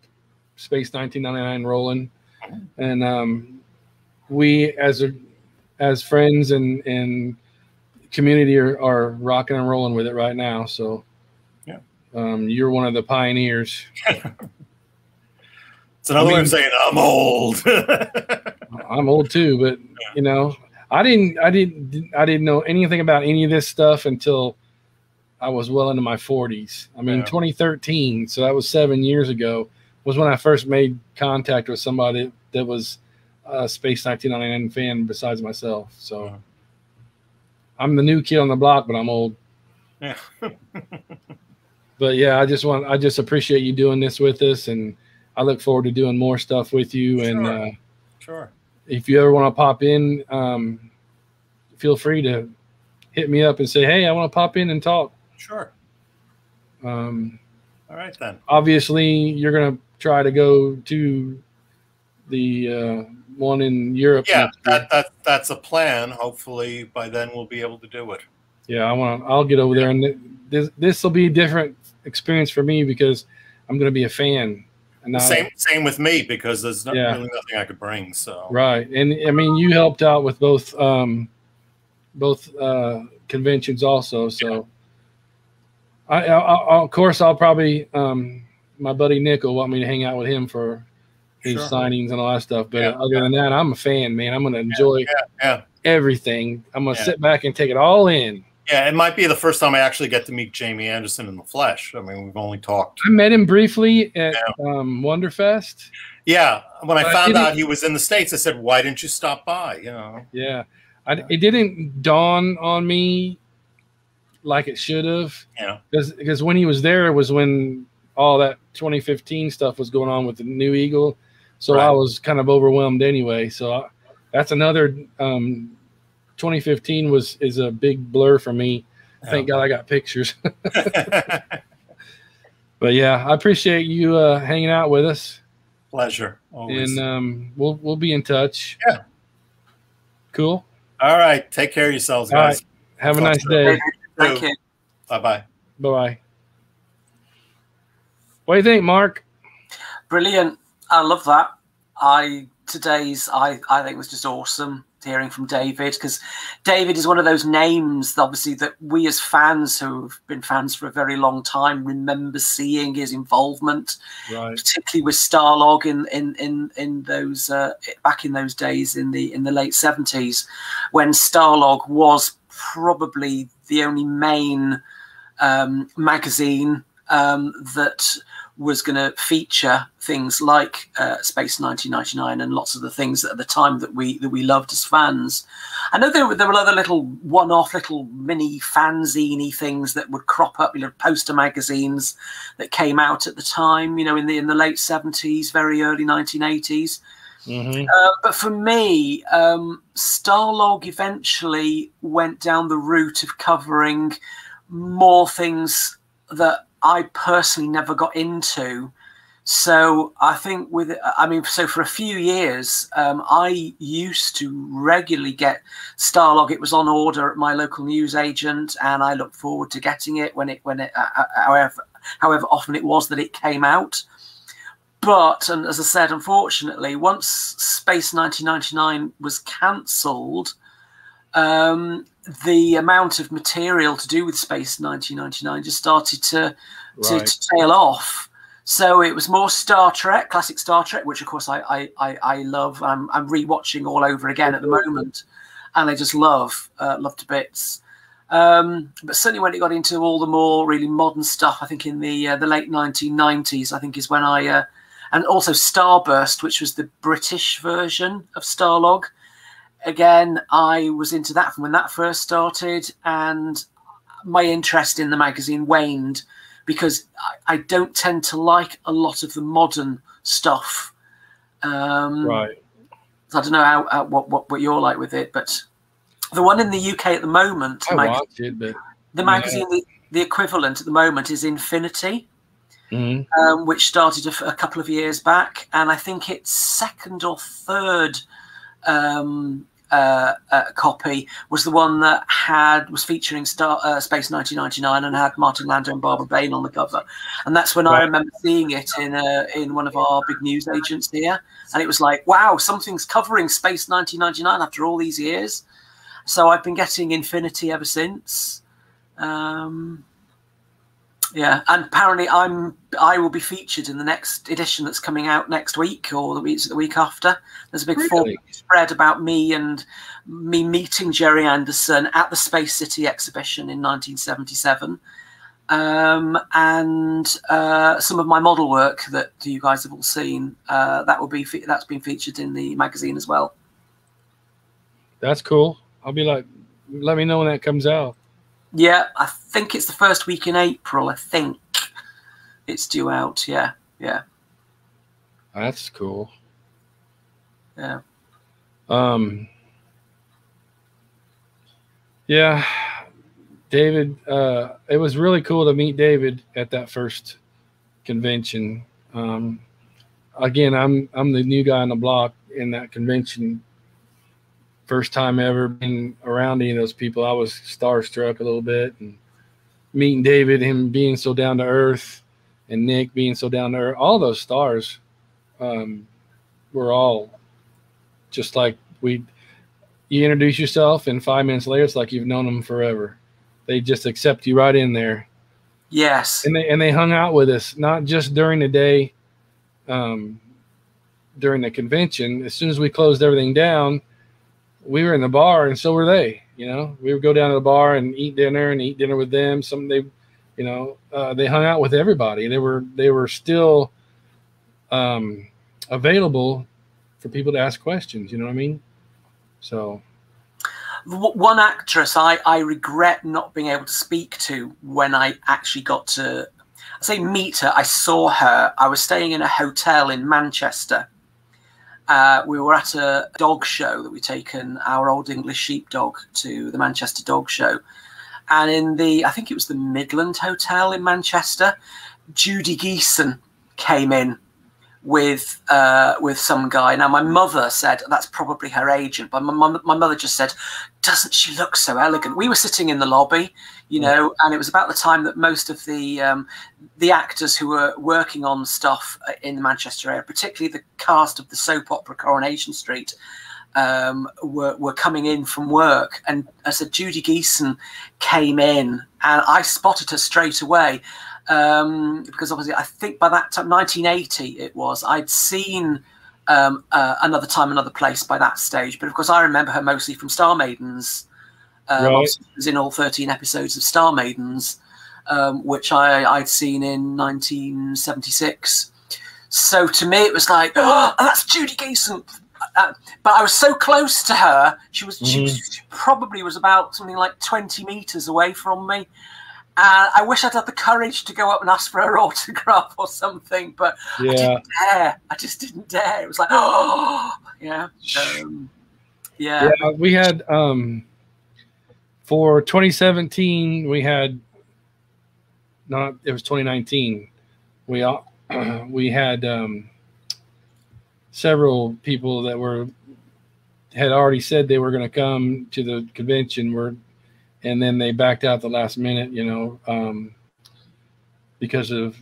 Space 1999 rolling, and we as friends and community are rocking and rolling with it right now. So you're one of the pioneers. It's another way of saying I'm old. I'm old too, but you know, I didn't know anything about any of this stuff until I was well into my 40s. I mean, 2013, so that was 7 years ago, was when I first made contact with somebody that was a Space 1999 fan besides myself. So I'm the new kid on the block, but I'm old. Yeah. But yeah, I just appreciate you doing this with us, and I look forward to doing more stuff with you. And if you ever want to pop in, feel free to hit me up and say, hey, I want to pop in and talk. Sure. All right then. Obviously, you're going to try to go to the one in Europe. Yeah, that's a plan. Hopefully by then we'll be able to do it. Yeah, I'll get over there, and this will be a different experience for me because I'm going to be a fan. And same with me, because there's really nothing I could bring. So right, and I mean, you helped out with both conventions also. So of course I'll probably my buddy Nick will want me to hang out with him for his signings and all that stuff. But other than that, I'm a fan, man. I'm going to enjoy everything. I'm going to sit back and take it all in. Yeah, it might be the first time I actually get to meet Jamie Anderson in the flesh. I mean, we've only talked. I met him briefly at Wonderfest. Yeah, when I found out he was in the States, I said, "Why didn't you stop by?" You know. Yeah, it didn't dawn on me like it should have. Yeah. Because when he was there, it was when all that 2015 stuff was going on with the New Eagle, so I was kind of overwhelmed anyway. So that's another. 2015 is a big blur for me. Thank God I got pictures. But yeah, I appreciate you hanging out with us. Pleasure. Always. And we'll be in touch. Yeah. Cool. All right. Take care of yourselves, guys. Right. Have a nice day. Thank you. Bye-bye. Bye-bye. What do you think, Mark? Brilliant. I love that. Today's I think was just awesome hearing from David, because David is one of those names, obviously, that we as fans who've been fans for a very long time remember seeing his involvement, particularly with Starlog in those back in those days in the late 70s, when Starlog was probably the only main magazine that was going to feature things like Space 1999 and lots of the things at the time that we loved as fans. I know there were other little one-off little mini fanzine-y things that would crop up, poster magazines that came out at the time, in the late 70s, very early 1980s. But for me, Starlog eventually went down the route of covering more things that I personally never got into. So I think so for a few years, I used to regularly get Starlog. It was on order at my local newsagent, and I looked forward to getting it when it however often it was that it came out. But, and as I said, unfortunately, once Space 1999 was cancelled, the amount of material to do with Space 1999 just started to tail off. So it was more Star Trek, classic Star Trek, which of course I love. I'm rewatching all over again at the moment, and I just love to bits. But certainly when it got into all the more really modern stuff, I think in the late 1990s, I think is when I and also Starburst, which was the British version of Starlog. Again, I was into that from when that first started, and my interest in the magazine waned because I don't tend to like a lot of the modern stuff. Right. I don't know what you're like with it, but the one in the UK at the moment, I watch it, but the magazine, the equivalent at the moment is Infinity. Which started a couple of years back, and I think its second or third copy was the one that was featuring Space 1999 and had Martin Landau and Barbara Bain on the cover, and that's when I remember seeing it in one of our big news agents here, and it was like, wow, something's covering Space 1999 after all these years. So I've been getting Infinity ever since. Yeah, and apparently I will be featured in the next edition that's coming out next week or the week after. There's a big spread about me meeting Jerry Anderson at the Space City exhibition in 1977, and some of my model work that you guys have all seen. That's been featured in the magazine as well. That's cool. I'll be like, let me know when that comes out. Yeah, I think it's the first week in April. I think it's due out. Yeah. That's cool. Yeah. Yeah, David. It was really cool to meet David at that first convention. Again, I'm the new guy on the block in that convention. First time ever being around any of those people, I was starstruck a little bit, and meeting David, him being so down to earth, and Nick being so down to earth. All those stars were all just like you introduce yourself, and 5 minutes later, it's like you've known them forever. They just accept you right in there. Yes. And they hung out with us, not just during the day, during the convention. As soon as we closed everything down, we were in the bar, and so were they. We would go down to the bar and eat dinner with them. They hung out with everybody. They were still available for people to ask questions. You know what I mean? So, one actress I regret not being able to speak to when I actually got to meet her. I saw her. I was staying in a hotel in Manchester. We were at a dog show that we'd taken our old English sheepdog to the Manchester Dog Show. And I think it was the Midland Hotel in Manchester, Judy Geeson came in with some guy. Now, my mother said that's probably her agent, but my mother just said, doesn't she look so elegant? We were sitting in the lobby, and it was about the time that most of the actors who were working on stuff in the Manchester area, particularly the cast of the soap opera Coronation Street, were coming in from work. And I said, Judy Geeson came in, and I spotted her straight away. Because obviously I think by that time, 1980 it was, I'd seen Another Time, Another Place by that stage. But of course I remember her mostly from Star Maidens. Right. She was in all 13 episodes of Star Maidens, which I'd seen in 1976. So to me it was like, oh, that's Judy Geeson. But I was so close to her. She probably was about something like 20 meters away from me. I wish I'd had the courage to go up and ask for her autograph or something, but Yeah. I didn't dare. I just didn't dare. It was like, oh, yeah. Yeah. We had for 2017 we had it was 2019. We had several people that had already said they were going to come to the convention, and then they backed out the last minute, because of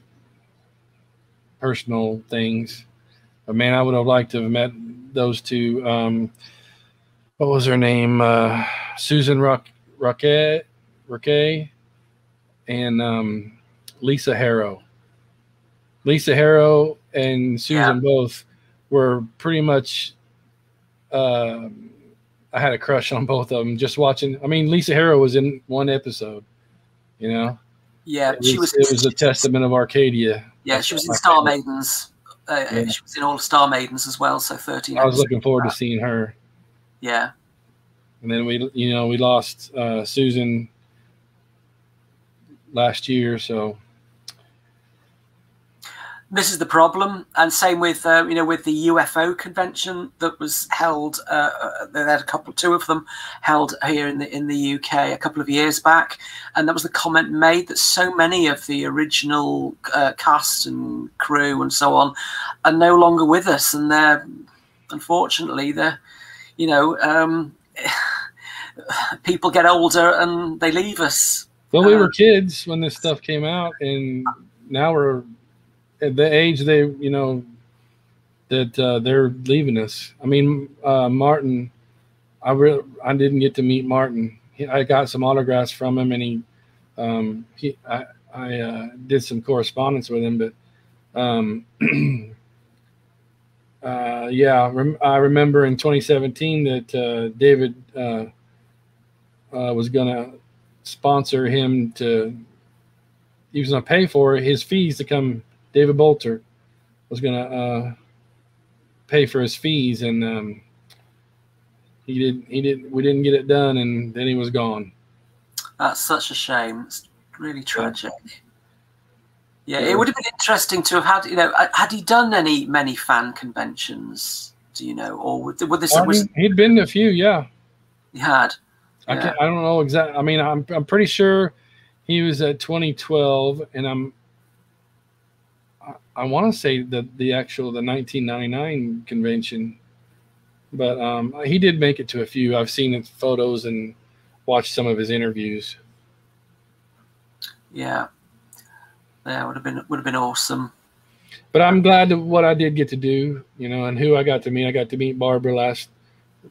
personal things. But man, I would have liked to have met those two. What was her name? Susan Roquet and Lisa Harrow. Lisa Harrow and Susan both were pretty much. I had a crush on both of them just watching. I mean, Lisa Harrow was in one episode, Yeah, it was a testament of Arcadia. Yeah, she was in Star Maidens. She was in all of Star Maidens as well. So 13. I was looking forward to seeing her. Yeah. And then we lost Susan last year, so. This is the problem, and same with with the UFO convention that was held. They had two of them held here in the UK a couple of years back, and that was the comment made that so many of the original cast and crew and so on are no longer with us, and unfortunately people get older and they leave us. Well, we were kids when this stuff came out, and now we're at the age that they're leaving us. I mean, Martin, I didn't get to meet Martin. I got some autographs from him, and I did some correspondence with him. But I remember in 2017 that David was going to sponsor him he was going to pay for his fees to come. David Bolter was going to pay for his fees, and we didn't get it done, and then he was gone. That's such a shame. It's really tragic. Yeah, it would have been interesting to have had he done many fan conventions? Do you know, or would this? He'd been to a few, yeah. He had. I don't know exactly. I mean, I'm pretty sure he was at 2012, and I want to say the 1999 convention, but he did make it to a few. I've seen his photos and watched some of his interviews. Yeah, would have been awesome. But I'm glad that what I did get to do, and who I got to meet. I got to meet Barbara last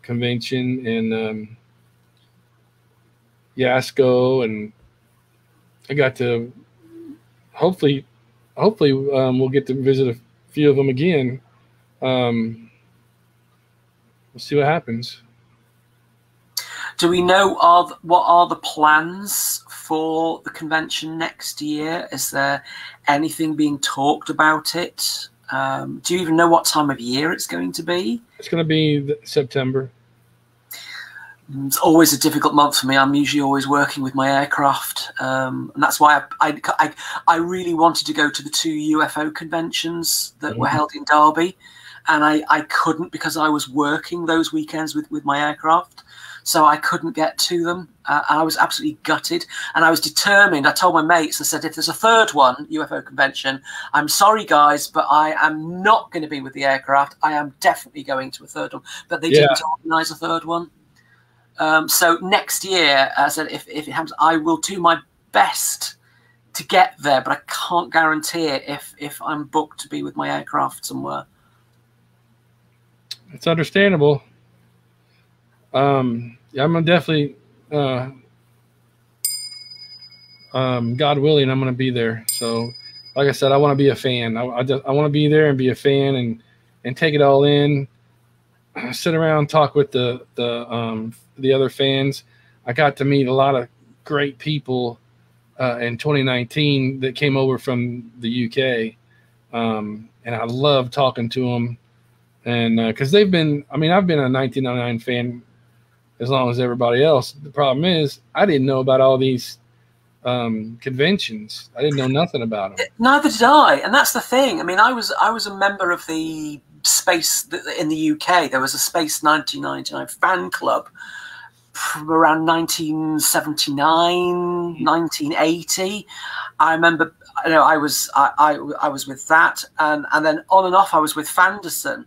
convention, and Yasko, and I got to hopefully we'll get to visit a few of them again. We'll see what happens. Do we know what are the plans for the convention next year? Is there anything being talked about it? Do you even know what time of year it's going to be? It's going to be September. It's always a difficult month for me. I'm usually always working with my aircraft, and that's why I really wanted to go to the 2 UFO conventions that were held in Derby, and I couldn't because I was working those weekends with my aircraft, so I couldn't get to them. I was absolutely gutted, and I was determined. I told my mates, I said, if there's a third one, UFO convention, I'm sorry guys, but I am not going to be with the aircraft. I am definitely going to a third one, but they didn't organise a third one. So next year, I said, if it happens, I will do my best to get there, but I can't guarantee it if I'm booked to be with my aircraft somewhere. It's understandable. I'm definitely, God willing, I'm going to be there. So, like I said, I want to be a fan. I want to be there and be a fan and take it all in. Sit around, talk with the other fans. I got to meet a lot of great people in 2019 that came over from the UK, and I love talking to them. And because I've been a 1999 fan as long as everybody else. The problem is I didn't know about all these conventions. I didn't know nothing about them. Neither did I, and that's the thing. I mean, I was a member of the Space in the UK. There was a Space 1999 fan club from around 1979, 1980. I remember, you know, I was with that, and then on and off I was with Fanderson.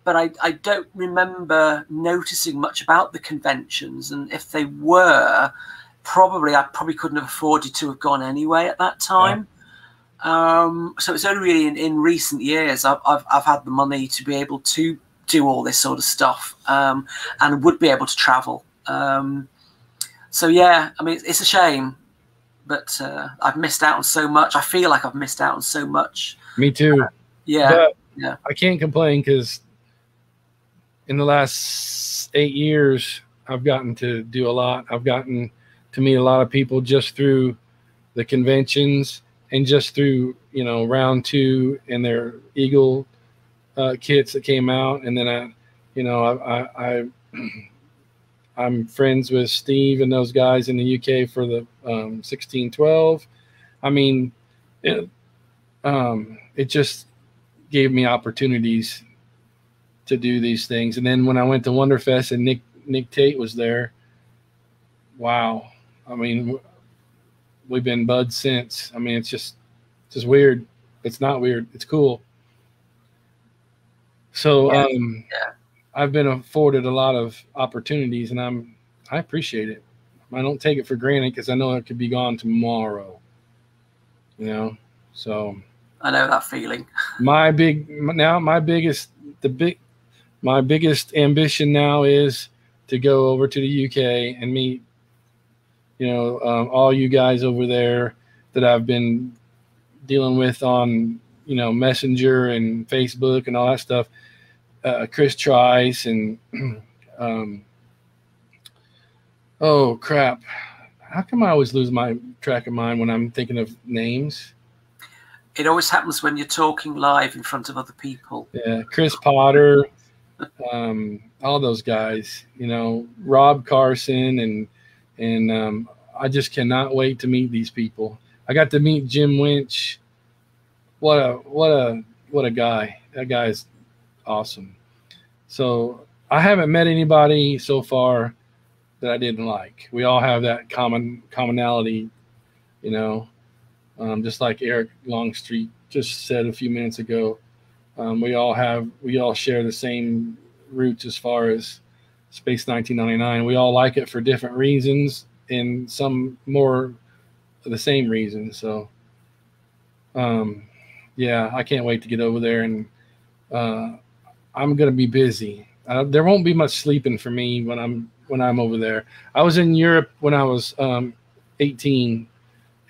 But I don't remember noticing much about the conventions, and if they were, I probably couldn't have afforded to have gone anyway at that time. Yeah. So it's only really in recent years I've had the money to be able to do all this sort of stuff, and would be able to travel. So yeah, I mean, it's a shame, but I've missed out on so much. I feel like I've missed out on so much. Me too. Yeah, but yeah. I can't complain because in the last 8 years, I've gotten to do a lot. I've gotten to meet a lot of people just through the conventions and just through, you know, round 2 and their Eagle kits that came out. And then I'm friends with Steve and those guys in the UK for the 1612. I mean, it just gave me opportunities to do these things. And then when I went to Wonderfest and Nick Tate was there, wow. I mean, we've been buds since. I mean, it's just weird. It's not weird. It's cool. So yeah. I've been afforded a lot of opportunities, and I appreciate it. I don't take it for granted because I know it could be gone tomorrow. You know, so I know that feeling. My biggest ambition now is to go over to the UK and meet, you know, all you guys over there that I've been dealing with on, you know, Messenger and Facebook and all that stuff. Chris Trice and oh crap! How come I always lose my track of mine when I'm thinking of names? It always happens when you're talking live in front of other people. Yeah, Chris Potter, all those guys. You know, Rob Carson and I just cannot wait to meet these people. I got to meet Jim Winch. What a guy! That guy is awesome. So I haven't met anybody so far that I didn't like. We all have that commonality, you know, just like Eric Longstreet just said a few minutes ago. We all share the same roots as far as Space 1999. We all like it for different reasons and some more the same reasons. So yeah, I can't wait to get over there, and I'm going to be busy. There won't be much sleeping for me when I'm over there. I was in Europe when I was 18,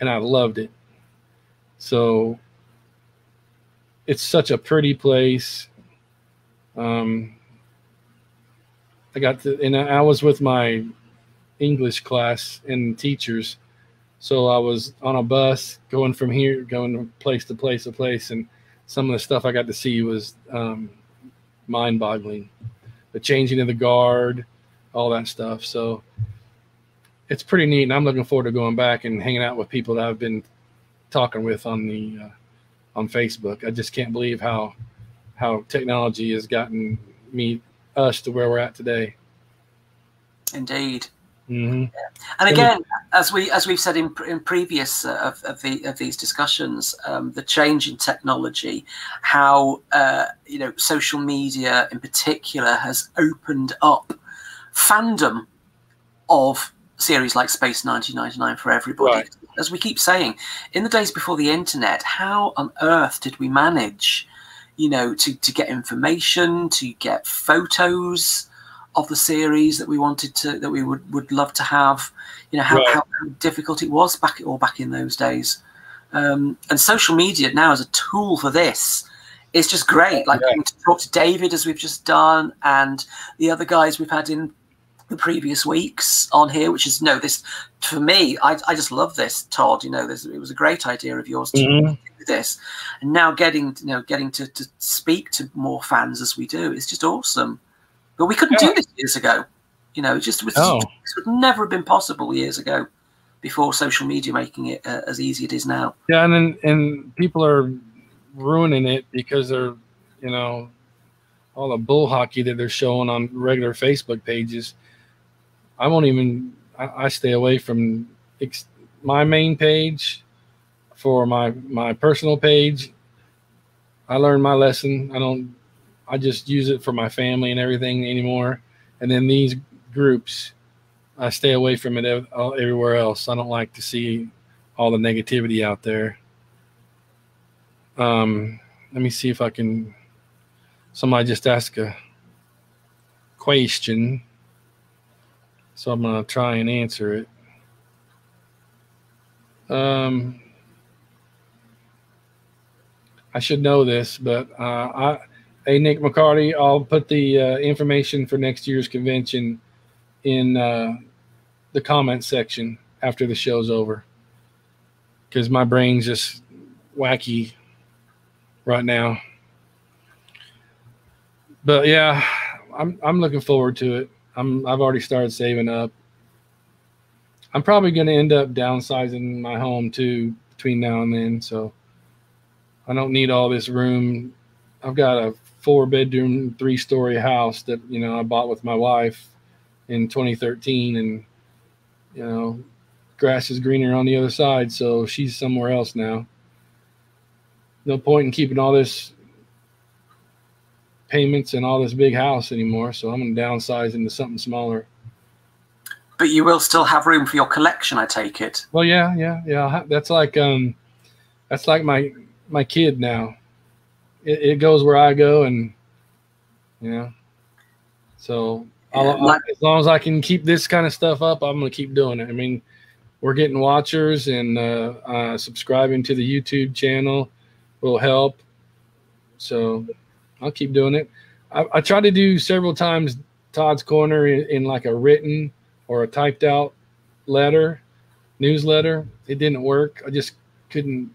and I loved it. So it's such a pretty place. I was with my English class and teachers. So I was on a bus going from here, going from place to place to place, and some of the stuff I got to see was mind-boggling. The changing of the guard, all that stuff. So it's pretty neat, and I'm looking forward to going back and hanging out with people that I've been talking with on on Facebook. I just can't believe how technology has gotten us to where we're at today. Indeed. Mm-hmm. And again, as we've said in previous of these discussions, the change in technology, how you know, social media in particular has opened up fandom of series like Space 1999 for everybody. Right. As we keep saying, in the days before the internet, how on earth did we manage, you know, to get information, to get photos of the series that we wanted to, that we would love to have, you know, how difficult it was back in those days. And social media now as a tool for this is just great. Like getting to talk to David, as we've just done, and the other guys we've had in the previous weeks on here, which is, this for me, I just love this, Todd. You know, it was a great idea of yours to do this, and now getting to speak to more fans as we do is just awesome. But we couldn't do this years ago. You know, this would never have been possible years ago. before social media making it as easy as it is now. Yeah, and people are ruining it because they're, you know, all the bull hockey that they're showing on regular Facebook pages. I won't even. I stay away from my main page for my personal page. I learned my lesson. I just use it for my family and everything anymore. And then these groups, I stay away from it everywhere else. I don't like to see all the negativity out there. Let me see if I can. Somebody just asked a question, so I'm gonna try and answer it. I should know this, but hey, Nick McCarty, I'll put the information for next year's convention in the comment section after the show's over, because my brain's just wacky right now. But yeah, I'm looking forward to it. I've already started saving up. I'm probably going to end up downsizing my home too between now and then, so I don't need all this room. I've got a 4-bedroom, 3-story house that, you know, I bought with my wife in 2013, and, you know, grass is greener on the other side, so she's somewhere else now. No point in keeping all this payments and all this big house anymore, so I'm going to downsize into something smaller. But you will still have room for your collection, I take it. Well, yeah. That's like my kid now. It goes where I go, and you know, so as long as I can keep this kind of stuff up, I'm going to keep doing it. I mean, we're getting watchers, and subscribing to the YouTube channel will help. So I'll keep doing it. I tried to do several times Todd's Corner in like a written or a typed out newsletter. It didn't work. I just couldn't.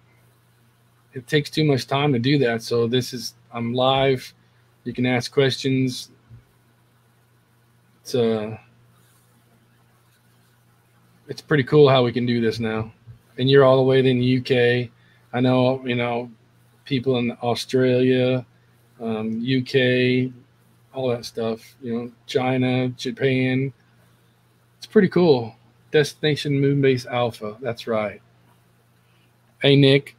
It takes too much time to do that. So I'm live. You can ask questions. It's pretty cool how we can do this now. And you're all the way in the UK. I know, you know, people in Australia, UK, all that stuff, you know, China, Japan. It's pretty cool. Destination Moonbase Alpha. That's right. Hey, Nick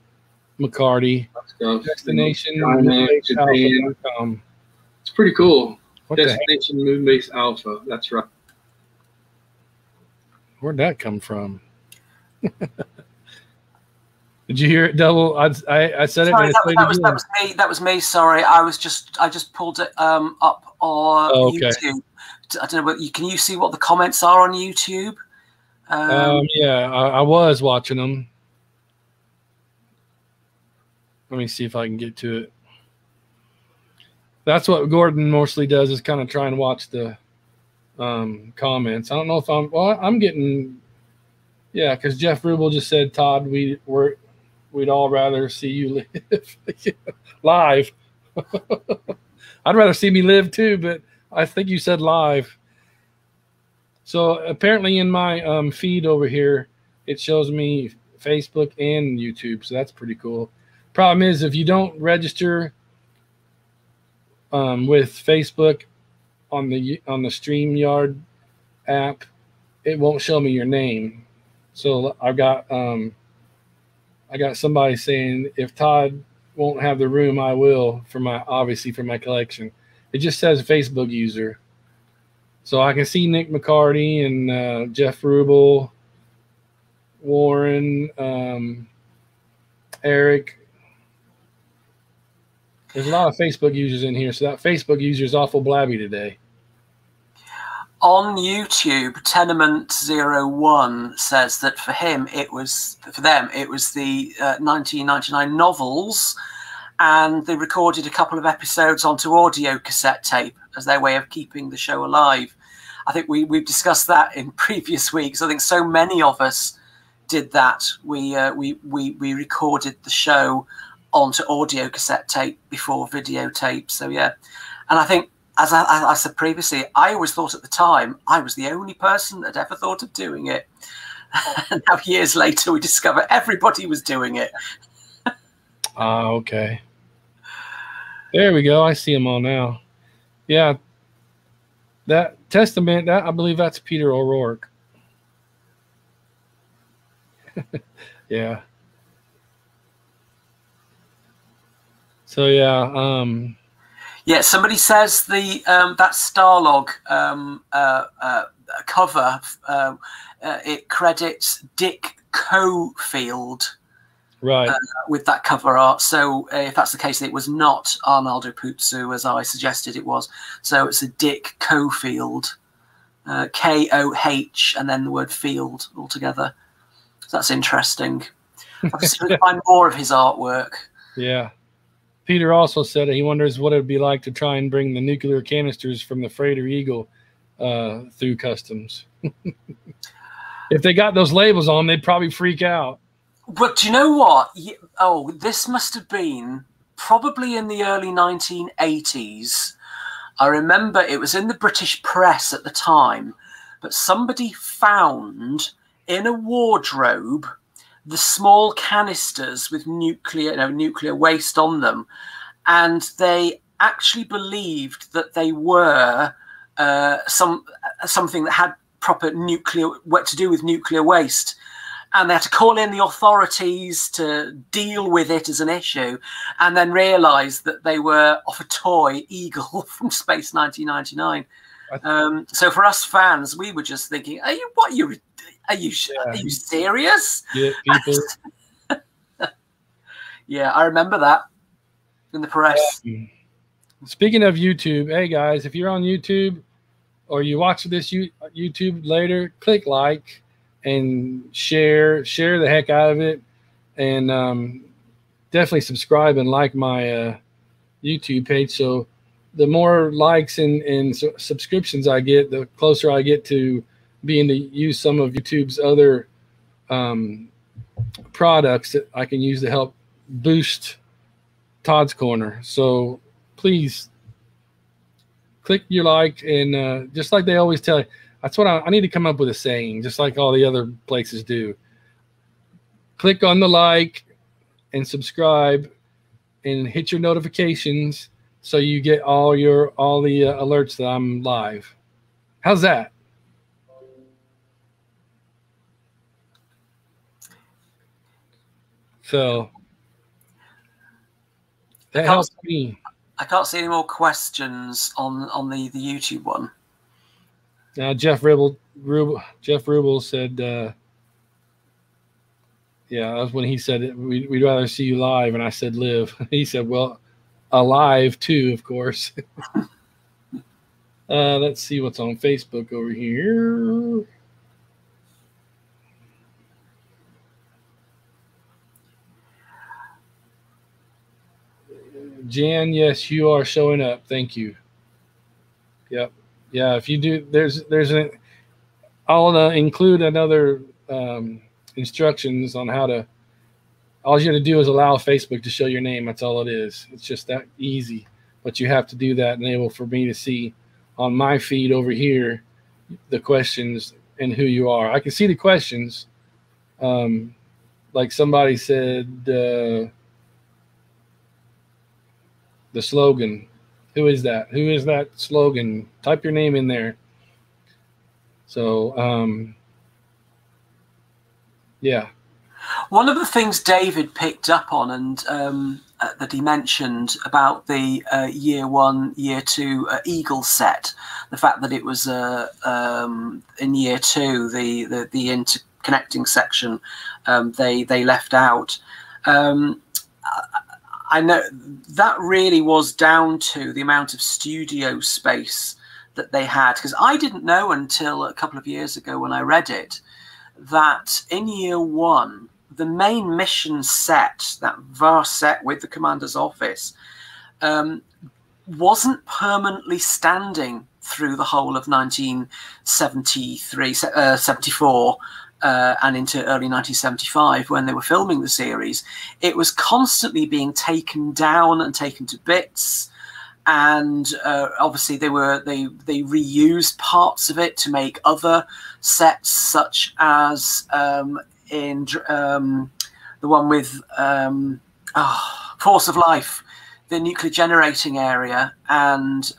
McCarty. Destination Moonbase Alpha. It's pretty cool. Destination Moonbase Alpha. That's right. Where'd that come from? Did you hear it double? I said it. Sorry, that was me. That was me. Sorry, I just pulled it up on YouTube. I don't know. Can you see what the comments are on YouTube? Yeah, I was watching them. Let me see if I can get to it. That's what Gordon mostly does, is kind of try and watch the comments. I don't know if I'm getting, yeah, because Jeff Rubel just said, Todd, we'd all rather see you live live. I'd rather see me live too, but I think you said live. So apparently in my feed over here, it shows me Facebook and YouTube, so that's pretty cool. Problem is, if you don't register with Facebook on the StreamYard app, it won't show me your name. So I got somebody saying, if Todd won't have the room, I will, for my collection. It just says Facebook user. So I can see Nick McCarty and Jeff Rubel, Warren, Eric. There's a lot of Facebook users in here, so that Facebook user is awful blabby today. On YouTube, Tenement01 says that for them it was the 1999 novels, and they recorded a couple of episodes onto audio cassette tape as their way of keeping the show alive. I think we've discussed that in previous weeks. I think so many of us did that. We recorded the show onto audio cassette tape before videotape. So yeah, and I think, as I said previously, I always thought at the time I was the only person that ever thought of doing it. And now years later, we discover everybody was doing it. Okay. There we go. I see them all now. Yeah. That Testament, that I believe that's Peter O'Rourke. Yeah. So yeah. Yeah. Somebody says the that Starlog cover it credits Dick Cofield. Right. With that cover art. So if that's the case, it was not Arnaldo Puzo, as I suggested it was. So it's a Dick Cofield, K-O-H, and then the word field altogether. So that's interesting. I've seen find more of his artwork. Yeah. Peter also said that he wonders what it would be like to try and bring the nuclear canisters from the freighter Eagle through customs. If they got those labels on, they'd probably freak out. But do you know what? Oh, this must have been probably in the early 1980s. I remember it was in the British press at the time, but somebody found in a wardrobe the small canisters with nuclear waste on them, and they actually believed that they were something that had proper to do with nuclear waste. And they had to call in the authorities to deal with it as an issue, and then realise that they were off a toy Eagle from Space 1999. So for us fans, we were just thinking, "Are you serious?" Yeah, people. Yeah, I remember that in the press. Speaking of YouTube, hey guys, if you're on YouTube or you watch this YouTube later, click like and share the heck out of it, and definitely subscribe and like my YouTube page. So the more likes and subscriptions I get, the closer I get to being to use some of YouTube's other products that I can use to help boost Todd's Corner. So please click your like, and just like they always tell you, that's what I need to come up with a saying, just like all the other places do. Click on the like and subscribe and hit your notifications so you get all the alerts that I'm live. How's that? So that helps me. I can't see any more questions on the YouTube one. Now Jeff Rubel said, yeah, that was when he said we'd rather see you live, and I said live. He said, well, alive too, of course. Let's see what's on Facebook over here. Jan, yes, you are showing up. Thank you. Yep. Yeah, if you do, I'll include another instructions on how to. All you have to do is allow Facebook to show your name. That's all it is. It's just that easy. But you have to do that, enable for me to see on my feed over here the questions and who you are. I can see the questions. Like somebody said, the slogan. Who is that? Who is that slogan? Type your name in there. So, yeah. One of the things David picked up on and that he mentioned about the year 1, year 2 Eagle set, the fact that it was in year 2, the interconnecting section they left out. I know that really was down to the amount of studio space that they had, because I didn't know until a couple of years ago when I read it that in year 1, the main mission set, that vast set with the commander's office, wasn't permanently standing through the whole of 1974 and into early 1975 when they were filming the series. It was constantly being taken down and taken to bits, and obviously they reused parts of it to make other sets, such as in the one with Force of Life, the nuclear generating area, and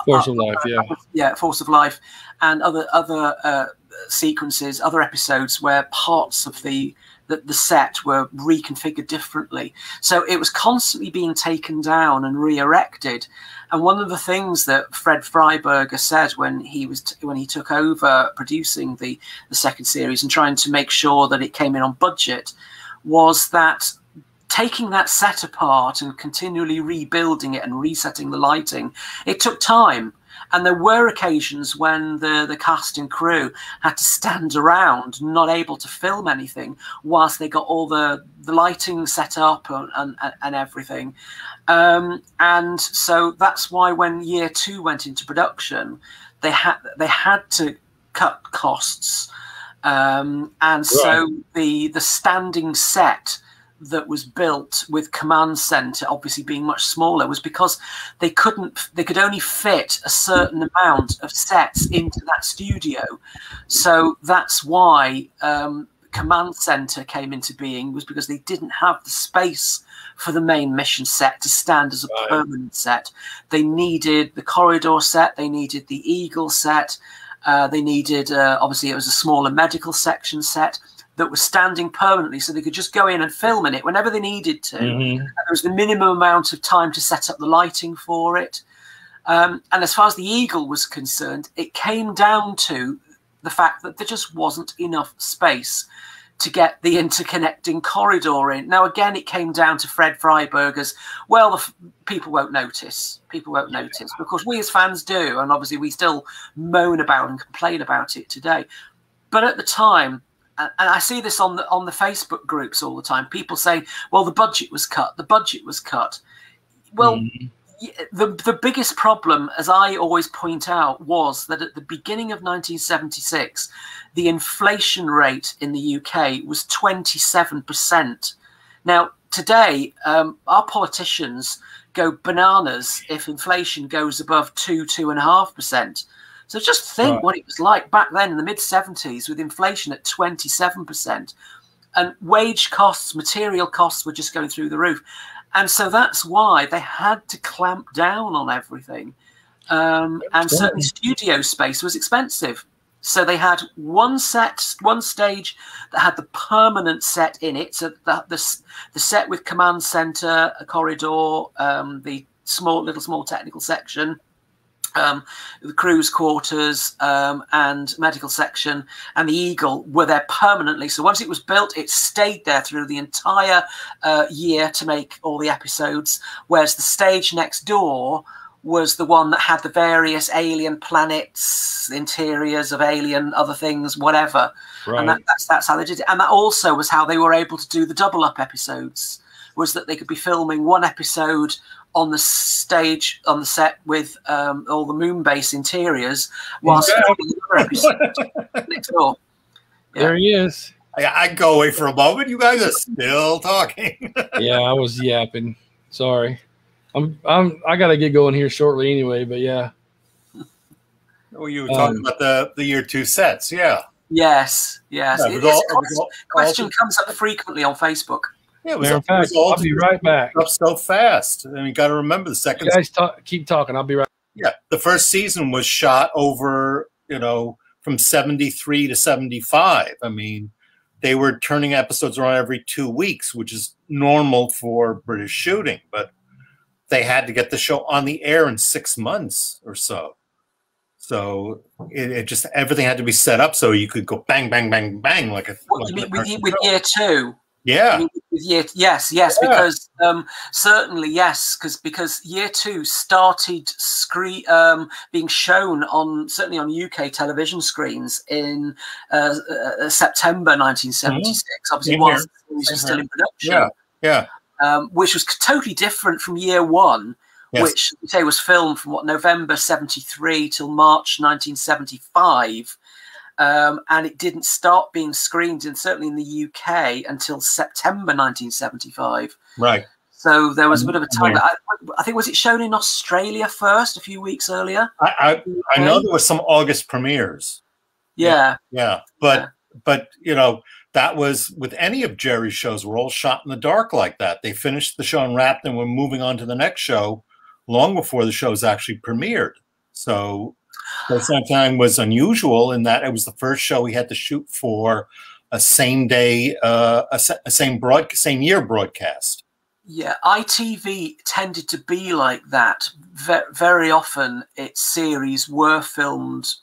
Force of Life, Force of Life, and other sequences, other episodes where parts of the set were reconfigured differently. So it was constantly being taken down and re-erected. And one of the things that Fred Freiberger said when he took over producing the second series and trying to make sure that it came in on budget was that taking that set apart and continually rebuilding it and resetting the lighting, it took time. And there were occasions when the cast and crew had to stand around, not able to film anything, whilst they got all the lighting set up and everything. And so that's why when Year 2 went into production, they had to cut costs. And so the standing set that was built with Command Center obviously being much smaller was because they could only fit a certain amount of sets into that studio. So that's why Command Center came into being, was because they didn't have the space for the main mission set to stand as a permanent set. They needed the corridor set, they needed the Eagle set, they needed obviously it was a smaller medical section set that was standing permanently, so they could just go in and film in it whenever they needed to. And there was the minimum amount of time to set up the lighting for it. And as far as the Eagle was concerned, it came down to the fact that there just wasn't enough space to get the interconnecting corridor in. Now, again, it came down to Fred Freiberger's, well, people won't notice. People won't notice. Of course, we as fans do, and obviously we still moan about and complain about it today. But at the time, and I see this on the Facebook groups all the time, people say, well, the budget was cut. The budget was cut. Well, the biggest problem, as I always point out, was that at the beginning of 1976, the inflation rate in the UK was 27%. Now, today, our politicians go bananas if inflation goes above 2.5%. So just think what it was like back then in the mid-70s with inflation at 27%. And wage costs, material costs were just going through the roof. And so that's why they had to clamp down on everything. And certainly studio space was expensive. So they had one stage that had the permanent set in it. So the set with command center, a corridor, the small technical section, the crew's quarters and medical section, and the Eagle were there permanently. So once it was built, it stayed there through the entire year to make all the episodes, whereas the stage next door was the one that had the various alien planets, interiors of alien, other things, whatever. Right. And that's how they did it. And that also was how they were able to do the double-up episodes, was that they could be filming one episode on the stage, on the set with all the moon base interiors, whilst filming another episode next door. Yeah. There he is. I go away for a moment. You guys are still talking. Yeah, I was yapping. Sorry. I gotta get going here shortly anyway, but yeah. Oh, you were talking about the year 2 sets, yeah. Yes. Yeah, question comes up frequently on Facebook. Yeah, matter of fact, I'll be right back. Up so fast. I mean, you got to remember the second. You guys keep talking. I'll be right. Yeah, the first season was shot over, from 73 to 75. I mean, they were turning episodes around every 2 weeks, which is normal for British shooting, but they had to get the show on the air in 6 months or so. So it just, everything had to be set up so you could go bang, bang, bang, bang like a. What you mean with year 2? Yeah. Yes, because certainly yes, because year 2 started being shown certainly on UK television screens in September 1976. Obviously, whilst it was still in production. Yeah. Which was totally different from year 1, which you say was filmed from November 73 till March 1975. And it didn't start being screened, and certainly in the UK, until September 1975. Right. So there was a bit of a time. I think, was it shown in Australia first, a few weeks earlier? I know there were some August premieres. Yeah. But you know, that was with any of Jerry's shows, were all shot in the dark like that. They finished the show and wrapped, and we're moving on to the next show long before the show's actually premiered. So that time was unusual in that it was the first show we had to shoot for a same day, same year broadcast. Yeah, ITV tended to be like that. Very often, its series were filmed,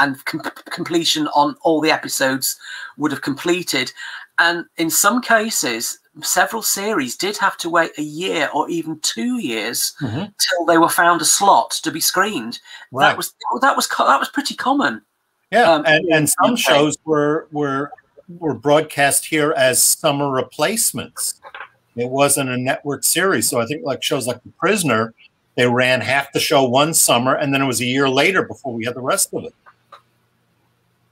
and completion on all the episodes would have completed. And in some cases, several series did have to wait a year or even 2 years till they were found a slot to be screened. Right. That was pretty common. Yeah, and some shows were broadcast here as summer replacements. It wasn't a network series. So I think like shows like The Prisoner, they ran half the show one summer, and then it was a year later before we had the rest of it.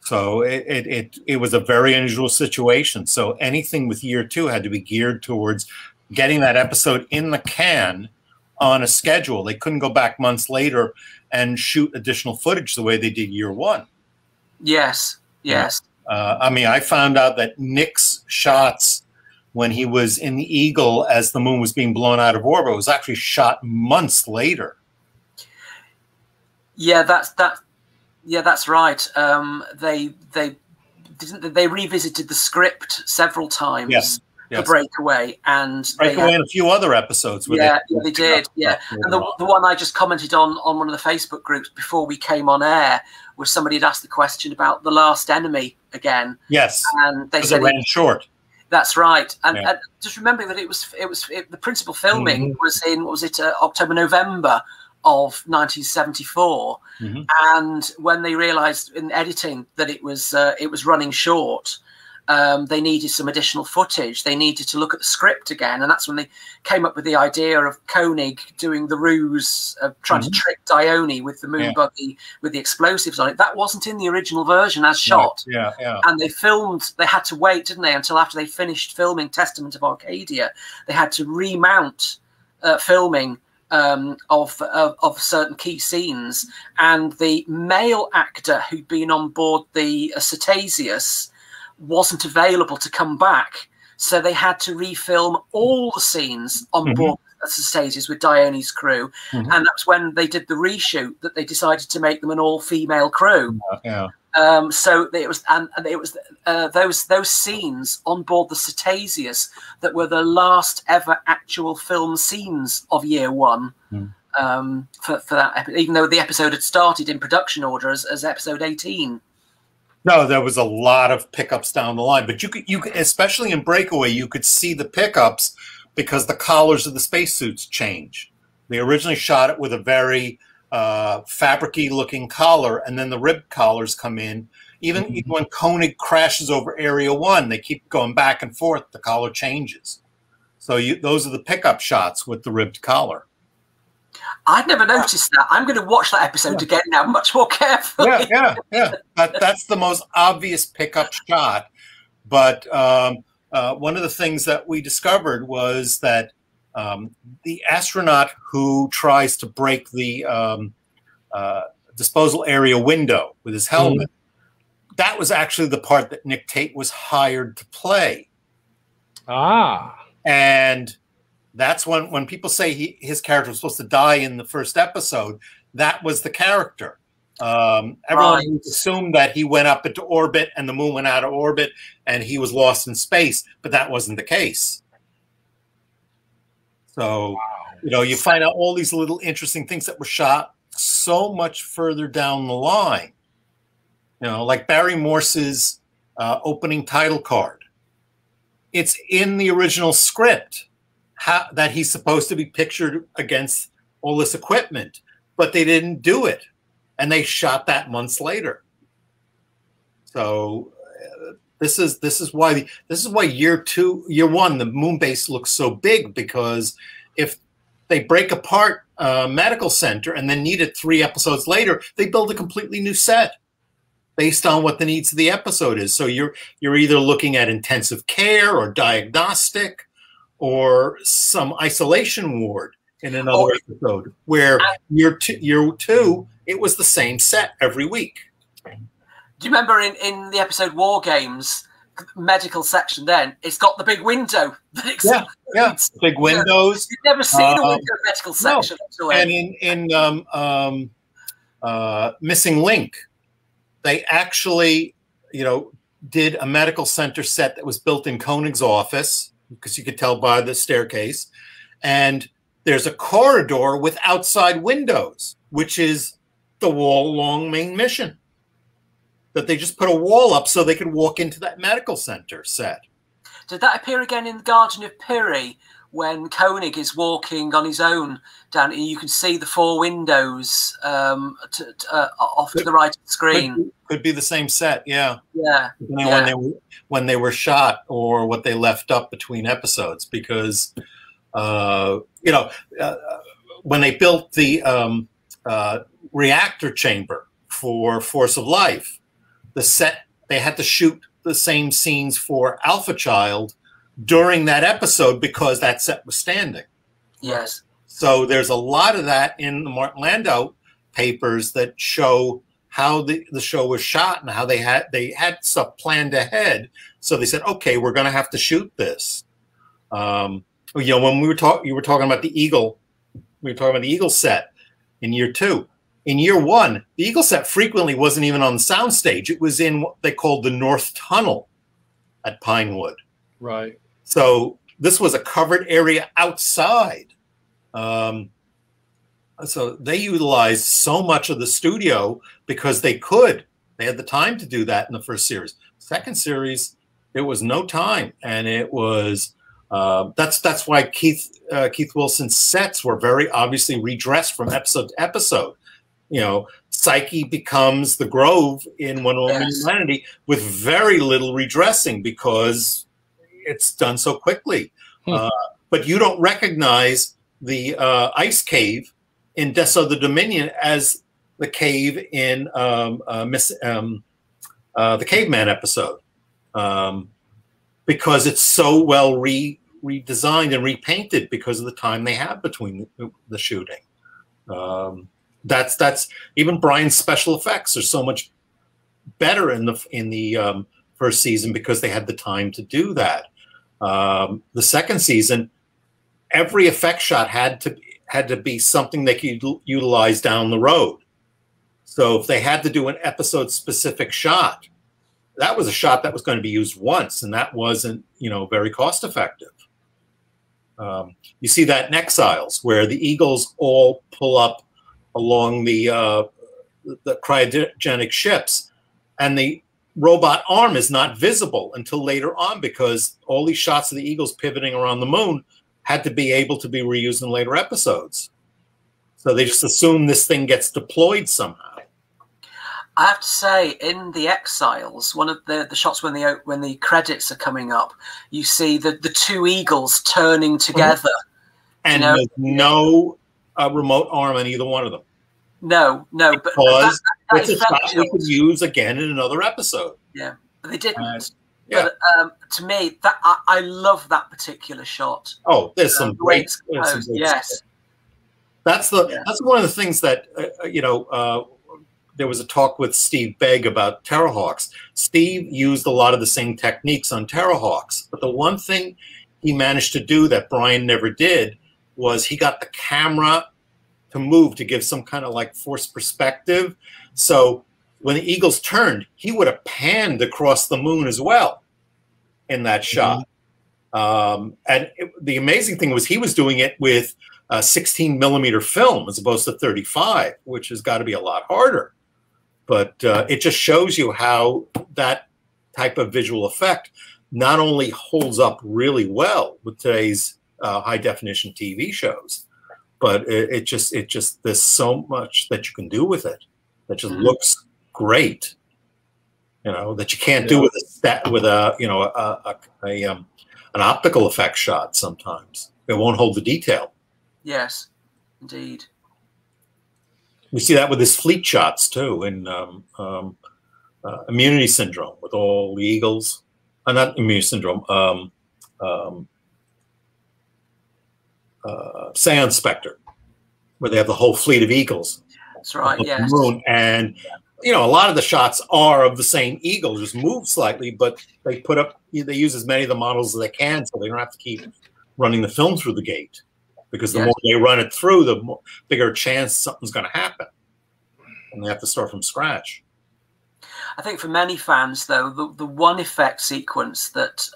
So it was a very unusual situation. So anything with year two had to be geared towards getting that episode in the can on a schedule. They couldn't go back months later and shoot additional footage the way they did year one. Yes. I mean, I found out that Nick's shots when he was in the Eagle as the moon was being blown out of orbit was actually shot months later. Yeah, that's right. They revisited the script several times. Yes. For Breakaway and a few other episodes. They did. Yeah, and the one I just commented on one of the Facebook groups before we came on air was somebody had asked the question about The Last Enemy again. Yes, and they said it ran short. That's right, and just remembering that the principal filming was in October, November of 1974, and when they realised in editing that it was running short. They needed some additional footage. They needed to look at the script again, and that's when they came up with the idea of Koenig doing the ruse of trying to trick Dione with the moon buggy with the explosives on it. That wasn't in the original version as shot. Yeah. And they had to wait, didn't they, until after they finished filming Testament of Arcadia. They had to remount filming of certain key scenes, and the male actor who'd been on board the Cetasius wasn't available to come back, so they had to refilm all the scenes on board the Cetasius with Dione's crew, and that's when they did the reshoot that they decided to make them an all-female crew. So it was those scenes on board the Cetasius that were the last ever actual film scenes of year one. For that, even though the episode had started in production order as episode 18. No, there was a lot of pickups down the line, but you could, especially in Breakaway, you could see the pickups because the collars of the spacesuits change. They originally shot it with a very fabric-y looking collar, and then the ribbed collars come in. Even when Koenig crashes over Area 1, they keep going back and forth. The collar changes. So those are the pickup shots with the ribbed collar. I'd never noticed that. I'm going to watch that episode again now, much more carefully. Yeah. That's the most obvious pickup shot. But one of the things that we discovered was that the astronaut who tries to break the disposal area window with his helmet, that was actually the part that Nick Tate was hired to play. And that's when people say his character was supposed to die in the first episode, that was the character. Everyone assumed that he went up into orbit and the moon went out of orbit and he was lost in space, but that wasn't the case. So, you find out all these little interesting things that were shot so much further down the line. Like Barry Morse's opening title card. It's in the original script. That he's supposed to be pictured against all this equipment, but they didn't do it, and they shot that months later. So this is why year one the moon base looks so big, because if they break apart Medical Center and then need it 3 episodes later, they build a completely new set based on what the needs of the episode is. So you're either looking at intensive care or diagnostic, or some isolation ward in another episode, where year two, it was the same set every week. Do you remember in the episode War Games, medical section, then it's got the big window that big windows. You've never seen a window medical section. No. And in Missing Link, they actually, did a medical center set that was built in Koenig's office, because you could tell by the staircase, and there's a corridor with outside windows, which is the wall along main mission. That they just put a wall up so they could walk into that medical center set. Did that appear again in the Garden of Piri when Koenig is walking on his own down? You can see the 4 windows off to the right of the screen. Could be the same set, yeah. Yeah. When they were shot or what they left up between episodes, because when they built the reactor chamber for Force of Life, the set, they had to shoot the same scenes for Alpha Child during that episode because that set was standing. Yes. So there's a lot of that in the Martin Landau papers that show how the show was shot and how they had stuff planned ahead. So they said, okay, we're going to have to shoot this. When you were talking about the Eagle, we were talking about the Eagle set in year 2. In year 1, the Eagle set frequently wasn't even on the soundstage. It was in what they called the North Tunnel at Pinewood. Right. So this was a covered area outside. So they utilized so much of the studio because they could. They had the time to do that in the first series. Second series, it was no time, and it was that's why Keith Wilson's sets were very obviously redressed from episode to episode. Psyche becomes the Grove in One Woman Humanity with very little redressing because it's done so quickly. But you don't recognize the ice cave in Deso the Dominion as the cave in the Caveman episode, because it's so well redesigned and repainted because of the time they have between the shooting. That's even Brian's special effects are so much better in the first season because they had the time to do that. The second season, every effect shot had to be something they could utilize down the road. So if they had to do an episode specific shot, that was a shot that was going to be used once, and that wasn't very cost effective. You see that in Exiles, where the Eagles all pull up along the cryogenic ships, and the robot arm is not visible until later on because all these shots of the Eagles pivoting around the moon had to be able to be reused in later episodes. So they just assume this thing gets deployed somehow. I have to say, in the Exiles, one of the shots when the credits are coming up, you see the 2 eagles turning together, and there's no remote arm on either one of them. No, but because it's a shot we could use again in another episode. Yeah, but they didn't. But to me, I love that particular shot. Oh, there's some great. Yes, that's one of the things that there was a talk with Steve Begg about Terrahawks. Steve used a lot of the same techniques on Terrahawks, but the one thing he managed to do that Brian never did was he got the camera to move to give some kind of like forced perspective. So when the Eagles turned, he would have panned across the moon as well in that shot. The amazing thing was he was doing it with a 16 millimeter film as opposed to 35, which has got to be a lot harder. But it just shows you how that type of visual effect not only holds up really well with today's high definition TV shows, but it just there's so much that you can do with it that just looks great, that you can't do with an optical effect shot. Sometimes it won't hold the detail. Yes, indeed. We see that with his fleet shots too in Immunity Syndrome with all the Eagles. Not Immunity Syndrome. Seance Spectre, where they have the whole fleet of eagles. That's right. Yes. Moon. And you know, a lot of the shots are of the same eagle, just move slightly, but they use as many of the models as they can, so they don't have to keep running the film through the gate, because the more they run it through, the bigger chance something's going to happen, and they have to start from scratch. I think for many fans, though, the one effect sequence that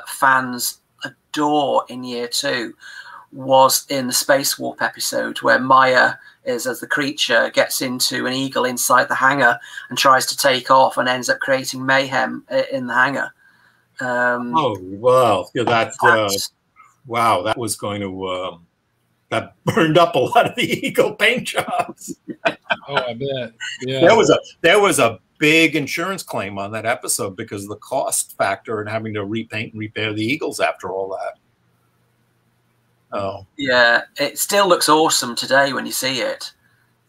fans adore in year 2 was in the Space Warp episode, where Maya is, as the creature, gets into an eagle inside the hangar and tries to take off and ends up creating mayhem in the hangar. Oh, wow. Yeah, wow, that was going to, that burned up a lot of the eagle paint jobs. Oh, I bet. Yeah. There was a big insurance claim on that episode because of the cost factor and having to repaint and repair the eagles after all that. Oh. Yeah, it still looks awesome today when you see it.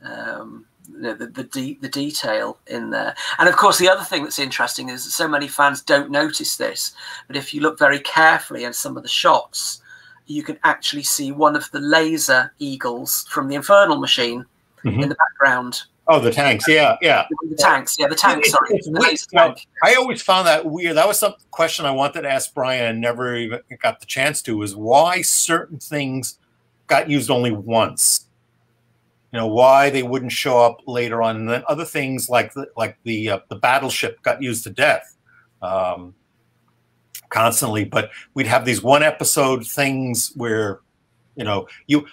The detail in there. And of course, the other thing that's interesting is that so many fans don't notice this, but if you look very carefully at some of the shots, you can actually see one of the laser eagles from the Infernal Machine in the background. Oh, the tanks, yeah. The tanks, sorry. I always found that weird. That was some question I wanted to ask Brian and never even got the chance to, is why certain things got used only once. You know, why they wouldn't show up later on. And then other things like the battleship got used to death constantly. But we'd have these one episode things where, you know, you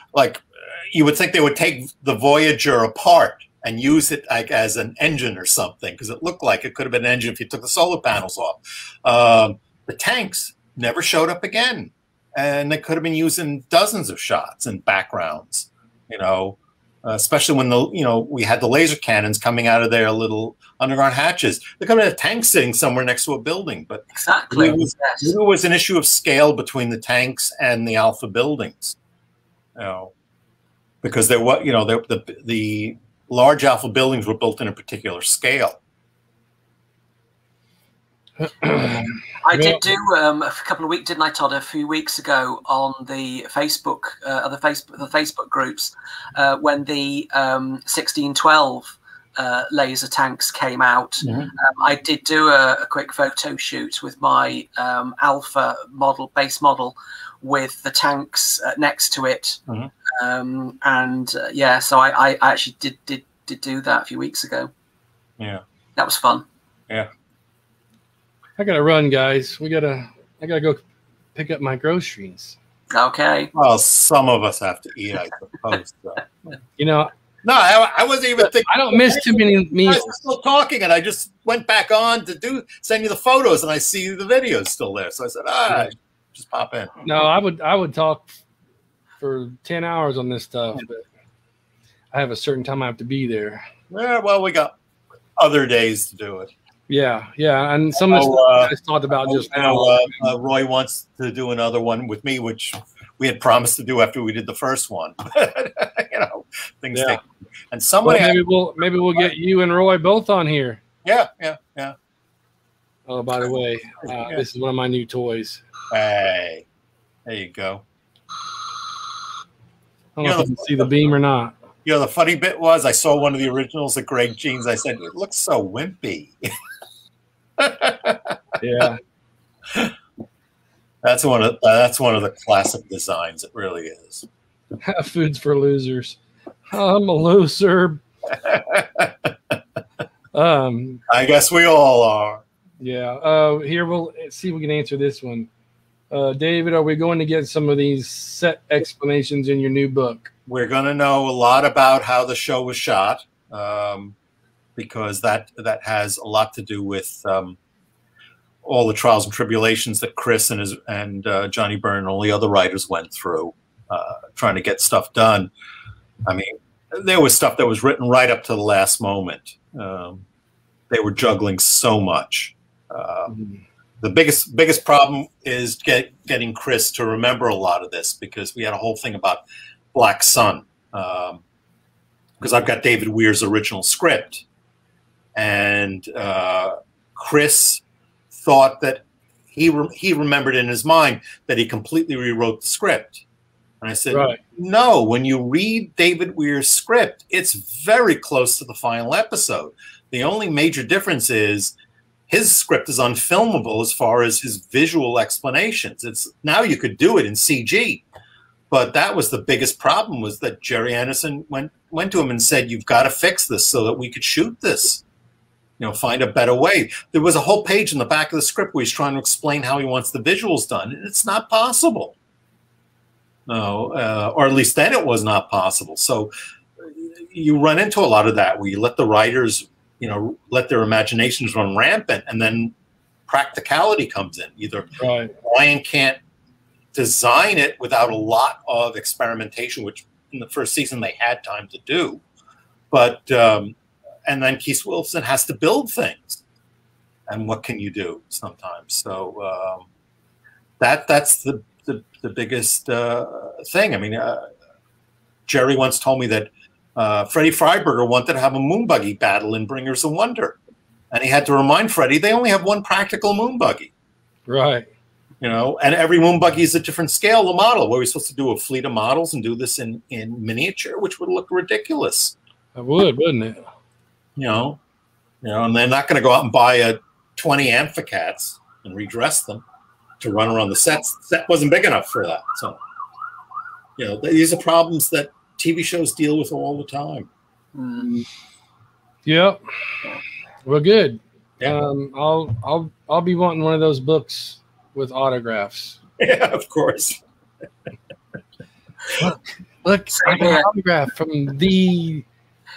would think they would take the Voyager apart and use it like as an engine or something, because it looked like it could have been an engine if you took the solar panels off. The tanks never showed up again, and they could have been used in dozens of shots and backgrounds, you know, especially when we had the laser cannons coming out of their little underground hatches. They could have had tanks sitting somewhere next to a building, but exactly, it was an issue of scale between the tanks and the Alpha buildings, you know, because there was, you know, the large Alpha buildings were built in a particular scale. I did do a couple of weeks, didn't I, Todd? A few weeks ago on the Facebook, the Facebook groups, when the 1612 laser tanks came out. I did do a quick photo shoot with my Alpha model, base model, with the tanks next to it. Yeah, so I actually did do that a few weeks ago. Yeah, that was fun. Yeah, I gotta run, guys. I gotta go pick up my groceries. Okay. Well, some of us have to eat, I suppose. So. You know. No, I wasn't even thinking. I don't miss too many meals. I was still talking, and I just went back on to send you the photos, and I see the videos still there. So I said, just pop in. No, I would talk for 10 hours on this stuff, but I have a certain time I have to be there. Yeah, well, we got other days to do it. Yeah, and some of the stuff I just talked about just now. Roy wants to do another one with me, which we had promised to do after we did the first one. You know, things take. And somebody maybe we'll get you and Roy both on here. Yeah. Oh, by the way, this is one of my new toys. Hey, there you go. I don't know if you can see the beam or not. You know, the funny bit was I saw one of the originals at Greg Jeans. I said, it looks so wimpy. Yeah. That's one of the classic designs. It really is. Food's for losers. I'm a loser. I guess we all are. Yeah. Here we'll see if we can answer this one. David, are we going to get some of these set explanations in your new book? We're going to know a lot about how the show was shot, because that has a lot to do with all the trials and tribulations that Chris and Johnny Byrne and all the other writers went through trying to get stuff done. I mean, there was stuff that was written right up to the last moment. They were juggling so much. The biggest problem is getting Chris to remember a lot of this, because we had a whole thing about Black Sun, because I've got David Weir's original script, and Chris thought that he remembered in his mind that he completely rewrote the script, And I said, no, when you read David Weir's script, it's very close to the final episode. The only major difference is his script is unfilmable as far as his visual explanations. Now you could do it in CG, but that was the biggest problem, was that Jerry Anderson went to him and said, you've got to fix this so that we could shoot this. Find a better way. There was a whole page in the back of the script where he's trying to explain how he wants the visuals done. And it's not possible. No, or at least then it was not possible. So you run into a lot of that where you let the writers, let their imaginations run rampant, and then practicality comes in. Either Brian can't design it without a lot of experimentation, which in the first season they had time to do, but and then Keith Wilson has to build things, and what can you do sometimes? So that's the biggest thing. I mean, Jerry once told me that Freddie Freiberger wanted to have a moon buggy battle in Bringers of Wonder, and he had to remind Freddie they only have one practical moon buggy. Right. And every moon buggy is a different scale of model. Were we supposed to do a fleet of models and do this in miniature, which would look ridiculous? It would, wouldn't it? And they're not going to go out and buy 20 Amphicats and redress them to run around the sets. The set wasn't big enough for that. So, these are problems that TV shows deal with all the time. Yep. Well, good. Yeah. I'll be wanting one of those books with autographs. Yeah, of course. Look, I got an autograph from the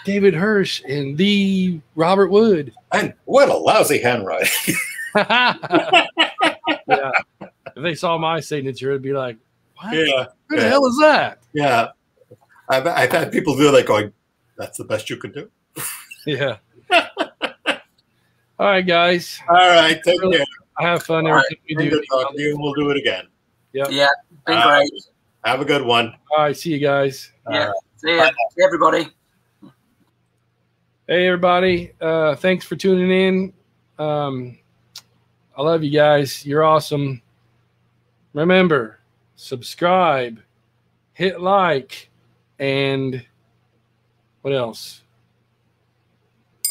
David Hirsch and the Robert Wood. And what a lousy handwriting. Yeah. If they saw my signature, it'd be like, what? Yeah. Who the hell is that? Yeah. I've had people do that going, that's the best you could do. Yeah. All right, guys. All right. Take care. I have fun everything we do. Good talking to you. We'll do it again. Yep. Yeah. Been great. Have a good one. All right. See you guys. Yeah. See ya. See everybody. Hey, everybody. Thanks for tuning in. I love you guys. You're awesome. Remember, subscribe, hit like, and what else?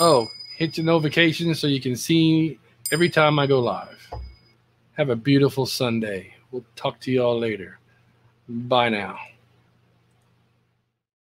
Oh, hit your notifications so you can see every time I go live. Have a beautiful Sunday. We'll talk to you all later. Bye now.